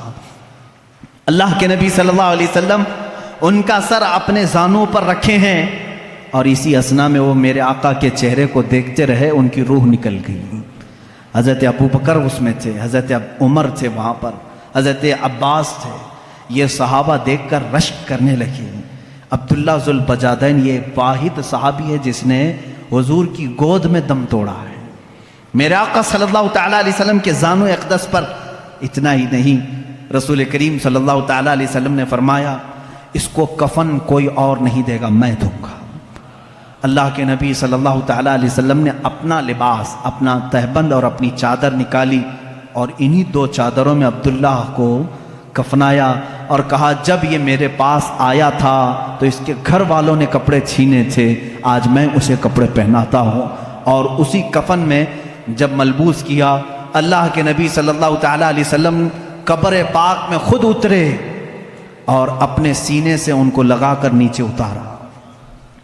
اللہ کے نبی صلی اللہ علیہ وسلم ان کا سر اپنے زانوں پر رکھے ہیں، اور اسی اثنا میں وہ میرے آقا کے چہرے کو دیکھتے رہے، ان کی روح نکل گئی۔ حضرت ابو بکر اس میں تھے، حضرت عمر تھے وہاں پر، حضرت عباس تھے، یہ صحابہ دیکھ کر رشک کرنے لگے۔ عبداللہ ذوالبجادین یہ واحد صحابی ہے جس نے حضور کی گود میں دم توڑا ہے۔ میرے آقا صلی اللہ تعالیٰ علیہ وسلم کے زانو اقدس پر اتنا ہی نہیں، رسول کریم صلی اللہ تعالیٰ علیہ وسلم نے فرمایا اس کو کفن کوئی اور نہیں دے گا، میں دوں گا۔ اللہ کے نبی صلی اللہ تعالیٰ علیہ وسلم نے اپنا لباس، اپنا تہبند اور اپنی چادر نکالی، اور انہی 2 چادروں میں عبداللہ کو کفنایا، اور کہا جب یہ میرے پاس آیا تھا تو اس کے گھر والوں نے کپڑے چھینے تھے، آج میں اسے کپڑے پہناتا ہوں۔ اور اسی کفن میں جب ملبوس کیا، اللہ کے نبی صلی اللہ تعالیٰ علیہ وسلم قبر پاک میں خود اترے اور اپنے سینے سے ان کو لگا کر نیچے اتارا۔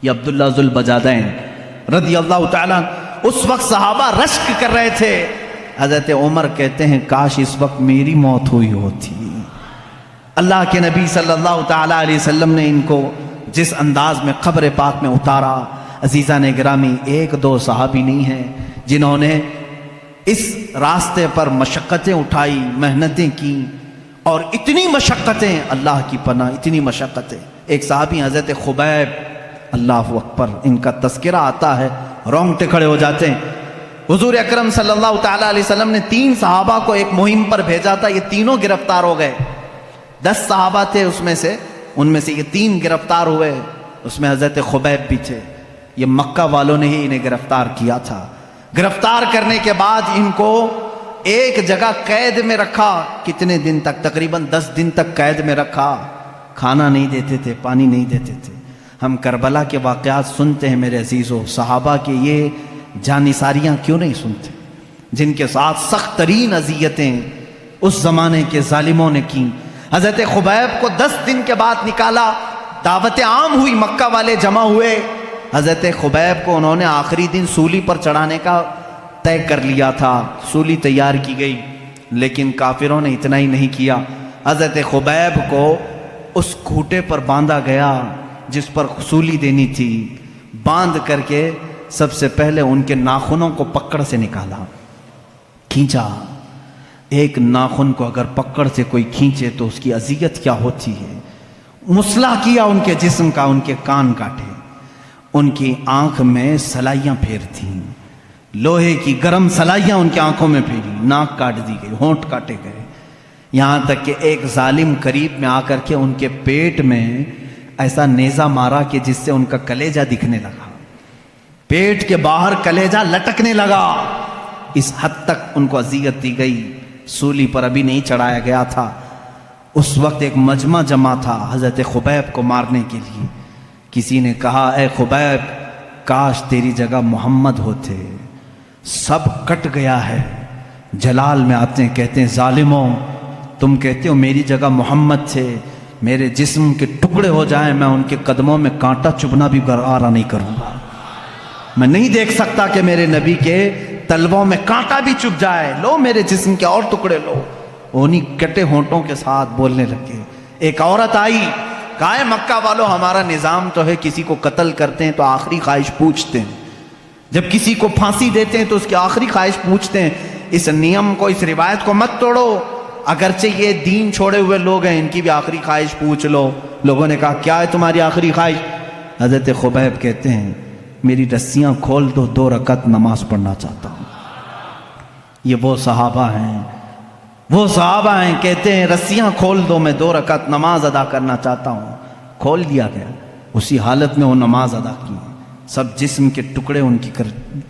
یہ عبداللہ ذوالبجادین رضی اللہ تعالیٰ، اس وقت صحابہ رشک کر رہے تھے۔ حضرت عمر کہتے ہیں کاش اس وقت میری موت ہوئی ہوتی۔ اللہ کے نبی صلی اللہ تعالیٰ علیہ وسلم نے ان کو جس انداز میں قبر پاک میں اتارا، عزیزان گرامی 1-2 صحابی نہیں ہیں جنہوں نے اس راستے پر مشقتیں اٹھائی، محنتیں کی، اور اتنی مشقتیں، اللہ کی پناہ اتنی مشقتیں۔ ایک صحابی حضرت خبیب، اللہ اکبر، ان کا تذکرہ آتا ہے رونگٹے کھڑے ہو جاتے ہیں۔ حضور اکرم صلی اللہ تعالیٰ علیہ وسلم نے 3 صحابہ کو ایک مہم پر بھیجا تھا، یہ تینوں گرفتار ہو گئے۔ 10 صحابہ تھے اس میں سے، ان میں سے یہ 3 گرفتار ہوئے، اس میں حضرت خبیب بھی تھے۔ یہ مکہ والوں نے ہی انہیں گرفتار کیا تھا۔ گرفتار کرنے کے بعد ان کو ایک جگہ قید میں رکھا، کتنے دن تک؟ تقریباً 10 دن تک قید میں رکھا، کھانا نہیں دیتے تھے، پانی نہیں دیتے تھے۔ ہم کربلا کے واقعات سنتے ہیں میرے عزیزوں، صحابہ کے یہ جانثاریاں کیوں نہیں سنتے جن کے ساتھ سخت ترین اذیتیں اس زمانے کے ظالموں نے کی۔ حضرت خبیب کو 10 دن کے بعد نکالا، دعوت عام ہوئی، مکہ والے جمع ہوئے۔ حضرت خبیب کو انہوں نے آخری دن سولی پر چڑھانے کا طے کر لیا تھا، سولی تیار کی گئی، لیکن کافروں نے اتنا ہی نہیں کیا، حضرت خبیب کو اس کھوٹے پر باندھا گیا جس پر سولی دینی تھی، باندھ کر کے سب سے پہلے ان کے ناخنوں کو پکڑ سے نکالا، کھینچا۔ ایک ناخن کو اگر پکڑ سے کوئی کھینچے تو اس کی اذیت کیا ہوتی ہے، مسلح کیا ان کے جسم کا، ان کے کان کاٹے، ان کی آنکھ میں سلائیاں پھیرتیں، لوہے کی گرم سلائیاں ان کی آنکھوں میں پھیری، ناک کاٹ دی گئی، ہونٹ کاٹے گئے، یہاں تک کہ ایک ظالم قریب میں آ کر کے ان کے پیٹ میں ایسا نیزہ مارا کہ جس سے ان کا کلیجہ دکھنے لگا۔ پیٹ کے باہر کلیجہ لٹکنے لگا، اس حد تک ان کو اذیت دی گئی۔ سولی پر ابھی نہیں چڑھایا گیا تھا، اس وقت ایک مجمع جمع تھا حضرت خبیب کو مارنے کے لیے۔ کسی نے کہا اے خبیب کاش تیری جگہ محمد ہوتے، سب کٹ گیا ہے۔ جلال میں آتے ہیں، کہتے ہیں ظالموں تم کہتے ہو میری جگہ محمد تھے، میرے جسم کے ٹکڑے ہو جائیں میں ان کے قدموں میں کانٹا چبھنا بھی گوارا نہیں کروں گا۔ میں نہیں دیکھ سکتا کہ میرے نبی کے تلووں میں کانٹا بھی چبھ جائے، لو میرے جسم کے اور ٹکڑے لو۔ انہی کٹے ہونٹوں کے ساتھ بولنے لگے۔ ایک عورت آئی، کہا ہے مکہ والو ہمارا نظام تو ہے کسی کو قتل کرتے ہیں تو آخری خواہش پوچھتے ہیں، جب کسی کو پھانسی دیتے ہیں تو اس کی آخری خواہش پوچھتے ہیں۔ اس نیم کو، اس روایت کو مت توڑو، اگرچہ یہ دین چھوڑے ہوئے لوگ ہیں ان کی بھی آخری خواہش پوچھ لو۔ لوگوں نے کہا کیا ہے تمہاری آخری خواہش؟ حضرت خبیب کہتے ہیں میری رسیاں کھول دو، 2 رکعت نماز پڑھنا چاہتا ہوں۔ یہ وہ صحابہ ہیں کہتے ہیں رسیاں کھول دو، میں 2 رکعت نماز ادا کرنا چاہتا ہوں۔ کھول دیا گیا، اسی حالت میں وہ نماز ادا کی، سب جسم کے ٹکڑے ان کی کر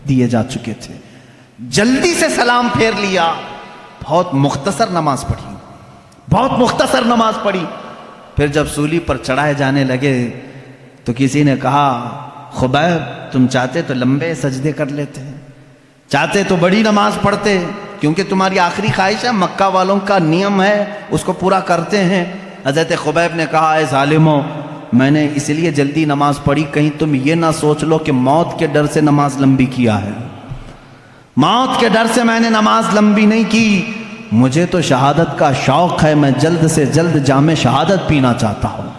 دیے جا چکے تھے۔ جلدی سے سلام پھیر لیا، بہت مختصر نماز پڑھی، پھر جب سولی پر چڑھائے جانے لگے تو کسی نے کہا خبیب تم چاہتے تو لمبے سجدے کر لیتے، چاہتے تو بڑی نماز پڑھتے، کیونکہ تمہاری آخری خواہش ہے، مکہ والوں کا نیم ہے اس کو پورا کرتے ہیں۔ حضرت خبیب نے کہا اے ظالموں میں نے اس لیے جلدی نماز پڑھی کہیں تم یہ نہ سوچ لو کہ موت کے ڈر سے نماز لمبی کیا ہے، موت کے ڈر سے میں نے نماز لمبی نہیں کی، مجھے تو شہادت کا شوق ہے، میں جلد سے جلد جام شہادت پینا چاہتا ہوں۔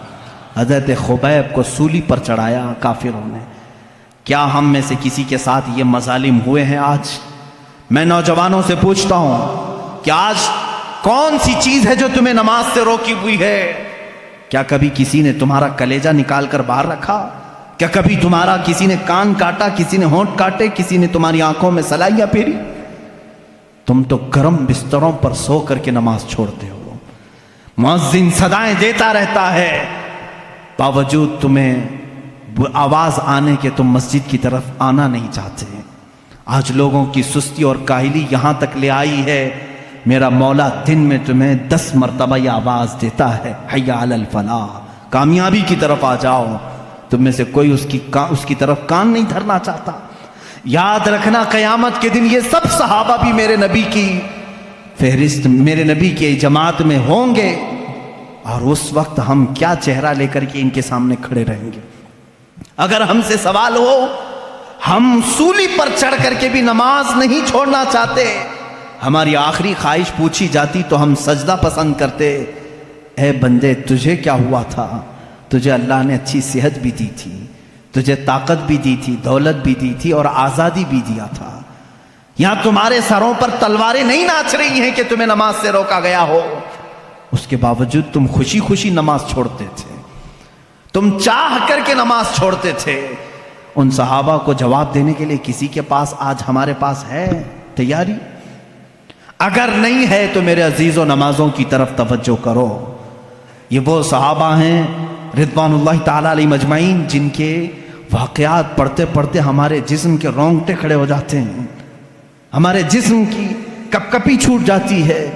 حضرت خبیب کو سولی پر چڑھایا کافروں نے۔ کیا ہم میں سے کسی کے ساتھ یہ مظالم ہوئے ہیں آج؟ میں نوجوانوں سے پوچھتا ہوں کہ آج کون سی چیز ہے جو تمہیں نماز سے روکی ہوئی ہے؟ کیا کبھی کسی نے تمہارا کلیجہ نکال کر باہر رکھا؟ کیا کبھی تمہارا کسی نے کان کاٹا، کسی نے ہونٹ کاٹے، کسی نے تمہاری آنکھوں میں سلائیاں پھیری؟ تم تو گرم بستروں پر سو کر کے نماز چھوڑتے ہو، مؤذن صدائیں دیتا رہتا ہے، باوجود تمہیں آواز آنے کے تم مسجد کی طرف آنا نہیں چاہتے۔ آج لوگوں کی سستی اور کاہلی یہاں تک لے آئی ہے، میرا مولا دن میں تمہیں 10 مرتبہ یہ آواز دیتا ہے حی علی الفلاح، کامیابی کی طرف آ جاؤ۔ تم میں سے کوئی اس کی طرف کان نہیں دھرنا چاہتا۔ یاد رکھنا قیامت کے دن یہ سب صحابہ بھی میرے نبی کی فہرست، میرے نبی کی جماعت میں ہوں گے، اور اس وقت ہم کیا چہرہ لے کر کے ان کے سامنے کھڑے رہیں گے۔ اگر ہم سے سوال ہو، ہم سولی پر چڑھ کر کے بھی نماز نہیں چھوڑنا چاہتے، ہماری آخری خواہش پوچھی جاتی تو ہم سجدہ پسند کرتے۔ اے بندے تجھے کیا ہوا تھا؟ تجھے اللہ نے اچھی صحت بھی دی تھی، تجھے طاقت بھی دی تھی، دولت بھی دی تھی اور آزادی بھی دیا تھا۔ یہاں تمہارے سروں پر تلواریں نہیں ناچ رہی ہیں کہ تمہیں نماز سے روکا گیا ہو، اس کے باوجود تم خوشی خوشی نماز چھوڑتے تھے، تم چاہ کر کے نماز چھوڑتے تھے۔ ان صحابہ کو جواب دینے کے لیے کسی کے پاس آج ہمارے پاس ہے تیاری؟ اگر نہیں ہے تو میرے عزیزوں نمازوں کی طرف توجہ کرو۔ یہ وہ صحابہ ہیں رضوان اللہ تعالیٰ علیہ مجمعین جن کے واقعات پڑھتے پڑھتے ہمارے جسم کے رونگٹے کھڑے ہو جاتے ہیں، ہمارے جسم کی کپ کپی چھوٹ جاتی ہے۔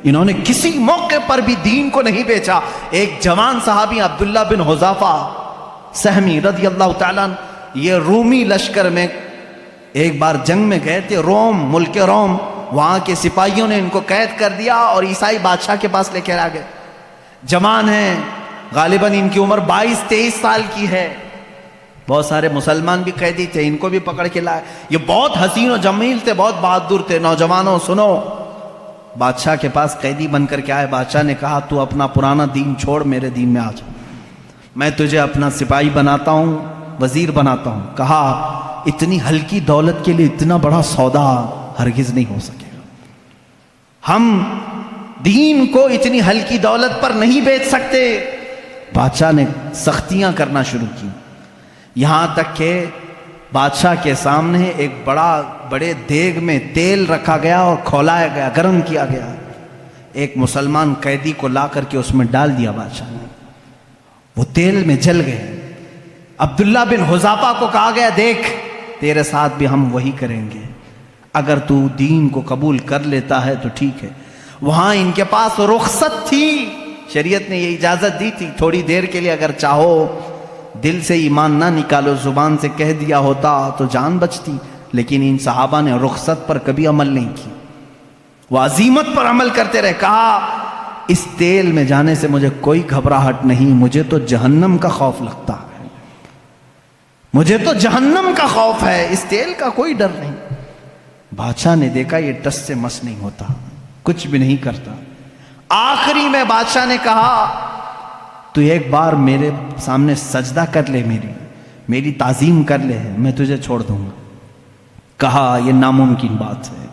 انہوں نے کسی موقع پر بھی دین کو نہیں بیچا۔ ایک جوان صحابی عبداللہ بن حذافہ سہمی رضی اللہ تعالیٰ یہ رومی لشکر میں ایک بار جنگ میں گئے تھے، روم، ملک روم، وہاں کے سپاہیوں نے ان کو قید کر دیا اور عیسائی بادشاہ کے پاس لے کر آ گئے۔ جوان ہیں، غالباً ان کی عمر 22-23 سال کی ہے، بہت سارے مسلمان بھی قیدی تھے، ان کو بھی پکڑ کے لائے۔ یہ بہت حسین و جمیل تھے، بہت بہادر تھے۔ نوجوانوں سنو، بادشاہ کے پاس قیدی بن کر کے آئے۔ بادشاہ نے کہا تو اپنا پرانا دین چھوڑ، میرے دین میں آ جا، میں تجھے اپنا سپاہی بناتا ہوں، وزیر بناتا ہوں۔ کہا اتنی ہلکی دولت کے لیے اتنا بڑا سودا ہرگز نہیں ہو سکے گا، ہم دین کو اتنی ہلکی دولت پر نہیں بیچ سکتے۔ بادشاہ نے سختیاں کرنا شروع کی، یہاں تک کہ بادشاہ کے سامنے ایک بڑے دیگ میں تیل رکھا گیا اور کھولایا گیا، گرم کیا گیا۔ ایک مسلمان قیدی کو لا کر کے اس میں ڈال دیا بادشاہ نے، وہ تیل میں جل گئے۔ عبداللہ بن حذافہ کو کہا گیا دیکھ تیرے ساتھ بھی ہم وہی کریں گے، اگر تو دین کو قبول کر لیتا ہے تو ٹھیک ہے۔ وہاں ان کے پاس رخصت تھی، شریعت نے یہ اجازت دی تھی، تھوڑی دیر کے لیے اگر چاہو دل سے ایمان نہ نکالو، زبان سے کہہ دیا ہوتا تو جان بچتی، لیکن ان صحابہ نے رخصت پر کبھی عمل نہیں کی، وہ عزیمت پر عمل کرتے رہے۔ کہا اس تیل میں جانے سے مجھے کوئی گھبراہٹ نہیں، مجھے تو جہنم کا خوف لگتا ہے، مجھے تو جہنم کا خوف ہے، اس تیل کا کوئی ڈر نہیں۔ بادشاہ نے دیکھا یہ ٹس سے مس نہیں ہوتا، کچھ بھی نہیں کرتا۔ آخری میں بادشاہ نے کہا تو ایک بار میرے سامنے سجدہ کر لے، میری تعظیم کر لے، میں تجھے چھوڑ دوں گا۔ کہا یہ ناممکن بات ہے،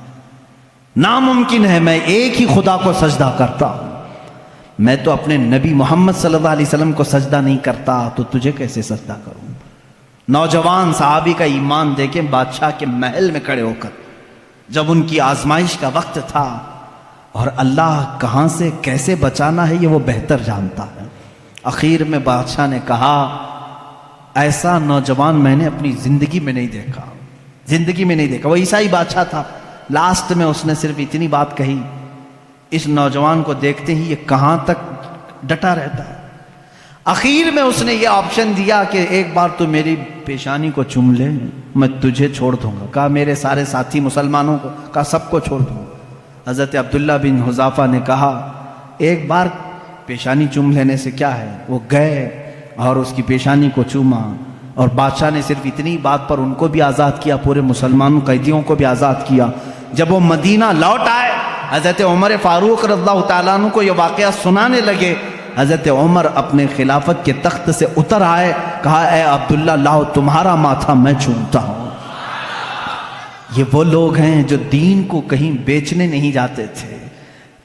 ناممکن ہے، میں ایک ہی خدا کو سجدہ کرتا ہوں، میں تو اپنے نبی محمد صلی اللہ علیہ وسلم کو سجدہ نہیں کرتا، تو تجھے کیسے سجدہ کروں؟ نوجوان صحابی کا ایمان دیکھیں، بادشاہ کے محل میں کھڑے ہو کر جب ان کی آزمائش کا وقت تھا، اور اللہ کہاں سے کیسے بچانا ہے یہ وہ بہتر جانتا ہے۔ اخیر میں بادشاہ نے کہا ایسا نوجوان میں نے اپنی زندگی میں نہیں دیکھا، زندگی میں نہیں دیکھا۔ وہ عیسائی بادشاہ تھا، لاسٹ میں اس نے صرف اتنی بات کہی، اس نوجوان کو دیکھتے ہی یہ کہاں تک ڈٹا رہتا ہے۔ اخیر میں اس نے یہ آپشن دیا کہ ایک بار تو میری پیشانی کو چوم لے، میں تجھے چھوڑ دوں گا۔ کہا میرے سارے ساتھی مسلمانوں کو، کہا سب کو چھوڑ دوں گا۔ حضرت عبداللہ بن حذافہ نے کہا ایک بار پیشانی چوم لینے سے کیا ہے؟ وہ گئے اور اس کی پیشانی کو چوما، اور بادشاہ نے صرف اتنی بات پر ان کو بھی آزاد کیا، پورے مسلمانوں قیدیوں کو بھی آزاد کیا۔ جب وہ مدینہ لوٹ آئے، حضرت عمر فاروق رضی اللہ تعالیٰ عنہ کو یہ واقعہ سنانے لگے۔ حضرت عمر اپنے خلافت کے تخت سے اتر آئے، کہا اے عبداللہ لاؤ تمہارا ماتھا میں چومتا ہوں۔ یہ وہ لوگ ہیں جو دین کو کہیں بیچنے نہیں جاتے تھے،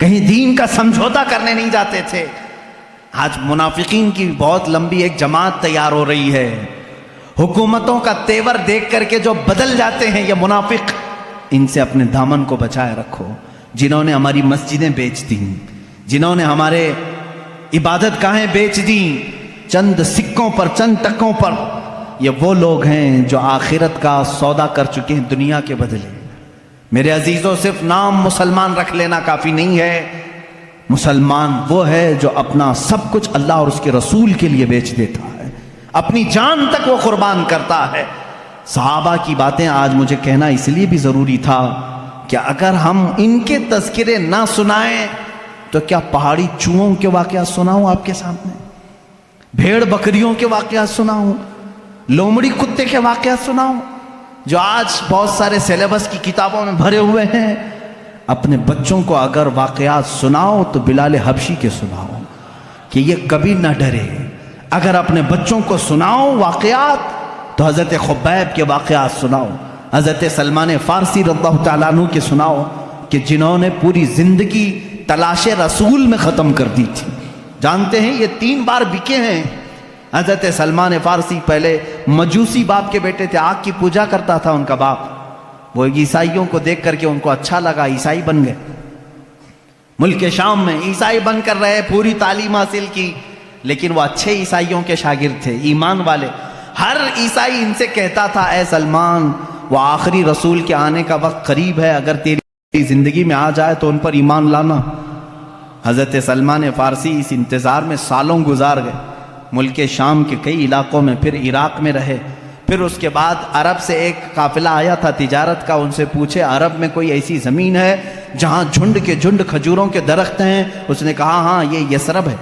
کہیں دین کا سمجھوتا کرنے نہیں جاتے تھے۔ آج منافقین کی بہت لمبی ایک جماعت تیار ہو رہی ہے، حکومتوں کا تیور دیکھ کر کے جو بدل جاتے ہیں یہ منافق، ان سے اپنے دامن کو بچائے رکھو۔ جنہوں نے ہماری مسجدیں بیچ دیں، جنہوں نے ہمارے عبادت گاہیں بیچ دیں چند سکوں پر، چند ٹکوں پر، یہ وہ لوگ ہیں جو آخرت کا سودا کر چکے ہیں دنیا کے بدلے۔ میرے عزیزوں، صرف نام مسلمان رکھ لینا کافی نہیں ہے، مسلمان وہ ہے جو اپنا سب کچھ اللہ اور اس کے رسول کے لیے بیچ دیتا ہے، اپنی جان تک وہ قربان کرتا ہے۔ صحابہ کی باتیں آج مجھے کہنا اس لیے بھی ضروری تھا کہ اگر ہم ان کے تذکرے نہ سنائیں تو کیا پہاڑی چوہوں کے واقعات سناؤں آپ کے سامنے، بھیڑ بکریوں کے واقعات سناؤں، لومڑی کتے کے واقعات سناؤں، جو آج بہت سارے سیلیبس کی کتابوں میں بھرے ہوئے ہیں؟ اپنے بچوں کو اگر واقعات سناؤ تو بلال حبشی کے سناؤ کہ یہ کبھی نہ ڈرے۔ اگر اپنے بچوں کو سناؤ واقعات تو حضرت خبیب کے واقعات سناؤ، حضرت سلمان فارسی رضی اللہ تعالیٰ عنہ کے سناؤ کہ جنہوں نے پوری زندگی تلاش رسول میں ختم کر دی تھی۔ جانتے ہیں یہ 3 بار بکے ہیں۔ حضرت سلمان فارسی پہلے مجوسی باپ کے بیٹے تھے، آگ کی پوجا کرتا تھا ان کا باپ، وہ عیسائیوں کو دیکھ کر کے ان کو اچھا لگا، عیسائی بن گئے۔ ملک شام میں عیسائی بن کر رہے، پوری تعلیم حاصل کی، لیکن وہ اچھے عیسائیوں کے شاگرد تھے، ایمان والے۔ ہر عیسائی ان سے کہتا تھا اے سلمان، وہ آخری رسول کے آنے کا وقت قریب ہے، اگر تیری زندگی میں آ جائے تو ان پر ایمان لانا۔ حضرت سلمان فارسی اس انتظار میں سالوں گزار گئے، ملک شام کے کئی علاقوں میں، پھر عراق میں رہے۔ پھر اس کے بعد عرب سے ایک قافلہ آیا تھا تجارت کا، ان سے پوچھے عرب میں کوئی ایسی زمین ہے جہاں جھنڈ کے جھنڈ کھجوروں کے درخت ہیں؟ اس نے کہا ہاں یہ یثرب ہے۔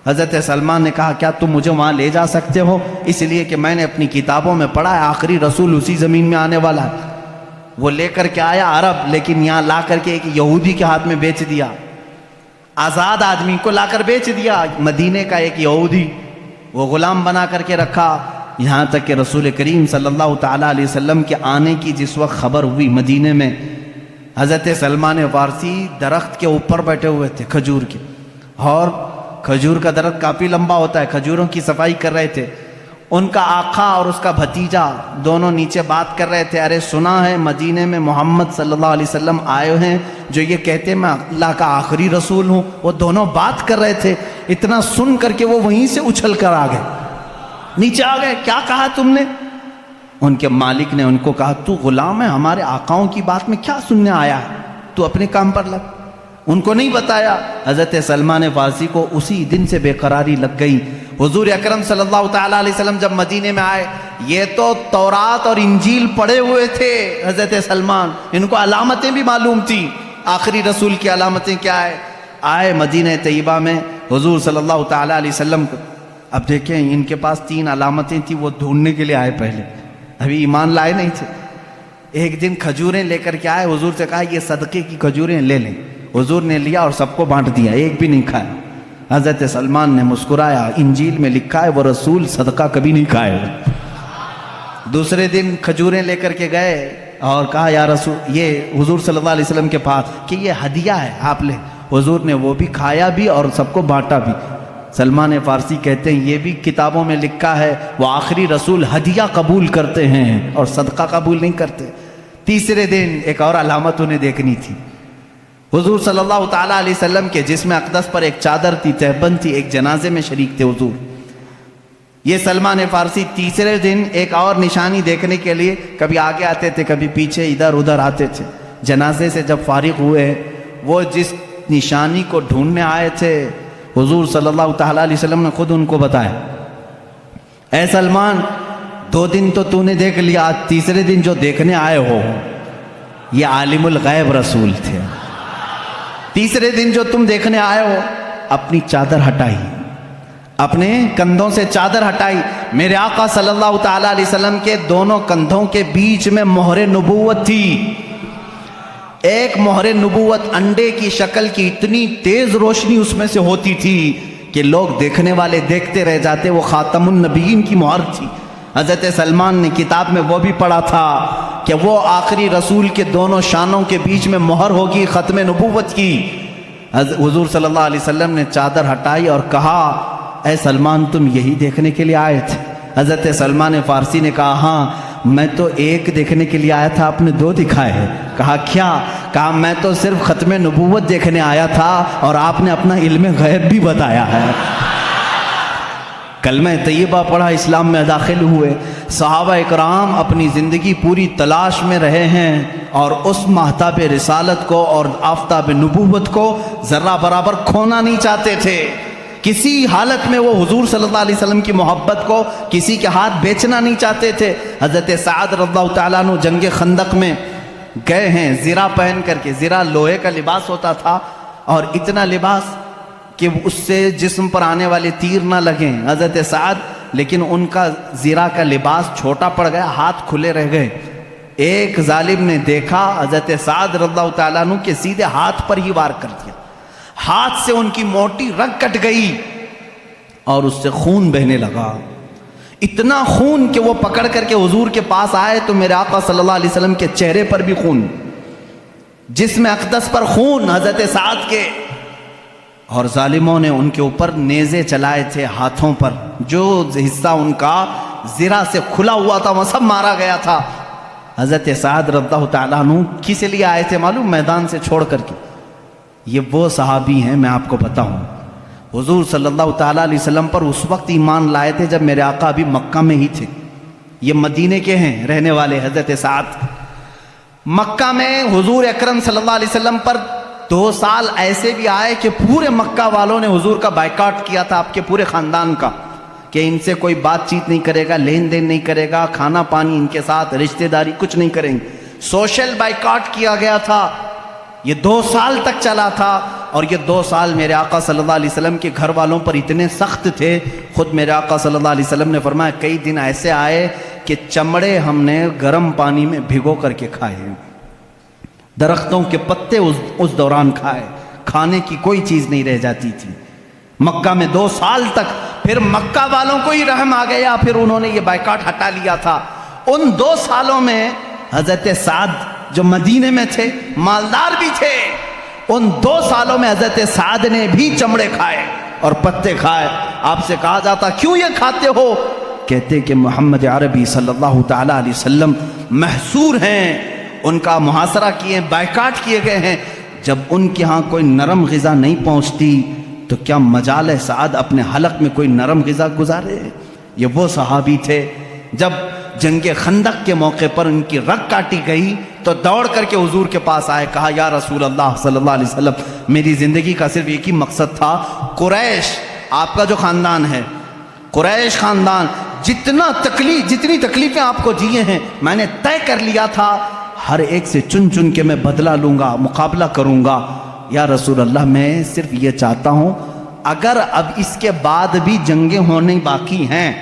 حضرت سلمان نے کہا کیا تم مجھے وہاں لے جا سکتے ہو؟ اس لیے کہ میں نے اپنی کتابوں میں پڑھا ہے آخری رسول اسی زمین میں آنے والا ہے۔ وہ لے کر کے آیا عرب، لیکن یہاں لا کر کے ایک یہودی کے ہاتھ میں بیچ دیا، آزاد آدمی کو لا کر بیچ دیا۔ مدینے کا ایک یہودی وہ غلام بنا کر کے رکھا، یہاں تک کہ رسول کریم صلی اللہ تعالیٰ علیہ وسلم کے آنے کی جس وقت خبر ہوئی مدینے میں، حضرت سلمان فارسی درخت کے اوپر بیٹھے ہوئے تھے کھجور کے، اور کھجور کا درخت کافی لمبا ہوتا ہے، کھجوروں کی صفائی کر رہے تھے۔ ان کا آقا اور اس کا بھتیجا دونوں نیچے بات کر رہے تھے، ارے سنا ہے مدینے میں محمد صلی اللہ علیہ وسلم آئے ہیں جو یہ کہتے میں اللہ کا آخری رسول ہوں۔ وہ دونوں بات کر رہے تھے، اتنا سن کر کے وہ وہیں سے اچھل کر آ گئے، نیچے آ گئے۔ کیا کہا تم نے؟ ان کے مالک نے ان کو کہا تو غلام ہے، ہمارے آقاؤں کی بات میں کیا سننے آیا ہے، تو اپنے کام پر لگ۔ ان کو نہیں بتایا۔ حضرت سلمان فارسی کو اسی دن سے بے قراری لگ گئی۔ حضور اکرم صلی اللہ تعالیٰ علیہ وسلم جب مدینے میں آئے، یہ تو تورات اور انجیل پڑھے ہوئے تھے حضرت سلمان، ان کو علامتیں بھی معلوم تھی، آخری رسول کی علامتیں کیا ہے۔ آئے مدینہ طیبہ میں حضور صلی اللہ تعالیٰ علیہ وسلم کو، اب دیکھیں ان کے پاس 3 علامتیں تھیں، وہ ڈھونڈنے کے لیے آئے، پہلے ابھی ایمان لائے نہیں تھے۔ ایک دن کھجوریں لے کر کے آئے، حضور سے کہا یہ صدقے کی کھجوریں لے لیں۔ حضور نے لیا اور سب کو بانٹ دیا، ایک بھی نہیں کھایا۔ حضرت سلمان نے مسکرایا، انجیل میں لکھا ہے وہ رسول صدقہ کبھی نہیں کھائے۔ دوسرے دن کھجوریں لے کر کے گئے اور کہا یا رسول، یہ حضور صلی اللہ علیہ وسلم کے پاس کہ یہ ہدیہ ہے آپ لے۔ حضور نے وہ بھی کھایا بھی اور سب کو بانٹا بھی۔ سلمان فارسی کہتے ہیں یہ بھی کتابوں میں لکھا ہے وہ آخری رسول ہدیہ قبول کرتے ہیں اور صدقہ قبول نہیں کرتے۔ تیسرے دن ایک اور علامت انہیں دیکھنی تھی۔ حضور صلی اللہ تعالیٰ علیہ وسلم کے جسم اقدس پر ایک چادر تھی، تہبند تھی، ایک جنازے میں شریک تھے حضور۔ یہ سلمان فارسی تیسرے دن ایک اور نشانی دیکھنے کے لیے کبھی آگے آتے تھے، کبھی پیچھے، ادھر ادھر آتے تھے۔ جنازے سے جب فارغ ہوئے، وہ جس نشانی کو ڈھونڈنے آئے تھے حضور صلی اللہ تعالیٰ علیہ وسلم نے خود ان کو بتایا، اے سلمان 2 دن تو نے دیکھ لیا، آج تیسرے دن جو دیکھنے آئے ہو یہ عالم الغیب رسول تھے۔ تیسرے دن جو تم دیکھنے آئے ہو، اپنی چادر ہٹائی، اپنے کندھوں سے چادر ہٹائی۔ میرے آقا صلی اللہ تعالیٰ علیہ وسلم کے دونوں کندھوں کے بیچ میں مہر نبوت تھی۔ ایک مہر نبوت انڈے کی شکل کی، اتنی تیز روشنی اس میں سے ہوتی تھی کہ لوگ دیکھنے والے دیکھتے رہ جاتے، وہ خاتم النبیین کی مہر تھی۔ حضرت سلمان نے کتاب میں وہ بھی پڑھا تھا کہ وہ آخری رسول کے دونوں شانوں کے بیچ میں مہر ہوگی ختم نبوت کی۔ حضور صلی اللہ علیہ وسلم نے چادر ہٹائی اور کہا اے سلمان تم یہی دیکھنے کے لیے آئے تھے؟ حضرت سلمان فارسی نے کہا ہاں، میں تو ایک دیکھنے کے لیے آیا تھا، آپ نے 2 دکھائے ہیں۔ کہا کیا؟ کہا میں تو صرف ختم نبوت دیکھنے آیا تھا اور آپ نے اپنا علم غیب بھی بتایا ہے۔ کلمہ طیبہ پڑھا، اسلام میں داخل ہوئے۔ صحابہ اکرام اپنی زندگی پوری تلاش میں رہے ہیں اور اس مہتاب رسالت کو اور آفتاب نبوت کو ذرہ برابر کھونا نہیں چاہتے تھے۔ کسی حالت میں وہ حضور صلی اللہ علیہ وسلم کی محبت کو کسی کے ہاتھ بیچنا نہیں چاہتے تھے۔ حضرت سعد رضی اللہ تعالیٰ عنہ جنگ خندق میں گئے ہیں زرہ پہن کر کے، زرہ لوہے کا لباس ہوتا تھا اور اتنا لباس کہ اس سے جسم پر آنے والے تیر نہ لگیں حضرت سعد، لیکن ان کا زرہ کا لباس چھوٹا پڑ گیا، ہاتھ کھلے رہ گئے۔ ایک ظالم نے دیکھا حضرت سعد رضی اللہ تعالیٰ عنہ کے سیدھے ہاتھ پر ہی وار کر دیا، ہاتھ سے ان کی موٹی رگ کٹ گئی اور اس سے خون بہنے لگا، اتنا خون کہ وہ پکڑ کر کے حضور کے پاس آئے تو میرے آقا صلی اللہ علیہ وسلم کے چہرے پر بھی خون، جسم اقدس پر خون حضرت سعد کے، اور ظالموں نے ان کے اوپر نیزے چلائے تھے ہاتھوں پر، جو حصہ ان کا زرہ سے کھلا ہوا تھا وہ سب مارا گیا تھا۔ حضرت سعد رضی اللہ تعالیٰ عنہ کس لیے آئے تھے معلوم؟ میدان سے چھوڑ کر کے۔ یہ وہ صحابی ہیں، میں آپ کو بتاؤں، حضور صلی اللہ تعالیٰ علیہ وسلم پر اس وقت ایمان لائے تھے جب میرے آقا ابھی مکہ میں ہی تھے۔ یہ مدینے کے ہیں رہنے والے حضرت سعد۔ مکہ میں حضور اکرم صلی اللہ علیہ وسلم پر 2 سال ایسے بھی آئے کہ پورے مکہ والوں نے حضور کا بائیکاٹ کیا تھا، آپ کے پورے خاندان کا، کہ ان سے کوئی بات چیت نہیں کرے گا، لین دین نہیں کرے گا، کھانا پانی ان کے ساتھ، رشتہ داری کچھ نہیں کریں گے، سوشل بائیکاٹ کیا گیا تھا۔ یہ 2 سال تک چلا تھا اور یہ 2 سال میرے آقا صلی اللہ علیہ وسلم کے گھر والوں پر اتنے سخت تھے، خود میرے آقا صلی اللہ علیہ وسلم نے فرمایا کئی دن ایسے آئے کہ چمڑے ہم نے گرم پانی میں بھگو کر کے کھائے، درختوں کے پتے اس دوران کھائے، کھانے کی کوئی چیز نہیں رہ جاتی تھی مکہ میں 2 سال تک۔ پھر مکہ والوں کو ہی رحم آ گیا، پھر انہوں نے یہ بائیکاٹ ہٹا لیا تھا۔ ان 2 سالوں میں حضرت سعد جو مدینے میں تھے، مالدار بھی تھے، ان 2 سالوں میں حضرت سعد نے بھی چمڑے کھائے اور پتے کھائے۔ آپ سے کہا جاتا کیوں یہ کھاتے ہو؟ کہتے کہ محمد عربی صلی اللہ تعالیٰ علیہ وسلم محصور ہیں، ان کا محاصرہ کیے، بائیکاٹ کیے گئے ہیں، جب ان کے ہاں کوئی نرم غذا نہیں پہنچتی تو کیا مجال ہے سعد اپنے حلق میں کوئی نرم غذا گزارے؟ یہ وہ صحابی تھے، جب جنگ خندق کے موقع پر ان کی رگ کاٹی گئی تو دوڑ کر کے حضور کے پاس آئے، کہا یا رسول اللہ صلی اللہ علیہ وسلم میری زندگی کا صرف ایک ہی مقصد تھا، قریش آپ کا جو خاندان ہے، قریش خاندان جتنی تکلیفیں آپ کو دیے ہیں میں نے طے کر لیا تھا، ہر ایک سے چن چن کے میں بدلہ لوں گا، مقابلہ کروں گا۔ یا رسول اللہ میں صرف یہ چاہتا ہوں اگر اب اس کے بعد بھی جنگیں ہونے باقی ہیں،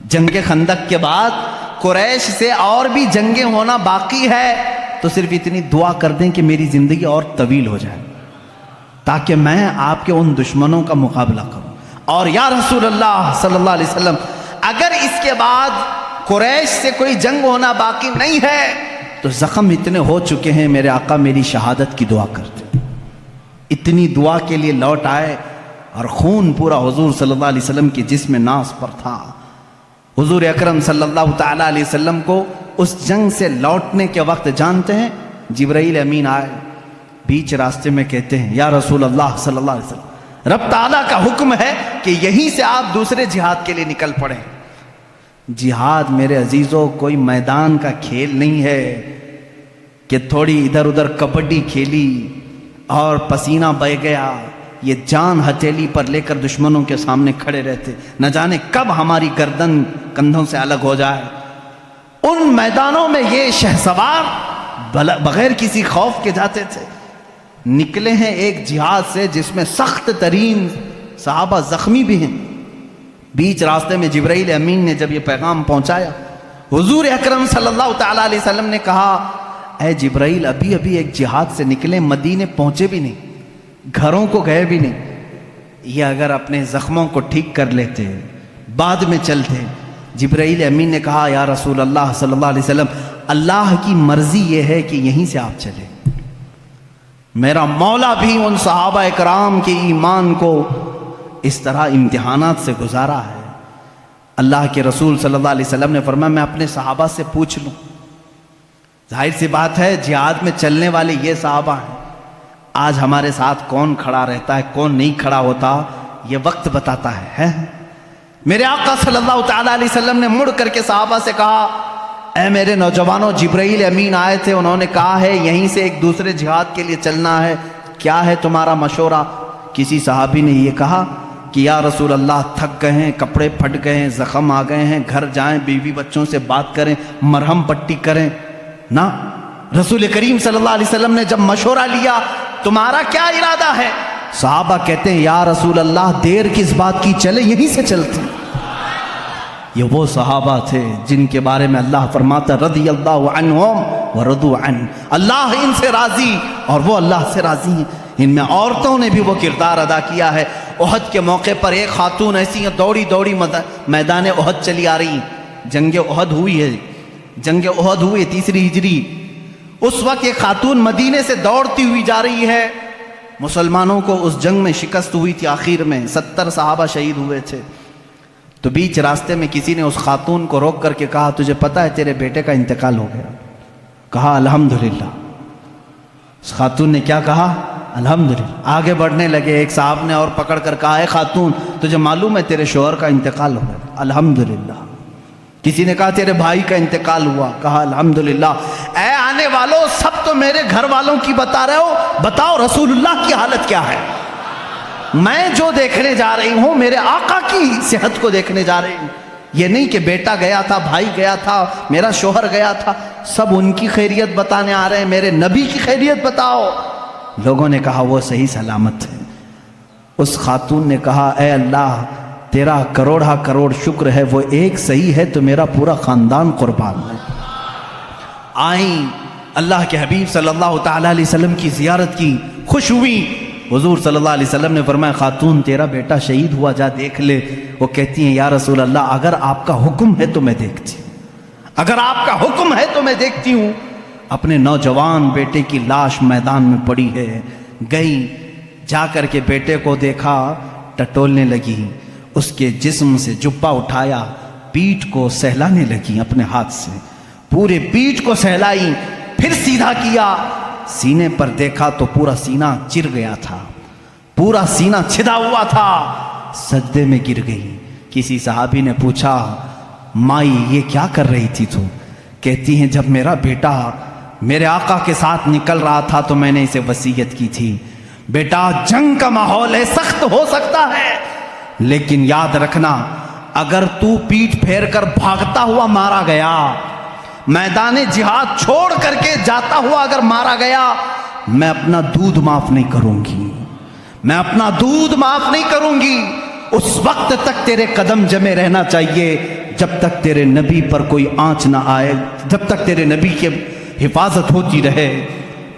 جنگ خندق کے بعد قریش سے اور بھی جنگیں ہونا باقی ہے، تو صرف اتنی دعا کر دیں کہ میری زندگی اور طویل ہو جائے تاکہ میں آپ کے ان دشمنوں کا مقابلہ کروں۔ اور یا رسول اللہ صلی اللہ علیہ وسلم اگر اس کے بعد قریش سے کوئی جنگ ہونا باقی نہیں ہے تو زخم اتنے ہو چکے ہیں، میرے آقا میری شہادت کی دعا کرتے۔ اتنی دعا کے لیے لوٹ آئے اور خون پورا حضور صلی اللہ علیہ وسلم کی جسم ناز پر تھا۔ حضور اکرم صلی اللہ تعالیٰ علیہ وسلم کو اس جنگ سے لوٹنے کے وقت جانتے ہیں، جبرائیل امین آئے، بیچ راستے میں کہتے ہیں یا رسول اللہ صلی اللہ علیہ وسلم رب تعالیٰ کا حکم ہے کہ یہیں سے آپ دوسرے جہاد کے لیے نکل پڑیں۔ جہاد میرے عزیزوں کوئی میدان کا کھیل نہیں ہے کہ تھوڑی ادھر ادھر کبڈی کھیلی اور پسینہ بہہ گیا، یہ جان ہتھیلی پر لے کر دشمنوں کے سامنے کھڑے رہتے، نہ جانے کب ہماری گردن کندھوں سے الگ ہو جائے۔ ان میدانوں میں یہ شہسوار بغیر کسی خوف کے جاتے تھے، نکلے ہیں ایک جہاد سے جس میں سخت ترین صحابہ زخمی بھی ہیں۔ بیچ راستے میں جبرائیل امین نے جب یہ پیغام پہنچایا، حضور اکرم صلی اللہ تعالیٰ علیہ وسلم نے کہا اے جبرائیل ابھی ایک جہاد سے نکلے، مدینے پہنچے بھی نہیں، گھروں کو گئے بھی نہیں، یہ اگر اپنے زخموں کو ٹھیک کر لیتے بعد میں چلتے۔ جبرائیل امین نے کہا یا رسول اللہ صلی اللہ علیہ وسلم اللہ کی مرضی یہ ہے کہ یہیں سے آپ چلے، میرا مولا بھی ان صحابہ اکرام کے ایمان کو اس طرح امتحانات سے گزارا ہے۔ اللہ کے رسول صلی اللہ علیہ وسلم نے فرمایا میں اپنے صحابہ سے پوچھ لوں، ظاہر سی بات ہے جہاد میں چلنے والے یہ صحابہ ہیں، آج ہمارے ساتھ کون کھڑا رہتا ہے کون نہیں کھڑا ہوتا یہ وقت بتاتا ہے۔ میرے آقا صلی اللہ تعالیٰ علیہ وسلم نے مڑ کر کے صحابہ سے کہا اے میرے نوجوانوں جبرائیل امین آئے تھے، انہوں نے کہا ہے یہیں سے ایک دوسرے جہاد کے لیے چلنا ہے، کیا ہے تمہارا مشورہ؟ کسی صحابی نے یہ کہا کہ یا رسول اللہ تھک گئے ہیں، کپڑے پھٹ گئے ہیں، زخم آ گئے ہیں، گھر جائیں بیوی بچوں سے بات کریں، مرہم پٹی کریں۔ نہ، رسول کریم صلی اللہ علیہ وسلم نے جب مشورہ لیا تمہارا کیا ارادہ ہے؟ صحابہ کہتے ہیں یا رسول اللہ دیر کس بات کی، چلے یہیں سے چلتے۔ یہ وہ صحابہ تھے جن کے بارے میں اللہ فرماتا رضی اللہ عنہم ورضوا عنہ، اللہ ان سے راضی اور وہ اللہ سے راضی ہیں۔ ان میں عورتوں نے بھی وہ کردار ادا کیا ہے۔ احد کے موقع پر ایک خاتون ایسی ہیں دوڑی میدان احد چلی آ رہی، جنگ احد ہوئی ہے، جنگ احد ہوئی 3 ہجری، اس وقت ایک خاتون مدینے سے دوڑتی ہوئی جا رہی ہے۔ مسلمانوں کو اس جنگ میں شکست ہوئی تھی، آخر میں 70 صحابہ شہید ہوئے تھے۔ تو بیچ راستے میں کسی نے اس خاتون کو روک کر کے کہا تجھے پتہ ہے تیرے بیٹے کا انتقال ہو گیا؟ کہا الحمدللہ۔ اس خاتون نے کیا کہا؟ الحمدللہ۔ آگے بڑھنے لگے، ایک صاحب نے اور پکڑ کر کہا اے خاتون تجھے معلوم ہے تیرے شوہر کا انتقال ہو گیا؟ الحمدللہ۔ کسی نے کہا تیرے بھائی کا انتقال ہوا؟ کہا الحمدللہ۔ اے آنے والوں سب تو میرے گھر والوں کی بتا رہے ہو، بتاؤ رسول اللہ کی حالت کیا ہے؟ میں جو دیکھنے جا رہی ہوں میرے آقا کی صحت کو دیکھنے جا رہی ہوں، یہ نہیں کہ بیٹا گیا تھا، بھائی گیا تھا، میرا شوہر گیا تھا، سب ان کی خیریت بتانے آ رہے ہیں، میرے نبی کی خیریت بتاؤ۔ لوگوں نے کہا وہ صحیح سلامت ہے۔ اس خاتون نے کہا اے اللہ تیرا کروڑا کروڑ شکر ہے، وہ ایک صحیح ہے تو میرا پورا خاندان قربان ہے۔ آئیں اللہ کے حبیب صلی اللہ تعالیٰ علیہ وسلم کی زیارت کی، خوش ہوئی۔ حضور صلی اللہ علیہ وسلم نے فرمایا خاتون تیرا بیٹا شہید ہوا، جا دیکھ لے۔ وہ کہتی ہیں یا رسول اللہ اگر آپ کا حکم ہے تو میں دیکھتی ہوں، اگر آپ کا حکم ہے تو میں دیکھتی ہوں۔ اپنے نوجوان بیٹے کی لاش میدان میں پڑی ہے، گئی جا کر کے بیٹے کو دیکھا، ٹٹولنے لگی، اس کے جسم سے جبہ اٹھایا، پیٹھ کو سہلانے لگی اپنے ہاتھ سے، پورے پیٹھ کو سہلائی، پھر سیدھا کیا، سینے پر دیکھا تو پورا سینہ چر گیا تھا، پورا سینہ چھدا ہوا تھا، سجدے میں گر گئی۔ کسی صحابی نے پوچھا مائی یہ کیا کر رہی تھی تو؟ کہتی ہیں جب میرا بیٹا میرے آقا کے ساتھ نکل رہا تھا تو میں نے اسے وصیت کی تھی، بیٹا جنگ کا ماحول ہے، سخت ہو سکتا ہے، لیکن یاد رکھنا اگر تو پیٹھ پھیر کر بھاگتا ہوا مارا گیا، میدان جہاد چھوڑ کر کے جاتا ہوا اگر مارا گیا، میں اپنا دودھ معاف نہیں کروں گی، میں اپنا دودھ معاف نہیں کروں گی۔ اس وقت تک تیرے قدم جمے رہنا چاہیے جب تک تیرے نبی پر کوئی آنچ نہ آئے، جب تک تیرے نبی کی حفاظت ہوتی رہے۔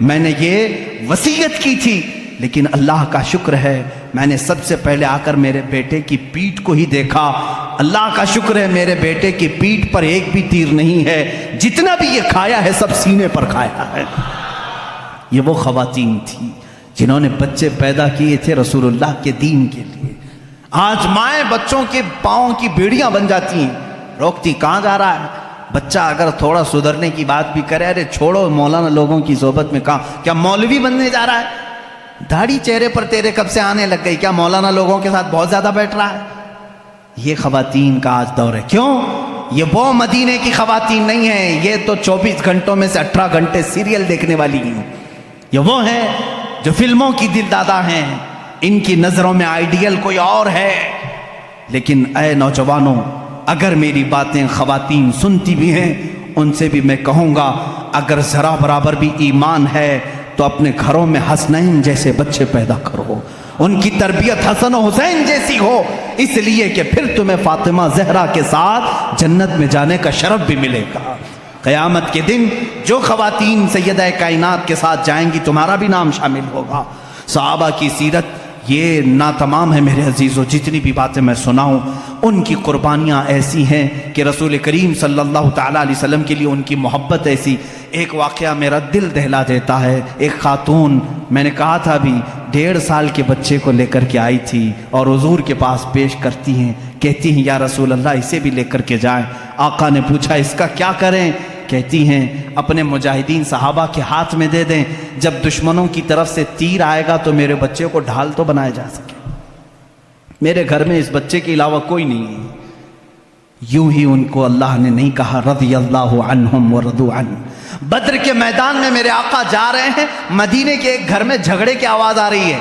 میں نے یہ وصیت کی تھی، لیکن اللہ کا شکر ہے میں نے سب سے پہلے آ کر میرے بیٹے کی پیٹھ کو ہی دیکھا۔ اللہ کا شکر ہے میرے بیٹے کی پیٹھ پر ایک بھی تیر نہیں ہے، جتنا بھی یہ کھایا ہے سب سینے پر کھایا ہے۔ یہ وہ خواتین تھی جنہوں نے بچے پیدا کیے تھے رسول اللہ کے دین کے لیے۔ آج مائیں بچوں کے پاؤں کی بیڑیاں بن جاتی ہیں، روکتی کہاں جا رہا ہے؟ بچہ اگر تھوڑا سدھرنے کی بات بھی کرے، ارے چھوڑو مولانا لوگوں کی صحبت میں، کہاں کیا مولوی بننے جا رہا ہے؟ داڑھی چہرے پر تیرے کب سے آنے لگ گئی؟ کیا مولانا لوگوں کے ساتھ بہت زیادہ بیٹھ رہا ہے؟ یہ خواتین کا آج دور ہے۔ کیوں؟ یہ وہ مدینے کی خواتین نہیں ہیں، یہ تو 24 گھنٹوں میں سے 18 گھنٹے سیریل دیکھنے والی ہیں۔ یہ وہ ہیں جو فلموں کی دل دادا ہیں، ان کی نظروں میں آئیڈیل کوئی اور ہے۔ لیکن اے نوجوانوں، اگر میری باتیں خواتین سنتی بھی ہیں، ان سے بھی میں کہوں گا اگر ذرا برابر بھی ایمان ہے تو اپنے گھروں میں حسنین جیسے بچے پیدا کرو، ان کی تربیت حسن و حسین جیسی ہو، اس لیے کہ پھر تمہیں فاطمہ زہرا کے ساتھ جنت میں جانے کا شرف بھی ملے گا۔ قیامت کے دن جو خواتین سیدہ کائنات کے ساتھ جائیں گی تمہارا بھی نام شامل ہوگا۔ صحابہ کی سیرت یہ ناتمام ہے میرے عزیزوں، جتنی بھی باتیں میں سناؤں ان کی قربانیاں ایسی ہیں کہ رسول کریم صلی اللہ تعالیٰ علیہ وسلم کے لیے ان کی محبت ایسی۔ ایک واقعہ میرا دل دہلا دیتا ہے۔ ایک خاتون، میں نے کہا تھا ابھی، 1.5 سال کے بچے کو لے کر کے آئی تھی اور حضور کے پاس پیش کرتی ہیں، کہتی ہیں یا رسول اللہ اسے بھی لے کر کے جائیں۔ آقا نے پوچھا اس کا کیا کریں؟ کہتی ہیں اپنے مجاہدین صحابہ کے ہاتھ میں دے دیں، جب دشمنوں کی طرف سے تیر آئے گا تو میرے بچے کو ڈھال تو بنایا جا سکے، میرے گھر میں اس بچے کے علاوہ کوئی نہیں ہے۔ یوں ہی ان کو اللہ نے نہیں کہا رضی اللہ عنہم ورضوا عنہ۔ بدر کے میدان میں میرے آقا جا رہے ہیں، مدینے کے ایک گھر میں جھگڑے کی آواز آ رہی ہے۔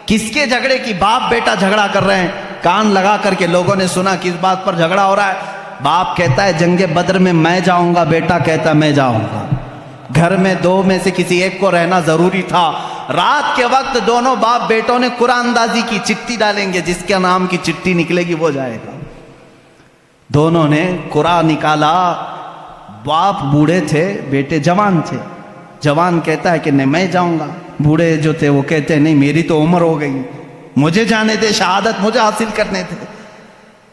کس کے جھگڑے کی؟ باپ بیٹا جھگڑا کر رہے ہیں۔ کان لگا کر کے لوگوں نے سنا کس بات پر جھگڑا ہو رہا ہے۔ باپ کہتا ہے جنگ بدر میں میں جاؤں گا، بیٹا کہتا ہے میں جاؤں گا۔ گھر میں 2 میں سے کسی ایک کو رہنا ضروری تھا۔ رات کے وقت دونوں باپ بیٹوں نے قرآن اندازی کی، چٹھی ڈالیں گے، جس کے نام کی چٹھی نکلے گی وہ جائے گا۔ دونوں نے قرآن نکالا۔ باپ بوڑھے تھے، بیٹے جوان تھے۔ جوان کہتا ہے کہ نہیں میں جاؤں گا، بوڑھے جو تھے وہ کہتے ہیں نہیں میری تو عمر ہو گئی، مجھے جانے دے، شہادت مجھے حاصل کرنے تھے۔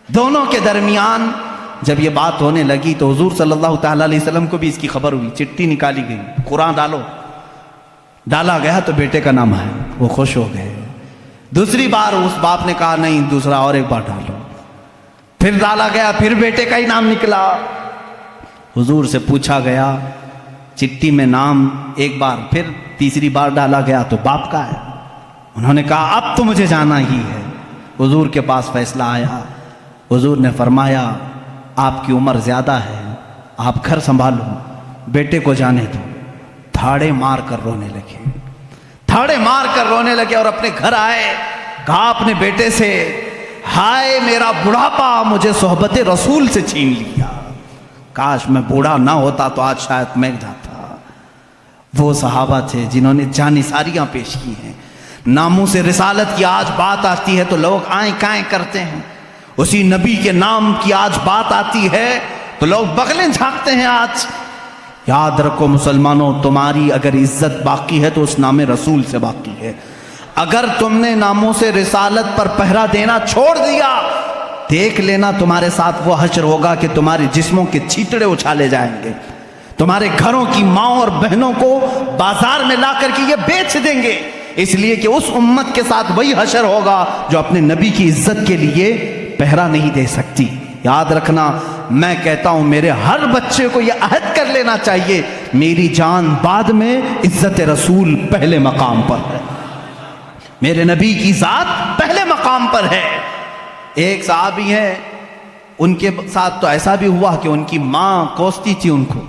دونوں کے درمیان جب یہ بات ہونے لگی تو حضور صلی اللہ تعالیٰ علیہ وسلم کو بھی اس کی خبر ہوئی، چٹھی نکالی گئی، قرآن ڈالو۔ ڈالا گیا تو بیٹے کا نام ہے، وہ خوش ہو گئے۔ دوسری بار اس باپ نے کہا نہیں دوسرا اور ایک بار ڈالو، پھر ڈالا گیا، پھر بیٹے کا ہی نام نکلا۔ حضور سے پوچھا گیا چٹھی میں نام ایک بار، پھر تیسری بار ڈالا گیا تو باپ کا ہے۔ انہوں نے کہا اب تو مجھے جانا ہی ہے۔ حضور کے پاس فیصلہ آیا، حضور نے فرمایا آپ کی عمر زیادہ ہے، آپ گھر سنبھالو، بیٹے کو جانے دو۔ تھاڑے مار کر رونے لگے، تھاڑے مار کر رونے لگے اور اپنے گھر آئے۔ کہا اپنے بیٹے سے ہائے میرا بڑھاپا مجھے صحبت رسول سے چھین لیا، کاش میں بوڑھا نہ ہوتا تو آج شاید میں جاتا۔ وہ صحابہ تھے جنہوں نے جانثاریاں پیش کی ہیں۔ ناموں سے رسالت کی آج بات آتی ہے تو لوگ آئیں کائیں کرتے ہیں، اسی نبی کے نام کی آج بات آتی ہے تو لوگ بغلیں جھانکتے ہیں۔ آج یاد رکھو مسلمانوں، تمہاری اگر عزت باقی ہے تو اس نام رسول سے باقی ہے۔ اگر تم نے ناموں سے رسالت پر پہرا دینا چھوڑ دیا، دیکھ لینا تمہارے ساتھ وہ حشر ہوگا کہ تمہارے جسموں کے چھیٹڑے اچھالے جائیں گے، تمہارے گھروں کی ماں اور بہنوں کو بازار میں لا کر کے یہ بیچ دیں گے، اس لیے کہ اس امت کے ساتھ وہی حشر ہوگا جو اپنے نبی کی عزت کے لیے پہرا نہیں دے سکتی۔ یاد رکھنا، میں کہتا ہوں میرے ہر بچے کو یہ عہد کر لینا چاہیے میری جان بعد میں، عزت رسول پہلے مقام پر ہے، میرے نبی کی ذات پہلے مقام پر ہے۔ ایک صحابی ہیں ان کے ساتھ تو ایسا بھی ہوا کہ ان کی ماں کوستی تھی ان کو،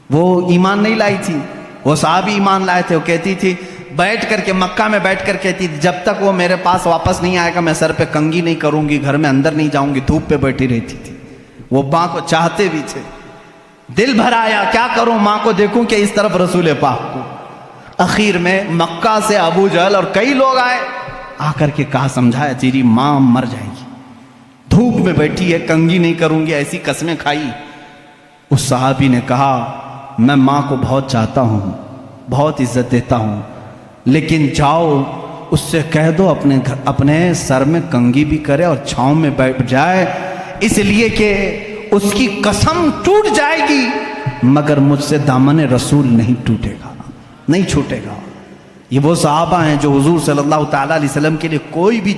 وہ ایمان نہیں لائی تھی، وہ صحابی ایمان لائے تھے. وہ کہتی تھی بیٹھ کر کے مکہ میں بیٹھ کر کہتی تھی جب تک وہ میرے پاس واپس نہیں آئے گا میں سر پہ کنگھی نہیں کروں گی، گھر میں اندر نہیں جاؤں گی، دھوپ پہ بیٹھی رہتی تھی. وہ ماں کو چاہتے بھی تھے. دل بھر آیا کیا کروں ماں کو دیکھوں کہ اس طرف رسول پاک کو. اخیر میں مکہ سے ابو جہل اور کئی لوگ آئے، آ کر کے کہا سمجھایا تیری ماں مر جائے گی، دھوپ میں بیٹھی ہے، کنگھی نہیں کروں گی، ایسی قسمیں کھائی. اس صحابی نے کہا میں ماں کو بہت چاہتا ہوں، بہت عزت دیتا ہوں، لیکن جاؤ اس سے کہہ دو اپنے سر میں کنگھی بھی کرے اور چھاؤں میں بیٹھ جائے، اس لیے کہ اس کی قسم ٹوٹ جائے گی مگر مجھ سے دامن رسول نہیں ٹوٹے گا، نہیں چھوٹے گا. یہ وہ صحابہ ہیں جو حضور صلی اللہ تعالیٰ علیہ وسلم کے لیے کوئی بھی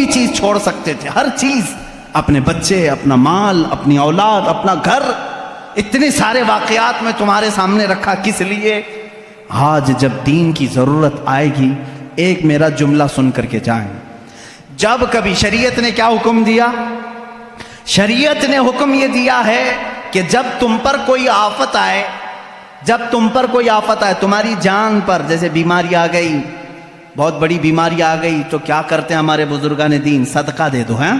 چیز چھوڑ سکتے تھے، ہر چیز، اپنے بچے، اپنا مال، اپنی اولاد، اپنا گھر، اتنے سارے واقعات میں تمہارے سامنے رکھا کس لیے؟ آج جب دین کی ضرورت آئے گی ایک میرا جملہ سن کر کے جائیں. جب کبھی شریعت نے کیا حکم دیا؟ شریعت نے حکم یہ دیا ہے کہ جب تم پر کوئی آفت آئے، تمہاری جان پر، جیسے بیماری آ گئی، بہت بڑی بیماری آ گئی، تو کیا کرتے ہیں ہمارے بزرگان دین؟ صدقہ دے دو. ہیں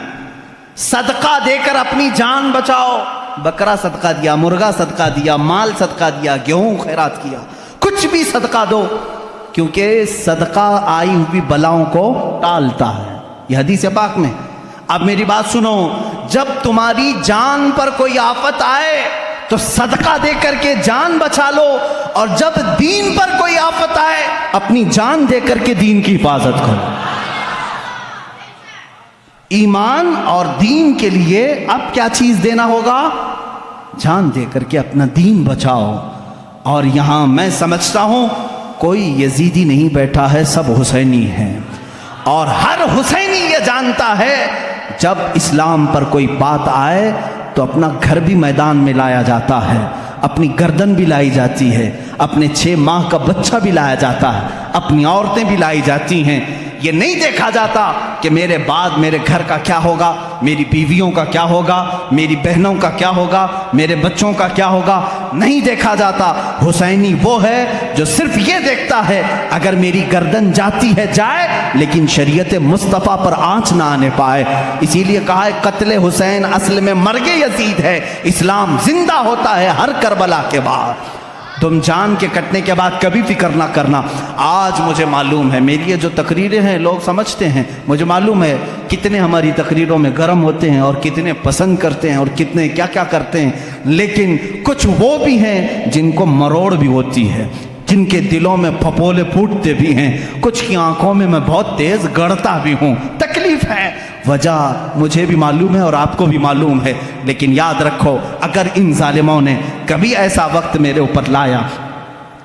صدقہ دے کر اپنی جان بچاؤ. بکرا صدقہ دیا، مرغا صدقہ دیا، مال صدقہ دیا، گیہوں خیرات کیا، کچھ بھی صدقہ دو، کیونکہ صدقہ آئی ہوئی بلاؤں کو ٹالتا ہے. یہ حدیث پاک میں. اب میری بات سنو، جب تمہاری جان پر کوئی آفت آئے تو صدقہ دے کر کے جان بچا لو، اور جب دین پر کوئی آفت آئے اپنی جان دے کر کے دین کی حفاظت کرو. ایمان اور دین کے لیے اب کیا چیز دینا ہوگا؟ جان دے کر کے اپنا دین بچاؤ. اور یہاں میں سمجھتا ہوں کوئی یزیدی نہیں بیٹھا ہے، سب حسینی ہیں، اور ہر حسینی یہ جانتا ہے جب اسلام پر کوئی بات آئے تو اپنا گھر بھی میدان میں لایا جاتا ہے، اپنی گردن بھی لائی جاتی ہے، اپنے 6 ماہ کا بچہ بھی لایا جاتا ہے، اپنی عورتیں بھی لائی جاتی ہیں. یہ نہیں دیکھا جاتا کہ میرے بعد میرے گھر کا کیا ہوگا، میری بیویوں کا کیا ہوگا، میری بہنوں کا کیا ہوگا، میرے بچوں کا کیا ہوگا، نہیں دیکھا جاتا. حسینی وہ ہے جو صرف یہ دیکھتا ہے اگر میری گردن جاتی ہے جائے، لیکن شریعت مصطفیٰ پر آنچ نہ آنے پائے. اسی لیے کہا ہے قتل حسین اصل میں مرگ یزید ہے، اسلام زندہ ہوتا ہے ہر کربلا کے بعد. تم جان کے کٹنے کے بعد کبھی فکر نہ کرنا. آج مجھے معلوم ہے میری یہ جو تقریریں ہیں لوگ سمجھتے ہیں، مجھے معلوم ہے کتنے ہماری تقریروں میں گرم ہوتے ہیں اور کتنے پسند کرتے ہیں اور کتنے کیا کیا کرتے ہیں، لیکن کچھ وہ بھی ہیں جن کو مروڑ بھی ہوتی ہے، جن کے دلوں میں پھپولے پھوٹتے بھی ہیں، کچھ کی آنکھوں میں بہت تیز گڑتا بھی ہوں. تکلیف ہے، وجہ مجھے بھی معلوم ہے اور آپ کو بھی معلوم ہے، لیکن یاد رکھو اگر ان ظالموں نے کبھی ایسا وقت میرے اوپر لایا،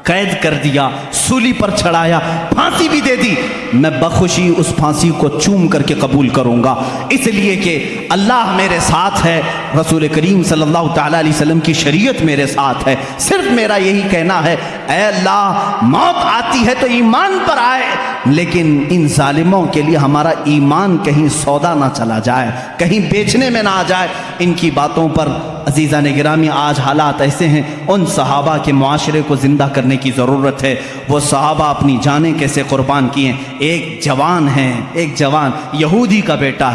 قید کر دیا، سولی پر چڑھایا، پھانسی بھی دے دی، میں بخوشی اس پھانسی کو چوم کر کے قبول کروں گا، اس لیے کہ اللہ میرے ساتھ ہے، رسول کریم صلی اللہ تعالیٰ علیہ وسلم کی شریعت میرے ساتھ ہے. صرف میرا یہی کہنا ہے اے اللہ موت آتی ہے تو ایمان پر آئے، لیکن ان ظالموں کے لیے ہمارا ایمان کہیں سودا نہ چلا جائے، کہیں بیچنے میں نہ آ جائے. ان کی باتوں پر عزیزان گرامی آج حالات ایسے ہیں، ان صحابہ کے معاشرے کو زندہ کرنے کی ضرورت ہے. وہ صحابہ اپنی جانیں کیسے قربان کیے. ایک جوان ہے، ایک جوان یہودی کا بیٹا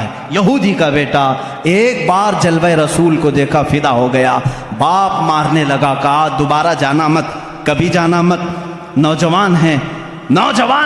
ایک بار جلوہ رسول کو دیکھا فدا ہو گیا، باپ مارنے لگا، کہا دوبارہ جانا مت، کبھی جانا مت. نوجوان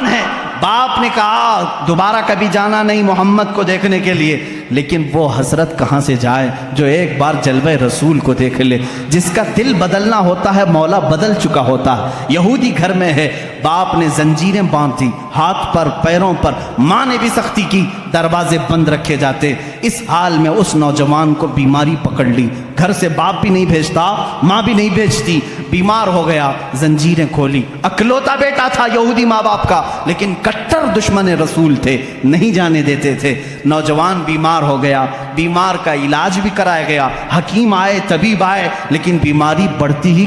ہے، باپ نے کہا دوبارہ کبھی جانا نہیں محمد کو دیکھنے کے لیے، لیکن وہ حسرت کہاں سے جائے جو ایک بار جلوہ رسول کو دیکھ لے. جس کا دل بدلنا ہوتا ہے مولا بدل چکا ہوتا ہے. یہودی گھر میں ہے، باپ نے زنجیریں باندھ دی ہاتھ پر پیروں پر، ماں نے بھی سختی کی، دروازے بند رکھے جاتے. اس حال میں اس نوجوان کو بیماری پکڑ لی، گھر سے باپ بھی نہیں بھیجتا، ماں بھی نہیں بھیجتی، بیمار ہو گیا، زنجیریں کھولی. اکلوتا بیٹا تھا یہودی ماں باپ کا، لیکن کٹر دشمن رسول تھے، نہیں جانے دیتے تھے. نوجوان بیمار بیمار ہو گیا، بیمار کا علاج بھی کرایا گیا، حکیم آئے، طبیب آئے، لیکن بیماری بڑھتی ہی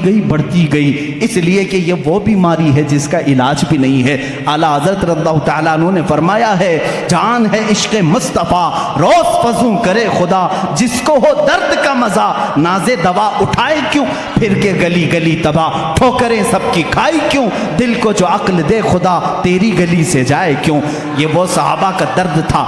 گئی، اس لیے کہ یہ وہ بیماری ہے جس کا علاج بھی نہیں ہے۔ اعلیٰ حضرت رضی اللہ تعالیٰ عنہ نے فرمایا ہے، جان ہے عشق مصطفیٰ روز فزوں کرے خدا، جس کو ہو درد کا مزہ ناز دوا اٹھائے کیوں، پھر کے گلی گلی تباہ ٹھوکریں سب کی کھائی کیوں، دل کو جو عقل دے خدا تیری گلی سے جائے کیوں۔ یہ وہ صحابہ کا درد تھا۔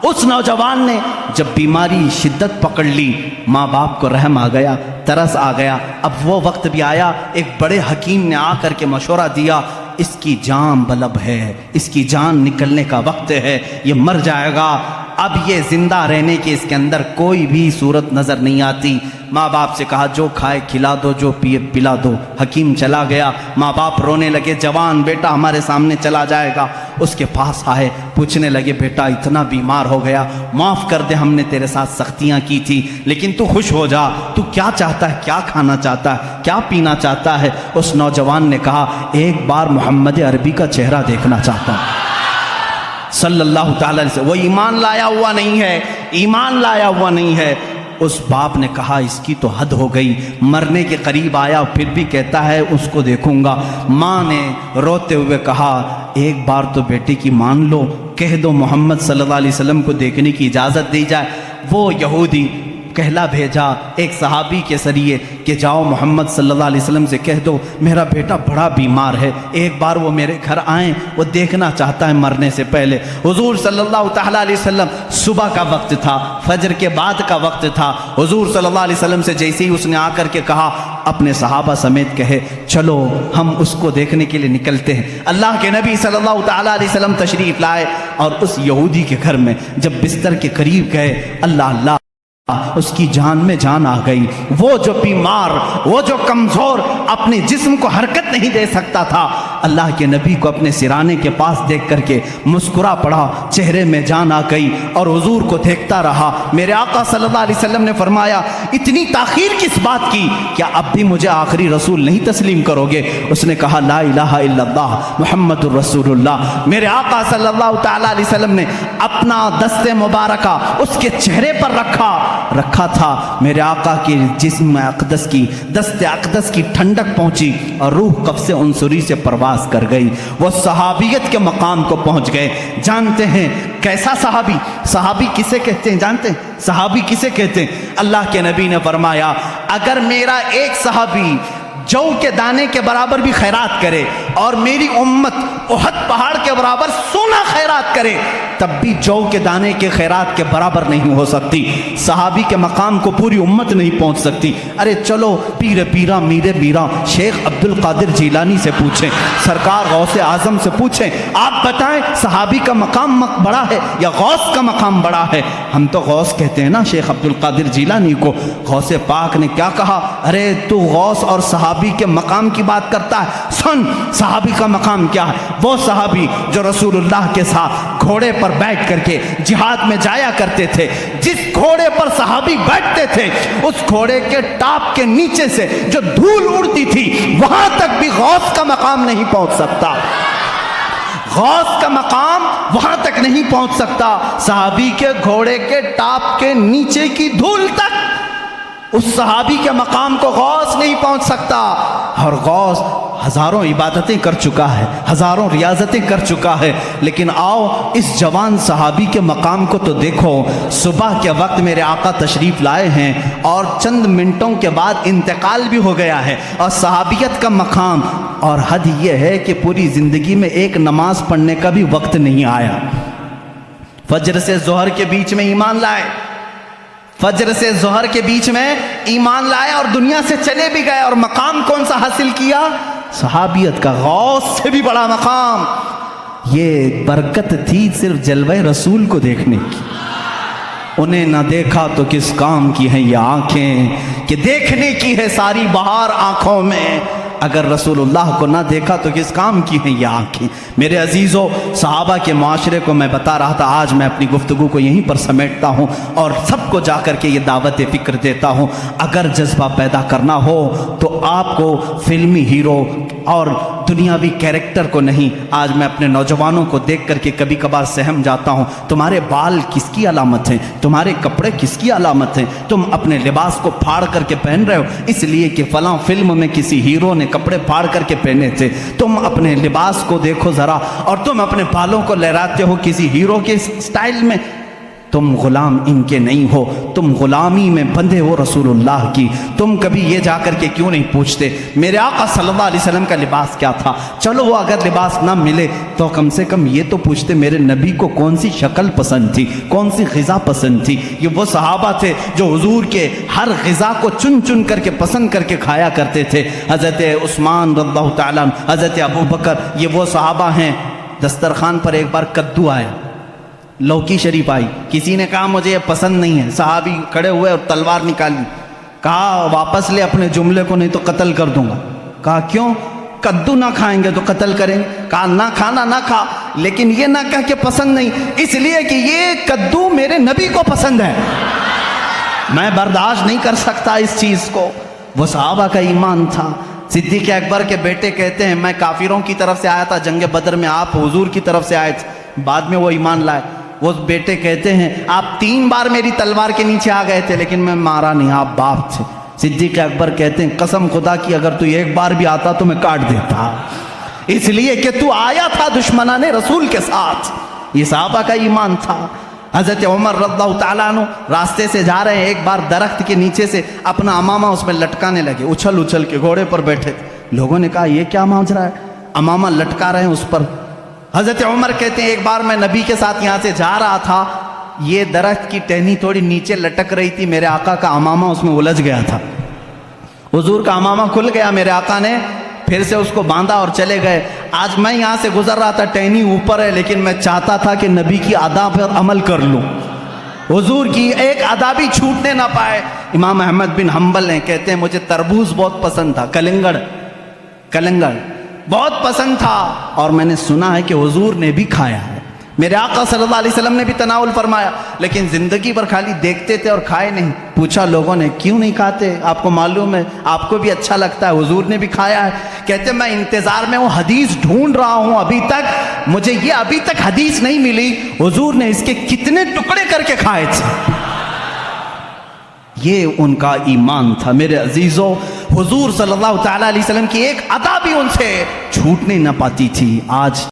اس نوجوان نے جب بیماری شدت پکڑ لی، ماں باپ کو رحم آ گیا، ترس آ گیا۔ اب وہ وقت بھی آیا، ایک بڑے حکیم نے آ کر کے مشورہ دیا، اس کی جان بلب ہے، اس کی جان نکلنے کا وقت ہے، یہ مر جائے گا، اب یہ زندہ رہنے کی اس کے اندر کوئی بھی صورت نظر نہیں آتی۔ ماں باپ سے کہا جو کھائے کھلا دو، جو پیے پلا دو۔ حکیم چلا گیا، ماں باپ رونے لگے، جوان بیٹا ہمارے سامنے چلا جائے گا۔ اس کے پاس آئے، پوچھنے لگے بیٹا اتنا بیمار ہو گیا، معاف کر دے، ہم نے تیرے ساتھ سختیاں کی تھی، لیکن تو خوش ہو جا، تو کیا چاہتا ہے، کیا کھانا چاہتا ہے، کیا پینا چاہتا ہے؟ اس نوجوان نے کہا ایک بار محمد عربی کا چہرہ دیکھنا چاہتا ہوں صلی اللہ تعالی علیہ وسلم۔ وہ ایمان لایا ہوا نہیں ہے، ایمان لایا ہوا نہیں ہے۔ اس باپ نے کہا اس کی تو حد ہو گئی، مرنے کے قریب آیا پھر بھی کہتا ہے اس کو دیکھوں گا۔ ماں نے روتے ہوئے کہا ایک بار تو بیٹے کی مان لو، کہہ دو محمد صلی اللہ علیہ وسلم کو دیکھنے کی اجازت دی جائے۔ وہ یہودی کہلا بھیجا ایک صحابی کے ذریعے کہ جاؤ محمد صلی اللہ علیہ وسلم سے کہہ دو میرا بیٹا بڑا بیمار ہے، ایک بار وہ میرے گھر آئیں، وہ دیکھنا چاہتا ہے مرنے سے پہلے۔ حضور صلی اللہ تعالیٰ علیہ وسلم، صبح کا وقت تھا، فجر کے بعد کا وقت تھا۔ حضور صلی اللہ علیہ وسلم سے جیسے ہی اس نے آ کر کے کہا اپنے صحابہ سمیت کہے چلو ہم اس کو دیکھنے کے لیے نکلتے ہیں۔ اللہ کے نبی صلی اللہ تعالیٰ علیہ وسلم تشریف لائے اور اس یہودی کے گھر میں جب بستر کے قریب گئے، اللہ اس کی جان میں جان آ گئی۔ وہ جو بیمار، وہ جو کمزور، اپنے جسم کو حرکت نہیں دے سکتا تھا، اللہ کے نبی کو اپنے سرانے کے پاس دیکھ کر کے مسکرا پڑا، چہرے میں جان آ گئی اور حضور کو دیکھتا رہا۔ میرے آقا صلی اللہ علیہ وسلم نے فرمایا اتنی تاخیر کس بات کی، کیا اب بھی مجھے آخری رسول نہیں تسلیم کرو گے؟ اس نے کہا لا الہ الا اللہ محمد الرسول اللہ۔ میرے آقا صلی اللہ تعالیٰ علیہ وسلم نے اپنا دست مبارکہ اس کے چہرے پر رکھا تھا۔ میرے آقا کے جسم اقدس کی، دست اقدس کی ٹھنڈک پہنچی اور روح قفس عنصری سے پرواز کر گئی، وہ صحابیت کے مقام کو پہنچ گئے۔ جانتے ہیں کیسا صحابی؟ صحابی کسے کہتے ہیں جانتے ہیں؟ صحابی کسے کہتے ہیں؟ اللہ کے نبی نے فرمایا اگر میرا ایک صحابی جو کے دانے کے برابر بھی خیرات کرے اور میری امت احد پہاڑ کے برابر سونا خیرات کرے تب بھی جو کے دانے کے خیرات کے برابر نہیں ہو سکتی۔ صحابی کے مقام کو پوری امت نہیں پہنچ سکتی۔ ارے چلو پیر پیرا میر میرا شیخ عبد القادر جیلانی سے پوچھیں، سرکار غوث اعظم سے پوچھیں، آپ بتائیں صحابی کا مقام بڑا ہے یا غوث کا مقام بڑا ہے؟ ہم تو غوث کہتے ہیں نا شیخ عبد القادر جیلانی کو۔ غوث پاک نے کیا کہا؟ ارے تو غوث اور صحابی کے مقام کی بات کرتا ہے، سن صحابی کا مقام کیا ہے۔ وہ صحابی جو رسول اللہ کے ساتھ گھوڑے پر بیٹھ کر کے جہاد میں جایا کرتے تھے، جس گھوڑے پر صحابی بیٹھتے تھے اس گھوڑے کے ٹاپ کے نیچے سے جو دھول اڑتی تھی وہاں تک بھی غوث کا مقام نہیں پہنچ سکتا، غوث کا مقام وہاں تک نہیں پہنچ سکتا۔ صحابی کے گھوڑے کے ٹاپ کے نیچے کی دھول تک اس صحابی کے مقام کو غوث نہیں پہنچ سکتا۔ اور غوث ہزاروں عبادتیں کر چکا ہے، ہزاروں ریاضتیں کر چکا ہے، لیکن آؤ اس جوان صحابی کے مقام کو تو دیکھو۔ صبح کے وقت میرے آقا تشریف لائے ہیں اور چند منٹوں کے بعد انتقال بھی ہو گیا ہے، اور صحابیت کا مقام اور حد یہ ہے کہ پوری زندگی میں ایک نماز پڑھنے کا بھی وقت نہیں آیا۔ فجر سے ظہر کے بیچ میں ایمان لائے، فجر سے ظہر کے بیچ میں ایمان لائے اور دنیا سے چلے بھی گئے، اور مقام کون سا حاصل کیا؟ صحابیت کا، غوث سے بھی بڑا مقام۔ یہ برکت تھی صرف جلوہ رسول کو دیکھنے کی۔ انہیں نہ دیکھا تو کس کام کی ہیں یہ آنکھیں کہ دیکھنے کی ہے ساری بہار آنکھوں میں، اگر رسول اللہ کو نہ دیکھا تو کس کام کی ہیں یہ آنکھیں۔ میرے عزیزو، صحابہ کے معاشرے کو میں بتا رہا تھا، آج میں اپنی گفتگو کو یہیں پر سمیٹتا ہوں اور سب کو جا کر کے یہ دعوت فکر دیتا ہوں۔ اگر جذبہ پیدا کرنا ہو تو آپ کو فلمی ہیرو اور دنیاوی کیریکٹر کو نہیں. آج میں اپنے نوجوانوں کو دیکھ کر کے کبھی کبھار سہم جاتا ہوں. تمہارے بال کس کی علامت ہیں؟ تمہارے کپڑے کس کی علامت ہیں؟ تم اپنے لباس کو پھاڑ کر کے پہن رہے ہو اس لیے کہ فلاں فلم میں کسی ہیرو نے کپڑے پھاڑ کر کے پہنے تھے. تم اپنے لباس کو دیکھو ذرا اور تم اپنے بالوں کو لہراتے ہو کسی ہیرو کے سٹائل میں. تم غلام ان کے نہیں ہو, تم غلامی میں بندھے ہو رسول اللہ کی. تم کبھی یہ جا کر کے کیوں نہیں پوچھتے میرے آقا صلی اللہ علیہ وسلم کا لباس کیا تھا؟ چلو وہ اگر لباس نہ ملے تو کم سے کم یہ تو پوچھتے میرے نبی کو کون سی شکل پسند تھی, کون سی غذا پسند تھی. یہ وہ صحابہ تھے جو حضور کے ہر غذا کو چن چن کر کے پسند کر کے کھایا کرتے تھے. حضرت عثمان رضی اللہ تعالیٰ عنہ, حضرت ابو بکر, یہ وہ صحابہ ہیں. دسترخوان پر ایک بار کدو آیا, لوکی شریف آئی, کسی نے کہا مجھے یہ پسند نہیں ہے. صحابی کھڑے ہوئے اور تلوار نکالی, کہا واپس لے اپنے جملے کو نہیں تو قتل کر دوں گا. کہا کیوں؟ کدو نہ کھائیں گے تو قتل کریں گے. کہا نہ کھانا نہ کھا, لیکن یہ نہ کہہ کہ پسند نہیں, اس لیے کہ یہ کدو میرے نبی کو پسند ہے, میں برداشت نہیں کر سکتا اس چیز کو. وہ صحابہ کا ایمان تھا. صدیق اکبر کے بیٹے کہتے ہیں میں کافروں کی طرف سے آیا تھا جنگ بدر میں, آپ حضور کی طرف سے آئے تھے, بعد میں وہ ایمان لائے. وہ بیٹے کہتے ہیں آپ 3 بار میری تلوار کے نیچے آ گئے تھے لیکن میں مارا نہیں, آپ باپ تھے. صدیق اکبر کہتے ہیں قسم خدا کی اگر تو ایک بار بھی آتا تو میں کاٹ دیتا, اس لیے کہ تو آیا تھا دشمنان رسول کے ساتھ. یہ صحابہ کا ایمان تھا. حضرت عمر رضی اللہ تعالیٰ عنہ راستے سے جا رہے ہیں, ایک بار درخت کے نیچے سے اپنا امامہ اس میں لٹکانے لگے, اچھل اچھل کے گھوڑے پر بیٹھے. لوگوں نے کہا یہ کیا ماجرا ہے, امامہ لٹکا رہے ہیں اس پر. حضرت عمر کہتے ہیں ایک بار میں نبی کے ساتھ یہاں سے جا رہا تھا, یہ درخت کی ٹہنی تھوڑی نیچے لٹک رہی تھی, میرے آقا کا امامہ اس میں الجھ گیا تھا. حضور کا امامہ کھل گیا, میرے آقا نے پھر سے اس کو باندھا اور چلے گئے. آج میں یہاں سے گزر رہا تھا, ٹہنی اوپر ہے لیکن میں چاہتا تھا کہ نبی کی ادا پر عمل کر لوں, حضور کی ایک ادا بھی چھوٹنے نہ پائے. امام احمد بن حنبل ہیں, کہتے ہیں مجھے تربوز بہت پسند تھا, کلنگڑ بہت پسند تھا, اور میں نے سنا ہے کہ حضور نے بھی کھایا ہے, میرے آقا صلی اللہ علیہ وسلم نے بھی تناول فرمایا, لیکن زندگی بھر خالی دیکھتے تھے اور کھائے نہیں. پوچھا لوگوں نے کیوں نہیں کھاتے, آپ کو معلوم ہے, آپ کو بھی اچھا لگتا ہے, حضور نے بھی کھایا ہے. کہتے میں انتظار میں وہ حدیث ڈھونڈ رہا ہوں, ابھی تک حدیث نہیں ملی حضور نے اس کے کتنے ٹکڑے کر کے کھائے تھے. یہ ان کا ایمان تھا. میرے عزیزوں, حضور صلی اللہ تعالیٰ علیہ وسلم کی ایک ادا بھی ان سے چھوٹنے نہ پاتی تھی. آج